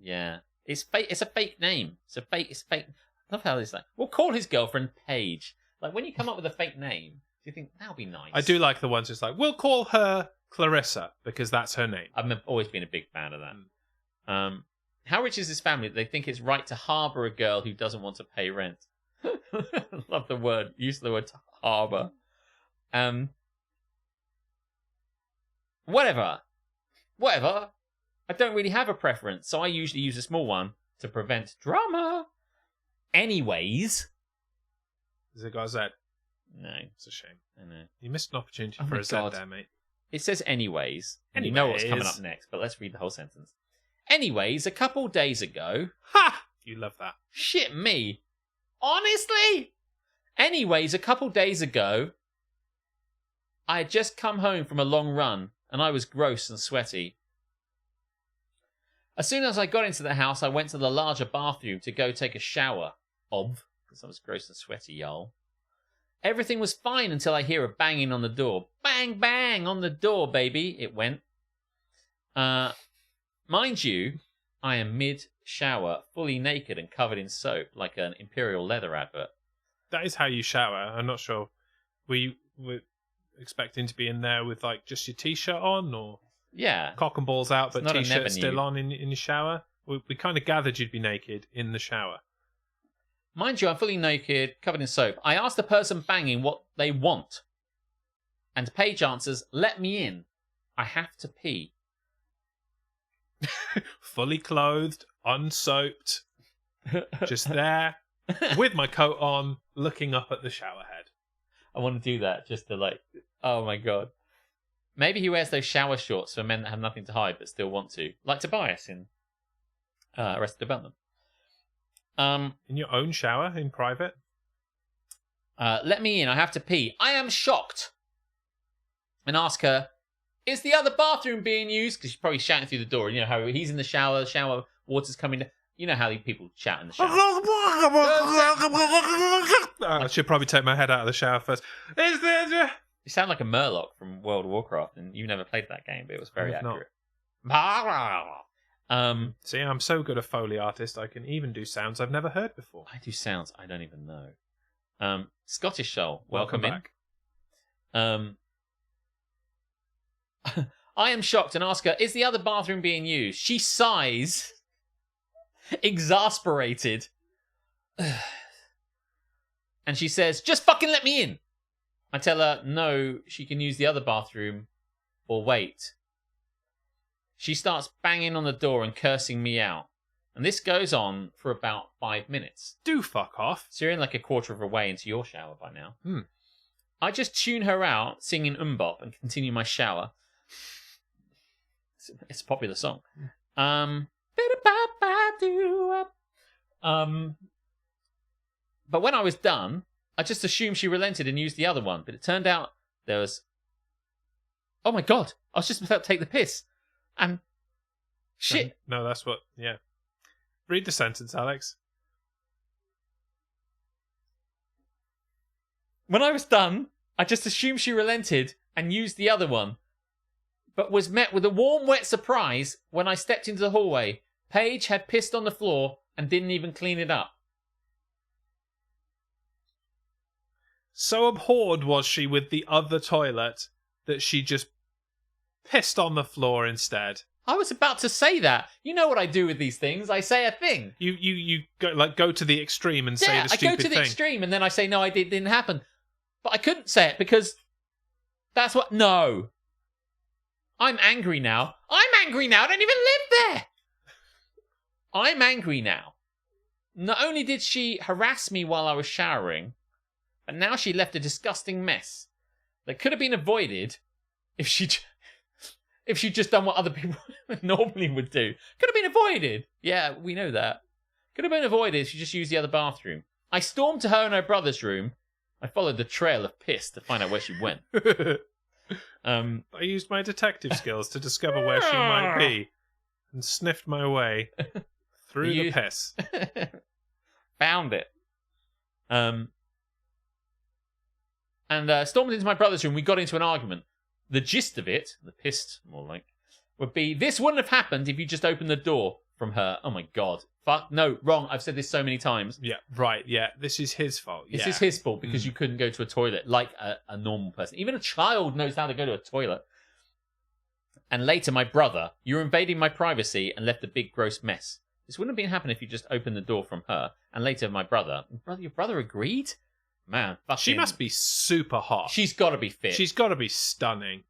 yeah. It's fake. It's a fake name. It's fake. I love how it's like, we'll call his girlfriend Paige. Like, when you come up with a fake name, do you think, that'll be nice? I do like the ones just like, we'll call her Clarissa, because that's her name. I've always been a big fan of that. How rich is this family that they think it's right to harbour a girl who doesn't want to pay rent? Love the word. Use the word harbour. Whatever. I don't really have a preference, so I usually use a small one to prevent drama. Anyways. Has it got a Z? No. It's a shame. I know. You missed an opportunity Oh for my a Z God. there, mate. It says anyways. And you know what's coming Anyways. up next, but let's read the whole sentence. Anyways, a couple days ago... Ha! You love that. Shit me. Honestly? Anyways, a couple days ago, I had just come home from a long run, and I was gross and sweaty. As soon as I got into the house, I went to the larger bathroom to go take a shower. Because I was gross and sweaty, y'all. Everything was fine until I hear a banging on the door. Bang, bang, on the door, baby, it went. Mind you, I am mid-shower, fully naked and covered in soap, like an Imperial Leather advert. That is how you shower. I'm not sure. Were you expecting to be in there with like just your t-shirt on, or Yeah. cock and balls out, It's but not a t-shirt never still nude. on in your shower? We kind of gathered you'd be naked in the shower. Mind you, I'm fully naked, covered in soap. I ask the person banging what they want. And Paige answers, let me in. I have to pee. Fully clothed, unsoaped, just there, with my coat on, looking up at the shower head. I want to do that just to like, oh my God. Maybe he wears those shower shorts for men that have nothing to hide but still want to. Like Tobias in Arrested Development. In your own shower, in private? Let me in, I have to pee. I am shocked. And ask her, is the other bathroom being used? Because she's probably shouting through the door. You know how he's in the shower water's coming down. You know how people shout in the shower. I should probably take my head out of the shower first. Is there... You sound like a Murloc from World of Warcraft, and you never played that game, but it was very I have not. accurate. See, I'm so good a Foley artist, I can even do sounds I've never heard before. I do sounds I don't even know. Scottish Soul, welcome back. in. I am shocked and ask her, is the other bathroom being used? She sighs, exasperated. And she says, just fucking let me in. I tell her, no, she can use the other bathroom or wait. She starts banging on the door and cursing me out. And this goes on for about 5 minutes. Do fuck off. So you're in like a quarter of a way into your shower by now. Hmm. I just tune her out, singing MMMBop, and continue my shower. It's a popular song. But when I was done, I just assumed she relented and used the other one. But it turned out there was... Oh my God, I was just about to take the piss. And... Shit. No, that's what... Yeah. Read the sentence, Alex. When I was done, I just assumed she relented and used the other one, but was met with a warm, wet surprise when I stepped into the hallway. Paige had pissed on the floor and didn't even clean it up. So abhorred was she with the other toilet that she just pissed on the floor instead. I was about to say that. You know what I do with these things. I say a thing. You go to the extreme and say the I stupid go to the thing. extreme and then I say, no, it didn't happen. But I couldn't say it because that's what... No. I'm angry now. I don't even live there. I'm angry now. Not only did she harass me while I was showering, but now she left a disgusting mess that could have been avoided if she'd just done what other people normally would do. Could have been avoided. Yeah, we know that. Could have been avoided if she just used the other bathroom. I stormed to her and her brother's room. I followed the trail of piss to find out where she went. I used my detective skills to discover where she might be and sniffed my way through the piss. Found it. And stormed into my brother's room. We got into an argument. The gist of it, the pissed more like, would be, this wouldn't have happened if you just opened the door from her. Oh my God. Fuck. No, wrong. I've said this so many times. Yeah, right. Yeah, this is his fault. This is his fault because you couldn't go to a toilet like a normal person. Even a child knows how to go to a toilet. And later, my brother, you were invading my privacy and left a big gross mess. This wouldn't have been happening if you just opened the door from her. And later, my brother, your brother agreed? Man, fucking... She must be super hot. She's got to be fit. She's got to be stunning.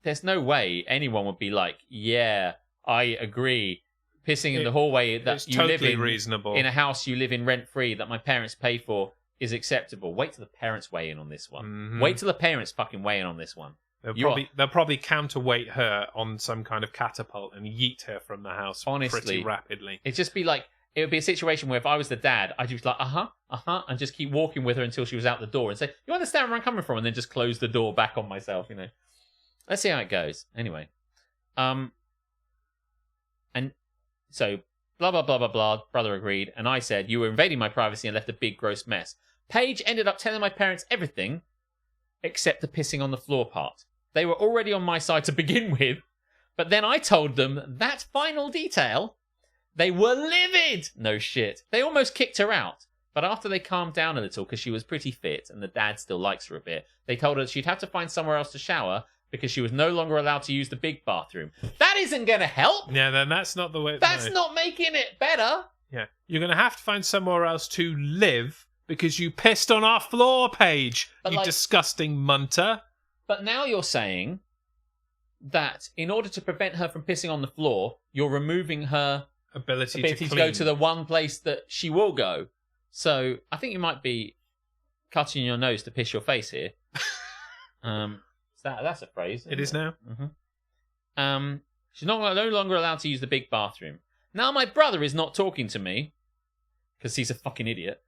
There's no way anyone would be like, yeah, I agree. Pissing in the hallway that you live in, reasonable. In a house you live in rent-free that my parents pay for is acceptable. Wait till the parents weigh in on this one. Mm-hmm. Wait till the parents fucking weigh in on this one. They'll probably counterweight her on some kind of catapult and yeet her from the house pretty rapidly. It'd just be like, it would be a situation where if I was the dad, I'd just be like, and just keep walking with her until she was out the door and say, you understand where I'm coming from? And then just close the door back on myself, you know. Let's see how it goes. Anyway. And so, blah, blah, blah, blah, blah, brother agreed. And I said, you were invading my privacy and left a big gross mess. Paige ended up telling my parents everything except the pissing on the floor part. They were already on my side to begin with, but then I told them that final detail. They were livid! No shit. They almost kicked her out. But after they calmed down a little, because she was pretty fit and the dad still likes her a bit, they told her she'd have to find somewhere else to shower because she was no longer allowed to use the big bathroom. That isn't going to help! Yeah, then that's not the way... That's not making it better! Yeah. You're going to have to find somewhere else to live because you pissed on our floor page, you disgusting munter. But now you're saying that in order to prevent her from pissing on the floor, you're removing her ability to go to the one place that she will go. So I think you might be cutting your nose to piss your face here. That's a phrase. It is now. Mm-hmm. She's no longer allowed to use the big bathroom. Now my brother is not talking to me because he's a fucking idiot.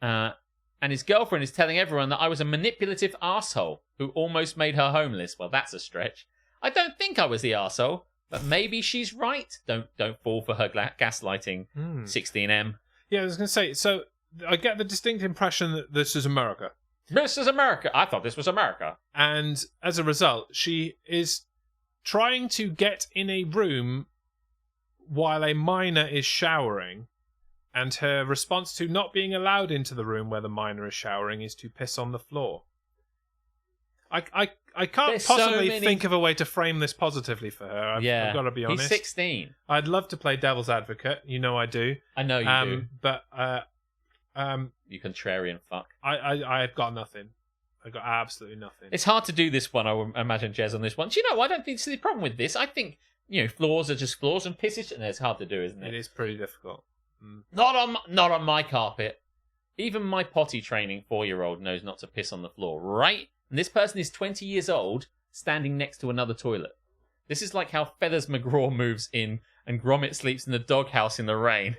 And his girlfriend is telling everyone that I was a manipulative arsehole who almost made her homeless. Well, that's a stretch. I don't think I was the arsehole, but maybe she's right. Don't fall for her gaslighting, 16M. Yeah, I was going to say, so I get the distinct impression that this is America. This is America. I thought this was America. And as a result, she is trying to get in a room while a minor is showering. And her response to not being allowed into the room where the minor is showering is to piss on the floor. I can't possibly think of a way to frame this positively for her. I've got to be honest. He's 16. I'd love to play devil's advocate. You know I do. I know you do. But you contrarian fuck. I've got nothing. I've got absolutely nothing. It's hard to do this one, I would imagine, Jez, on this one. Do you know, I don't think it's the problem with this. I think, floors are just floors and pisses, and it's hard to do, isn't it? It is pretty difficult. Not on my carpet. Even my potty training 4-year-old knows not to piss on the floor, right? And this person is 20 years old, standing next to another toilet. This is like how Feathers McGraw moves in and Gromit sleeps in the doghouse in the rain.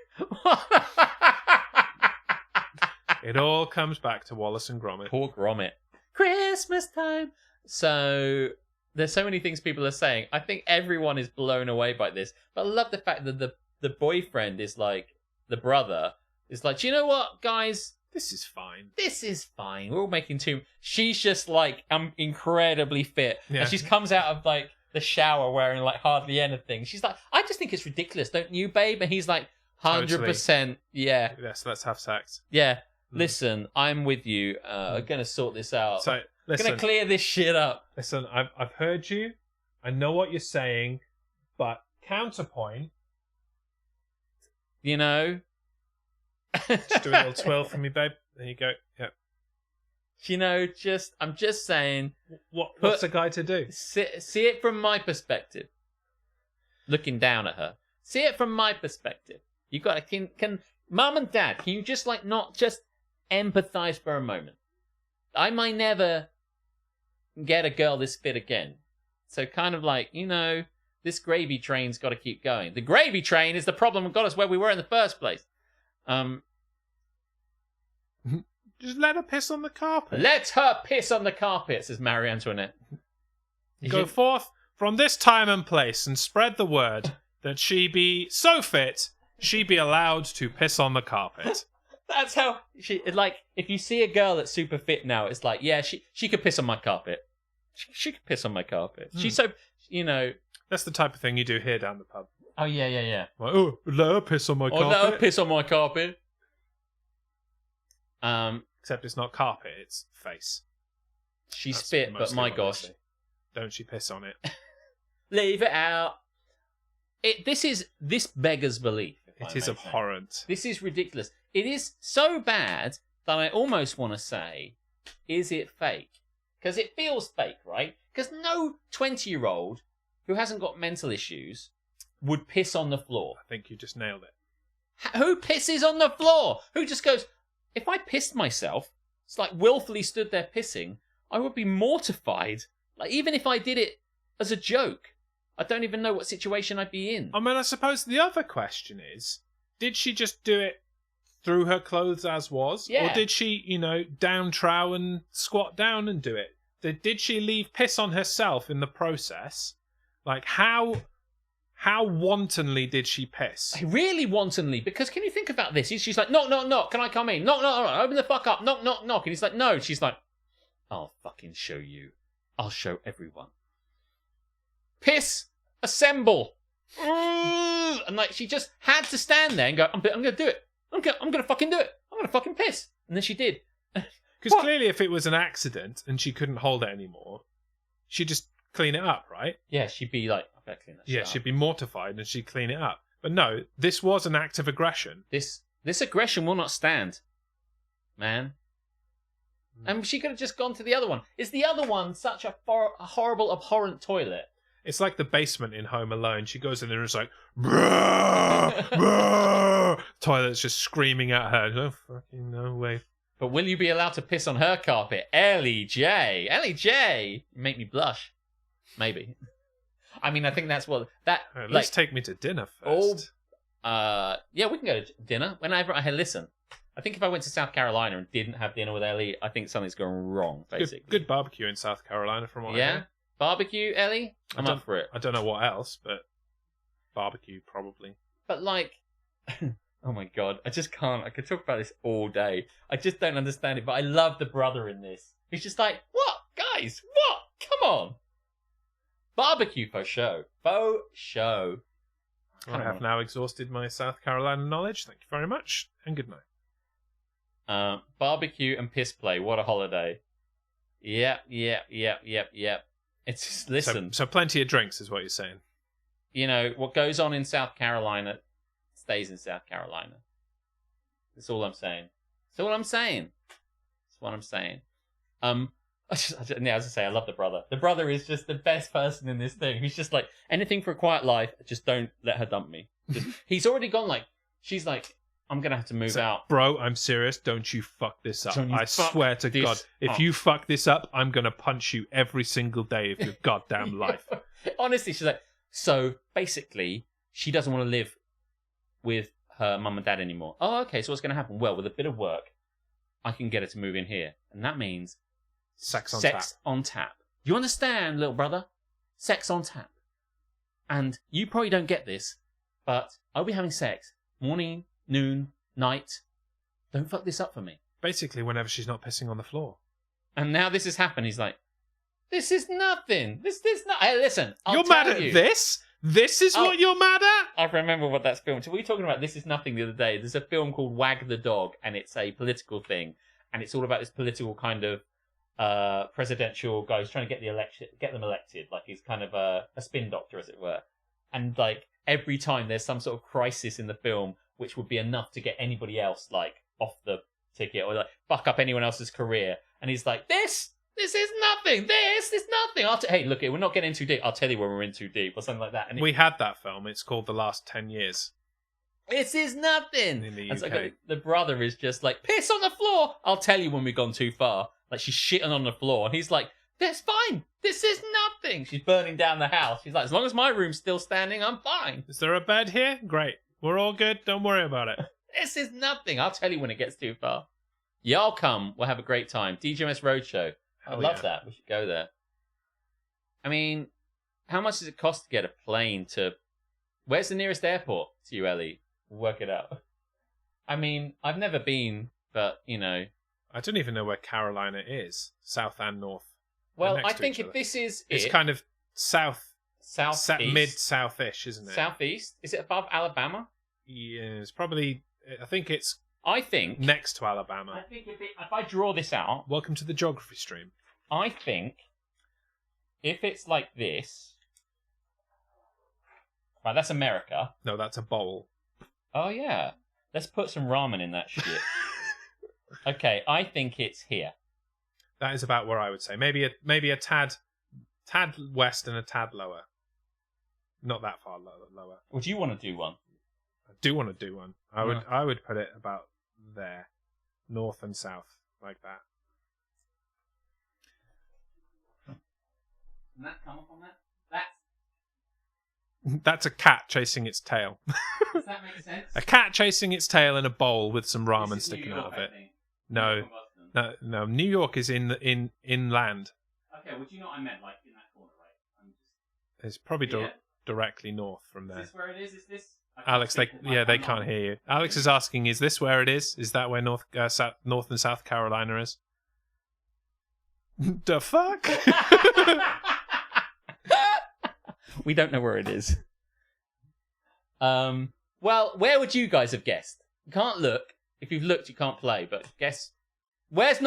It all comes back to Wallace and Gromit. Poor Gromit. Christmas time. So there's so many things people are saying. I think everyone is blown away by this. But I love the fact that the boyfriend is like, the brother is like, do you know what, guys? This is fine. This is fine. We're all making too... She's just like, I'm incredibly fit. Yeah. And she comes out of like the shower wearing like hardly anything. She's like, I just think it's ridiculous, don't you, babe? And he's like, 100%. Totally. Yeah. Yes, let's have sex. Yeah. Listen, I'm with you. I'm going to sort this out. So, listen. I'm going to clear this shit up. Listen, I've heard you. I know what you're saying. But counterpoint. Just do a little twirl for me, babe. There you go. Yep. I'm just saying. What's a guy to do? See it from my perspective. Looking down at her. See it from my perspective. You got to can mum and dad. Can you just not just empathize for a moment? I might never get a girl this fit again. So kind of this gravy train's got to keep going. The gravy train is the problem that got us where we were in the first place. Just let her piss on the carpet. Let her piss on the carpet, says Marie Antoinette. Go forth from this time and place and spread the word that she be so fit, she be allowed to piss on the carpet. That's how like, if you see a girl that's super fit now, it's like, yeah, she could piss on my carpet. She could piss on my carpet. She's so, That's the type of thing you do here down the pub. Oh, yeah. Like, oh, let her piss on my carpet. Let her piss on my carpet. Except it's not carpet, it's face. She That's spit, but mostly my what they gosh. say. Don't she piss on it? Leave it out. This beggars belief. It is abhorrent. This is ridiculous. It is so bad that I almost want to say, is it fake? Because it feels fake, right? Because no 20-year-old who hasn't got mental issues would piss on the floor. I think you just nailed it. Who pisses on the floor? Who just goes, if I pissed myself, it's like willfully stood there pissing, I would be mortified. Like, even if I did it as a joke, I don't even know what situation I'd be in. I mean, I suppose the other question is, did she just do it through her clothes as was? Yeah. Or did she, down trow and squat down and do it? Did she leave piss on herself in the process? Like, how wantonly did she piss? Really wantonly, because can you think about this? She's like, knock, can I come in? Knock, open the fuck up, knock. And he's like, no. She's like, I'll fucking show you. I'll show everyone. Piss, assemble. And like, she just had to stand there and go, I'm going to do it. I'm going to fucking do it. I'm going to fucking piss. And then she did. Because clearly if it was an accident and she couldn't hold it anymore, she'd just clean it up, right? Yeah, she'd be like, I better clean that shit up. She'd be mortified and she'd clean it up. But no, this was an act of aggression. This aggression will not stand, man. And she could have just gone to the other one. Is the other one such a horrible, abhorrent toilet? It's like the basement in Home Alone. She goes in there and it's like, brrr, brrr. Toilet's just screaming at her. No fucking no way. But will you be allowed to piss on her carpet? Ellie J. Make me blush. Maybe. I mean, I think that's what that. Let's take me to dinner first. Yeah, we can go to dinner whenever. Listen, I think if I went to South Carolina and didn't have dinner with Ellie, I think something's going wrong. Basically, good barbecue in South Carolina, from what I hear. Barbecue, Ellie. I'm up for it. I don't know what else, but barbecue probably. But like, oh my god, I just can't. I could talk about this all day. I just don't understand it. But I love the brother in this. He's just like, what, guys? What? Come on. Barbecue for show. Faux show. I have now exhausted my South Carolina knowledge. Thank you very much, and good night. Barbecue and piss play. What a holiday. Yep. It's just, listen. So plenty of drinks is what you're saying. You know, what goes on in South Carolina stays in South Carolina. That's all I'm saying. That's what I'm saying. As I say, I love the brother. The brother is just the best person in this thing. He's just like, anything for a quiet life, just don't let her dump me. He's already gone like, she's like, I'm going to have to move out. Bro, I'm serious. Don't you fuck this up. I swear to God, if you fuck this up, I'm going to punch you every single day of your goddamn life. Honestly, she's like, so basically, she doesn't want to live with her mum and dad anymore. Oh, okay, so what's going to happen? Well, with a bit of work, I can get her to move in here. And that means Sex on tap. You understand, little brother? Sex on tap. And you probably don't get this, but I'll be having sex morning, noon, night. Don't fuck this up for me. Basically, whenever she's not pissing on the floor. And now this has happened. He's like, this is nothing. This not. Hey, listen, You're mad at this? This is what you're mad at? I remember what that's film. So we were talking about This Is Nothing the other day. There's a film called Wag the Dog, and it's a political thing, and it's all about this political kind of presidential guy who's trying to get them elected. Like he's kind of a spin doctor, as it were. And like every time there's some sort of crisis in the film, which would be enough to get anybody else like off the ticket or like fuck up anyone else's career. And he's like, this is nothing. This is nothing. Hey, look, we're not getting in too deep. I'll tell you when we're in too deep or something like that. And we had that film. It's called The Last 10 Years. This is nothing. In the UK. UK. The brother is just like, piss on the floor. I'll tell you when we've gone too far. Like she's shitting on the floor. And he's like, that's fine. This is nothing. She's burning down the house. She's like, as long as my room's still standing, I'm fine. Is there a bed here? Great. We're all good. Don't worry about it. This is nothing. I'll tell you when it gets too far. Y'all come. We'll have a great time. DGMS Roadshow. I Hell love yeah. that. We should go there. I mean, how much does it cost to get a plane to... Where's the nearest airport to you, Ellie? We'll work it out. I mean, I've never been, but, you know... I don't even know where Carolina is. South and north. Well, next I to think each if other. this is It's it... kind of Southeast. mid-south-ish, isn't it? Southeast? Is it above Alabama? Yeah, it's probably... I think it's I think... next to Alabama. I think if I draw this out, Welcome to the geography stream. I think if it's like this... Right, that's America. No, that's a bowl. Oh, yeah. Let's put some ramen in that shit. Okay, I think it's here. That is about where I would say. Maybe a tad west and a tad lower. Not that far lower. Would you want to do one? I do want to do one. I would put it about there, north and south, like that. Can that come up on that? That's... That's a cat chasing its tail. Does that make sense? A cat chasing its tail in a bowl with some ramen This is sticking New York, out of it. I think. No, From Boston. no. New York is inland. Okay, well, do you know what I meant? Like, in that corner, right? I'm just... It's probably Yeah. directly north from Is there. this where it is? Is this... Alex, they can't hear you. Alex is asking, is this where it is? Is that where North and South Carolina is? The fuck? We don't know where it is. Well, where would you guys have guessed? You can't look. If you've looked, you can't play. But guess where's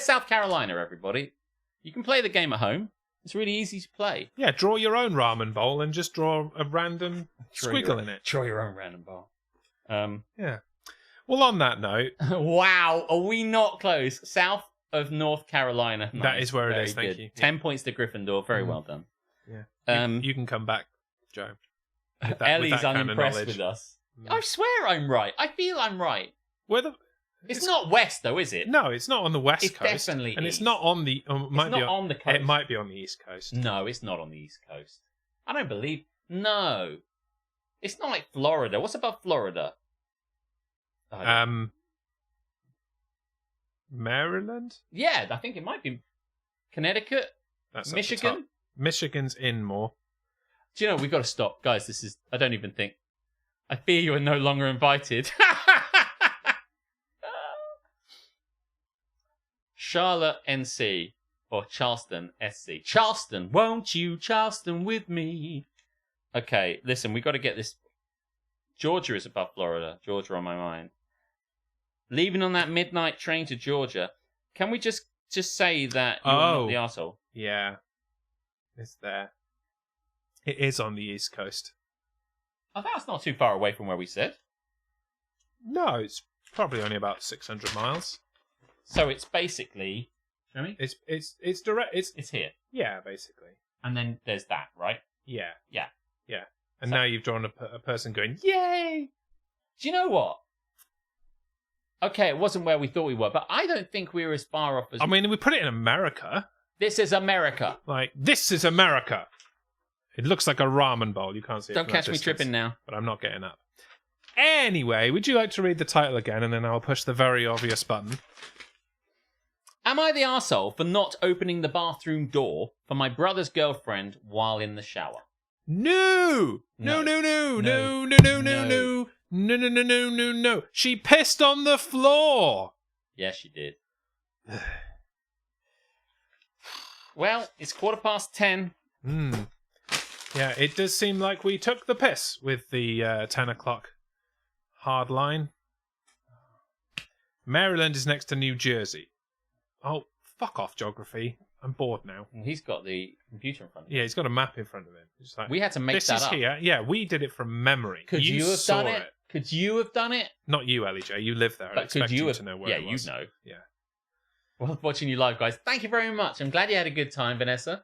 South Carolina? Everybody, you can play the game at home. It's really easy to play. Yeah, draw your own ramen bowl and just draw a random squiggle in it. Draw your own random bowl. Yeah. Well, on that note, Wow, are we not close? South of North Carolina. That Nice. is where it Very is, thank good. you. 10 points to Gryffindor. Very well done. yeah, you can come back, Joe. with Ellie's that kind of unimpressed knowledge. with us. Mm. I swear I'm right. I feel I'm right. Where the? It's not west, though, is it? No, it's not on the west It's coast. definitely and it's east. not on the. It's might be not on the coast. It might be on the east coast. No, it's not on the East Coast. I don't believe... No. It's not like Florida. What's above Florida? I don't- Maryland. Yeah, I think it might be Connecticut, That's at the top. Michigan. Michigan's in more. Do you know, we've got to stop. Guys, this is... I don't even think... I fear you are no longer invited. Charlotte, NC. Or Charleston, SC. Charleston, won't you Charleston with me? Okay, listen, we got to get this... Georgia is above Florida. Georgia on my mind. Leaving on that midnight train to Georgia. Can we just say that you're not the arsehole? Yeah, it's there. It is on the east coast. Oh, that's not too far away from where we said. No, it's probably only about 600 miles. So it's basically... Show me? It's direct. It's here. Yeah, basically. And then there's that, right? Yeah. Yeah. And So- now you've drawn a person going, yay! Do you know what? Okay, it wasn't where we thought we were, but I don't think we were as far off as... I mean, we put it in America. This is America. Like, this is America. It looks like a ramen bowl. You can't see it. Don't from that catch me distance, tripping now. But I'm not getting up. Anyway, would you like to read the title again, and then I'll push the very obvious button? Am I the arsehole for not opening the bathroom door for my brother's girlfriend while in the shower? No! No. No, no, no, No. no, no, no, no, No. no, no, no, no, no, no, no. She pissed on the floor. Yes, she did. Well, it's 10:15. Yeah, it does seem like we took the piss with the 10 o'clock hard line. Maryland is next to New Jersey. Oh, fuck off, geography. I'm bored now. He's got the computer in front of him. Yeah, he's got a map in front of him. It's like, We had to make this that is up. here. Yeah, we did it from memory. Could you have saw done it? Could you have done it? Not you, Elijah. You live there. I But expect could you you have... to know where Yeah, it you was. know. Yeah. Well, watching you live, guys. Thank you very much. I'm glad you had a good time, Vanessa.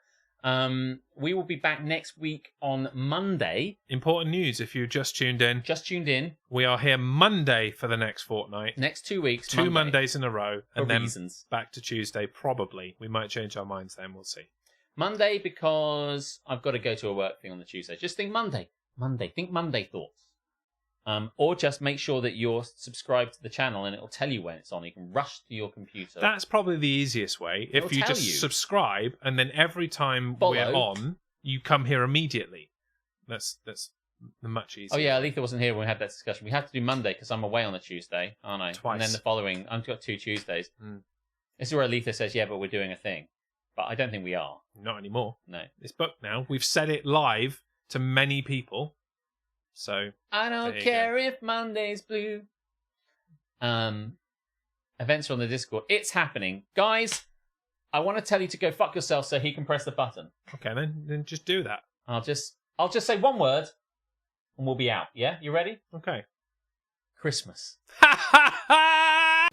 We will be back next week on Monday. Important news if you just tuned in. Just tuned in. We are here Monday for the next fortnight. Next 2 weeks. Two Monday, Mondays in a row. for And then reasons. back to Tuesday, probably. We might change our minds then. We'll see. Monday because I've got to go to a work thing on the Tuesday. Just think Monday. Monday. Think Monday thoughts. Or just make sure that you're subscribed to the channel and it'll tell you when it's on. You can rush to your computer. That's probably the easiest way. It'll If you tell just you. subscribe and then every time Follow. we're on, you come here immediately. That's the much easier. Oh yeah, Aletha wasn't here when we had that discussion. We have to do Monday because I'm away on a Tuesday, aren't I? Twice. And then the following, I've got 2 Tuesdays. Mm. This is where Aletha says, yeah, but we're doing a thing. But I don't think we are. Not anymore. No. It's booked now. We've said it live to many people. So I don't care if Monday's blue. Events are on the Discord. It's happening. Guys, I want to tell you to go fuck yourself so he can press the button. okay, then just do that. I'll just say one word and we'll be out. Yeah? You ready? Okay. Christmas. Ha ha ha!